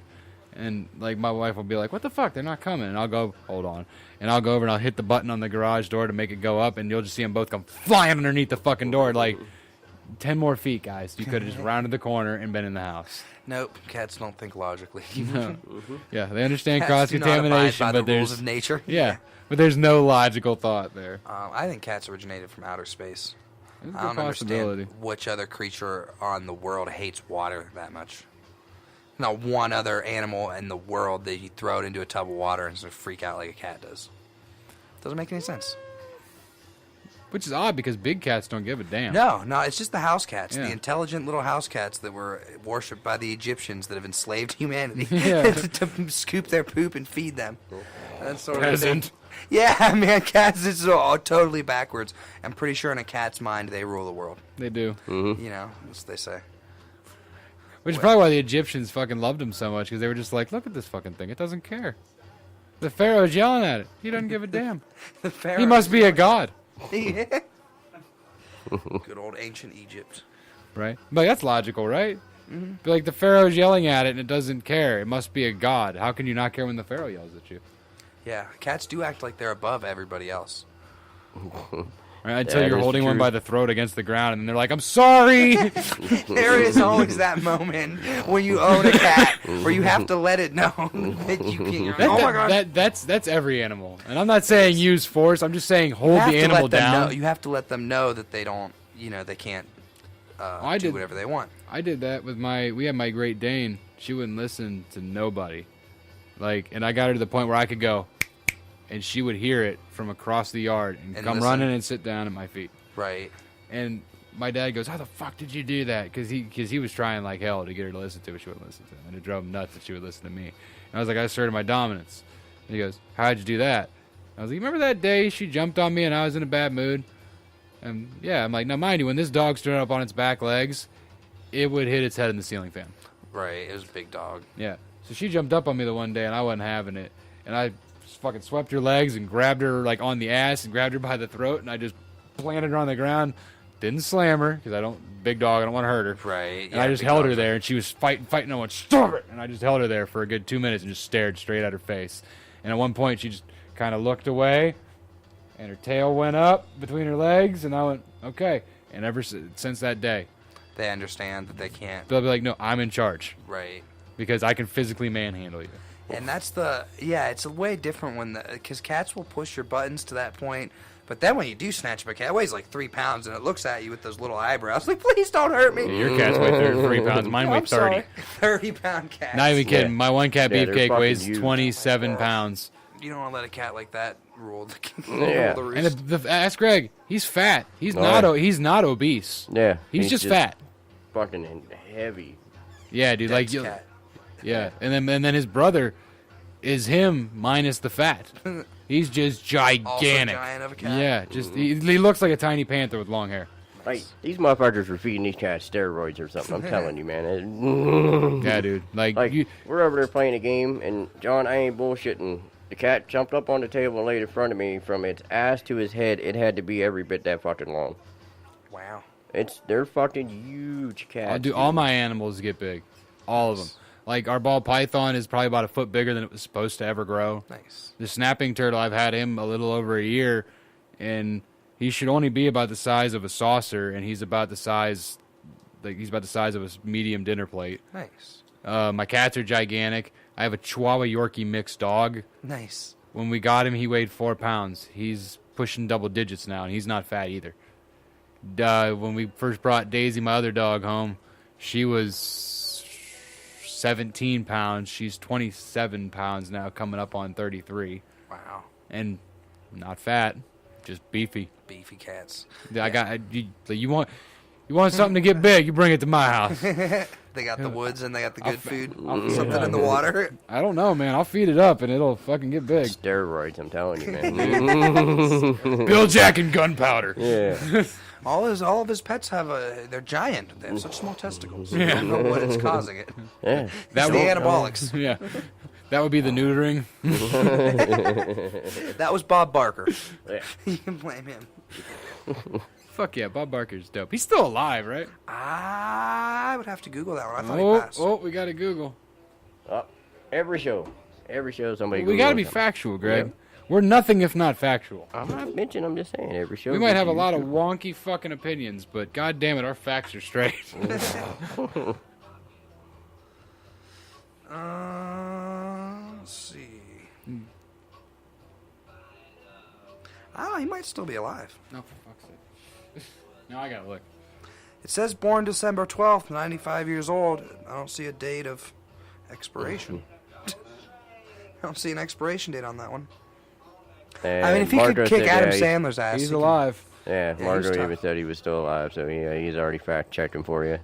And like my wife will be like, "What the fuck? They're not coming." And I'll go, "Hold on," and I'll go over and I'll hit the button on the garage door to make it go up, and you'll just see them both come flying underneath the fucking door, like 10 more feet, guys. You could have just rounded the corner and been in the house. Nope, cats don't think logically. Yeah, they understand Cats cross do not abide contamination, by but the rules there's of nature. yeah, but there's no logical thought there. I think cats originated from outer space. It's a I good don't possibility. understand which other creature on the world hates water that much. Not one other animal in the world that you throw it into a tub of water and sort of freak out like a cat does. Doesn't make any sense. Which is odd because big cats don't give a damn. No, it's just the house cats, Yeah. the intelligent little house cats that were worshipped by the Egyptians that have enslaved humanity Yeah. to scoop their poop and feed them. That's sort of Peasant. Yeah, man, cats is all totally backwards. I'm pretty sure in a cat's mind they rule the world. They do. You know, that's what they say. Which is probably why the Egyptians fucking loved him so much because they were just like, look at this fucking thing. It doesn't care. The pharaoh's yelling at it. He doesn't give a damn. The He pharaoh. must be a god, Yeah. Good old ancient Egypt. right? But that's logical, right? But like the pharaoh's yelling at it and it doesn't care. It must be a god. How can you not care when the pharaoh yells at you? Yeah, cats do act like they're above everybody else. Right? Until That you're is holding one true. by the throat against the ground and they're like, I'm sorry. There is always that moment when you own a cat where you have to let it know that you can't. Oh my god! That's every animal. And I'm not saying use force. I'm just saying You hold have the to animal let them down. know. You have to let them know that they don't. You know, they can't I do did- whatever they want. I did that with we had my Great Dane. She wouldn't listen to nobody. Like, and I got her to the point where I could go, and she would hear it from across the yard and And come listen. running and sit down at my feet. Right. And my dad goes, "How the fuck did you do that?" Because he was trying like hell to get her to listen to it, but she wouldn't listen to it, and it drove him nuts that she would listen to me. And I was like, I asserted my dominance. And he goes, "How'd you do that?" I was like, "You remember that day she jumped on me and I was in a bad mood?" And yeah, I'm like, now mind you, when this dog stood up on its back legs, it would hit its head in the ceiling fan. Right. It was a big dog. Yeah. So she jumped up on me the one day and I wasn't having it. And I just fucking swept her legs and grabbed her like on the ass and grabbed her by the throat and I just planted her on the ground. Didn't slam her because big dog, I don't want to hurt her. Right. And I just big held her dogs are- there and she was fighting. I went, "Stop it!" And I just held her there for a good 2 minutes and just stared straight at her face. And at one point she just kind of looked away and her tail went up between her legs and I went, okay. And ever since that day, They understand that they can't. they'll be like, no, I'm in charge Right. because I can physically manhandle you. And that's it's a way different because cats will push your buttons to that point. But then when you do snatch up a cat, it weighs like 3 pounds and it looks at you with those little eyebrows. Like, please don't hurt me. Your cat's weigh 33 pounds. Mine weigh I'm 30. sorry. 30-pound cat. Not even kidding. Yeah. My one cat Yeah, they're Beefcake fucking weighs huge. 27 pounds. You don't want to let a cat like that rule the, Yeah. rule the And roost. ask Greg. He's fat. He's Oh, not. yeah. He's not obese. Yeah. He's just fat. Fucking heavy. Yeah, dude. Like, Dense cat. yeah. And then his brother is him minus the fat. He's just Also gigantic. giant of a cat. Yeah, just he looks like a tiny panther with long hair. Like, these motherfuckers were feeding these cats steroids or something. I'm telling you, man. Yeah, dude. Like, Like, you, we're over there playing a game, and John, I ain't bullshitting. The cat jumped up on the table and laid in front of me. From its ass to his head, it had to be every bit that fucking long. Wow. They're fucking huge cats. I'll do all my animals get big, all of them. Like our ball python is probably about a foot bigger than it was supposed to ever grow. Nice. The snapping turtle, I've had him a little over a year, and he should only be about the size of a saucer, and he's about the size of a medium dinner plate. Nice. My cats are gigantic. I have a Chihuahua Yorkie mixed dog. Nice. When we got him, he weighed 4 pounds. He's pushing double digits now, and he's not fat either. When we first brought Daisy, my other dog, home, she was 17 pounds. She's 27 pounds now, coming up on 33. Wow. And not fat, just beefy. Beefy cats. You want something to get big, you bring it to my house. They got the woods and they got the good food. Something in the water. I don't know, man. I'll feed it up and it'll fucking get big. Steroids, I'm telling you, man. Bill Jack and gunpowder. Yeah. All of his pets they're giant. They have such small testicles. You don't know what is causing it. Yeah. It's the anabolics. Yeah. That would be the neutering. That was Bob Barker. Yeah. You can blame him. Fuck yeah, Bob Barker's dope. He's still alive, right? I would have to Google that one. I thought he passed. We got to Google. Every show somebody. We got to Googles be something. factual, Greg. Yeah. We're nothing if not factual. I'm not mentioning. I'm just saying every show. We might have a lot of wonky fucking opinions, but god damn it, our facts are straight. Let's see. Oh, he might still be alive. No, for fuck's sake. Now I gotta look. It says born December 12th, 95 years old. I don't see a date of expiration. I don't see an expiration date on that one. And I mean, if he Margot could kick said, Adam yeah, Sandler's ass, He's he could- alive. Yeah, he's Margot tough. even said he was still alive, so he's already fact checking for you.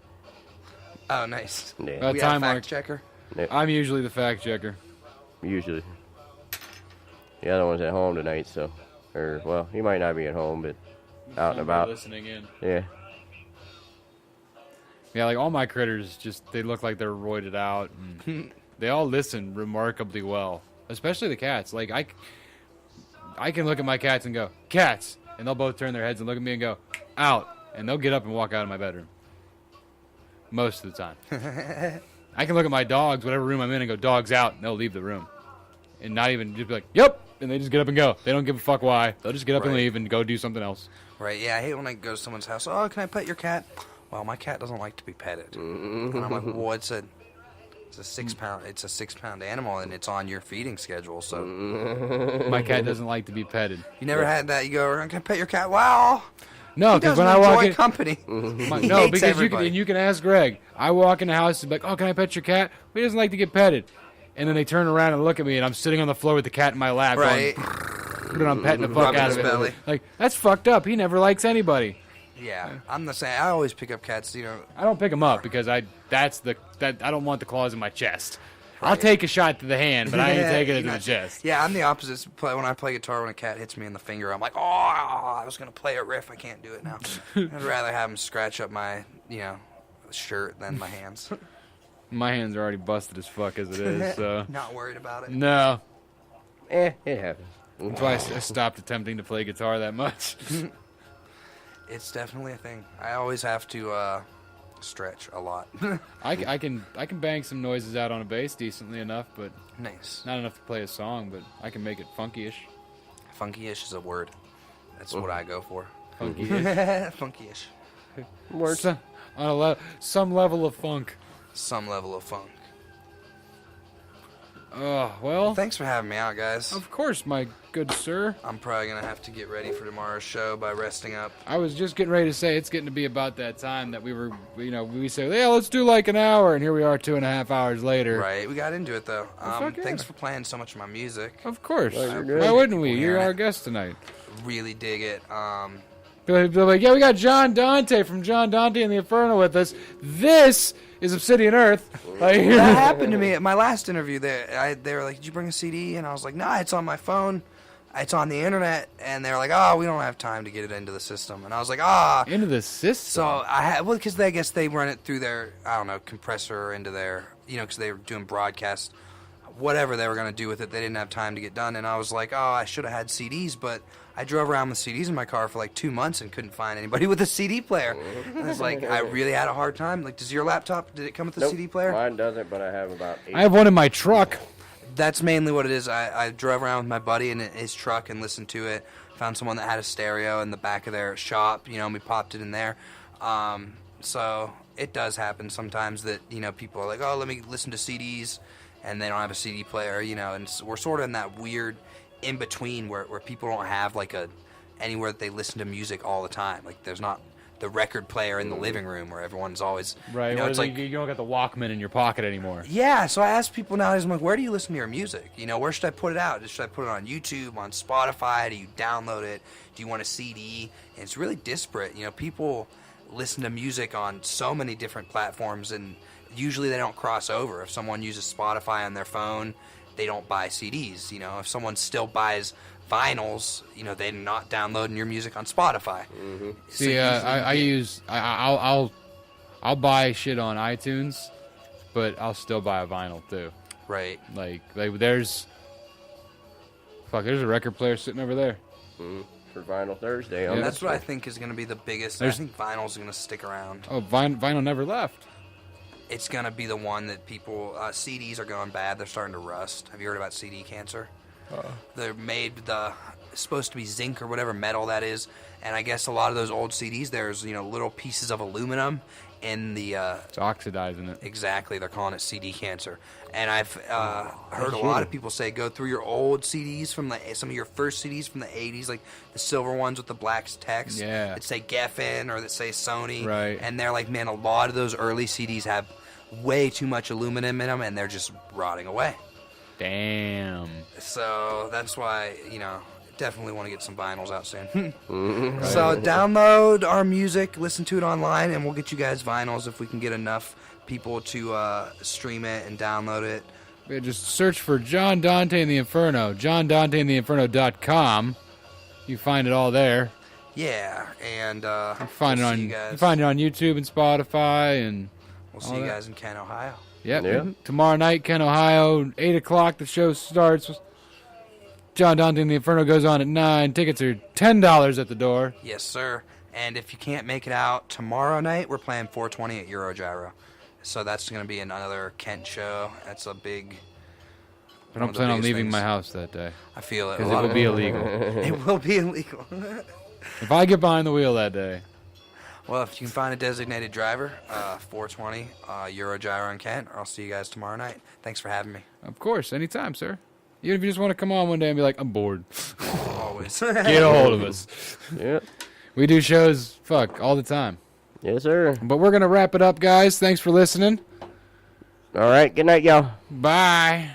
Oh, nice. Yeah, We time have a fact mark. checker. I'm usually the fact checker. usually. The other one's at home tonight, so, he might not be at home, but out and about. Listening in. Yeah. Yeah, like all my critters, they look like they're roided out, and they all listen remarkably well. Especially the cats. Like I can look at my cats and go, "Cats," and they'll both turn their heads and look at me and go, "Out," and they'll get up and walk out of my bedroom. Most of the time. I can look at my dogs, whatever room I'm in, and go, "Dogs out," and they'll leave the room, and not even just be like, "Yep," and they just get up and go. They don't give a fuck why. They'll just get up and Right. leave and go do something else. Right, yeah, I hate when I go to someone's house. Oh, can I pet your cat? Well, my cat doesn't like to be petted. And I'm like, well, it's a 6 pound animal, and it's on your feeding schedule. So My cat doesn't like to be petted. you never had that. You go, can I pet your cat? Wow. No, He because doesn't when I walk enjoy in, company. He no, hates because everybody. you can ask Greg. I walk in the house and be like, "Oh, can I pet your cat?" Well, he doesn't like to get petted. And then they turn around and look at me, and I'm sitting on the floor with the cat in my lap, Right. going, and I'm petting the fuck Rubbing out his of it. belly. Like, that's fucked up. He never likes anybody. Yeah, I'm the same. I always pick up cats. I don't pick him up because I don't want the claws in my chest. I'll take a shot to the hand, but I ain't taking it to the chest. Yeah, I'm the opposite. When I play guitar, when a cat hits me in the finger, I'm like, oh, I was gonna play a riff. I can't do it now. I'd rather have him scratch up my, shirt than my hands. My hands are already busted as fuck as it is, so Not worried about it. no. It happens. That's why I stopped attempting to play guitar that much. It's definitely a thing. I always have to stretch a lot. I can bang some noises out on a bass decently enough, but Nice. not enough to play a song. But I can make it funky-ish. Funky-ish is a word. That's what I go for. Funky-ish. Funky-ish. On some level of funk. Some level of funk. Well, Thanks for having me out, guys. of course, my good sir. I'm probably gonna have to get ready for tomorrow's show by resting up. I was just getting ready to say it's getting to be about that time that we say, yeah, let's do like an hour, and here we are 2.5 hours later. Right, we got into it though. fuck yeah. Thanks for playing so much of my music. Of course. you're good. Why wouldn't we? People You're hearing our it. guest tonight. Really dig it. They'll be like, yeah, we got John Dante from John Dante and the Inferno with us. This is Obsidian Earth. Like, That happened to me at my last interview. They were like, "Did you bring a CD?" And I was like, "Nah, it's on my phone. It's on the internet." And they were like, "Oh, we don't have time to get it into the system." And I was like, "Ah." into the system. So I had because I guess they run it through their compressor into their because they were doing broadcast, whatever they were gonna do with it. They didn't have time to get done. And I was like, "Oh, I should have had CDs," but I drove around with CDs in my car for like 2 months and couldn't find anybody with a CD player. And it's like I really had a hard time. Like, does your laptop did it come with a Nope, CD player? Mine doesn't, but I have about 8. I have one in my truck. That's mainly what it is. I drove around with my buddy in his truck and listened to it Found someone that had a stereo in the back of their shop, you know, and we popped it in there. So it does happen sometimes that, you know, people are like, oh, let me listen to CDs, and they don't have a CD player, you know, and we're sort of in that weird in-between where people don't have, like, anywhere that they listen to music all the time. Like, there's not the record player in the living room where everyone's always, Right. you know, it's like, you don't got the Walkman in your pocket anymore. yeah, so I ask people nowadays, I'm like, where do you listen to your music? You know, where should I put it out? Should I put it on YouTube, on Spotify? Do you download it? Do you want a CD? And it's really disparate. You know, people listen to music on so many different platforms, and usually they don't cross over. If someone uses Spotify on their phone, they don't buy CDs. You know, if someone still buys vinyls, you know, they're not downloading your music on Spotify. Mm-hmm. See, I'll buy shit on iTunes, but I'll still buy a vinyl too. Right. Like there's a record player sitting over there. For Vinyl Thursday. Yeah. And that's what I think is going to be the biggest. I There's- think vinyl's going to stick around. Oh, vinyl never left. It's going to be the one that people, CDs are going bad. They're starting to rust. Have you heard about CD cancer? They're made supposed to be zinc or whatever metal that is. And I guess a lot of those old CDs, there's, you know, little pieces of aluminum in the, It's oxidizing it. exactly, they're calling it CD cancer. And I've heard a lot of people say go through your old CDs from some of your first CDs from the 80s, like the silver ones with the black text Yeah. that say Geffen or that say Sony. Right. And they're like, man, a lot of those early CDs have way too much aluminum in them, and they're just rotting away. Damn. So that's why, you know, definitely want to get some vinyls out soon. So download our music, listen to it online, and we'll get you guys vinyls if we can get enough people to stream it and download it. Yeah, just search for John Dante and the Inferno. JohnDanteandTheInferno.com. You find it all there. Yeah, and Find we'll it see on you guys. find it on YouTube and Spotify and We'll see all you that. guys in Kent, Ohio. yep. Yeah. Tomorrow night, Kent, Ohio, 8 o'clock. The show starts. John Dante and the Inferno goes on at 9. Tickets are $10 at the door. Yes, sir. And if you can't make it out tomorrow night, we're playing 420 at Eurogyro. So that's going to be another Kent show. That's a big. I one don't of the plan on biggest leaving things. my house that day I feel it. because A it lot will of be illegal. It will be illegal. If I get behind the wheel that day, Well, if you can find a designated driver, 420 Eurogyro in Kent, I'll see you guys tomorrow night. Thanks for having me. of course, anytime, sir. Even if you just want to come on one day and be like, I'm bored, Always. get a hold of us. Yeah. We do shows, all the time. Yes, sir. But we're going to wrap it up, guys. Thanks for listening. All right. Good night, y'all. Bye.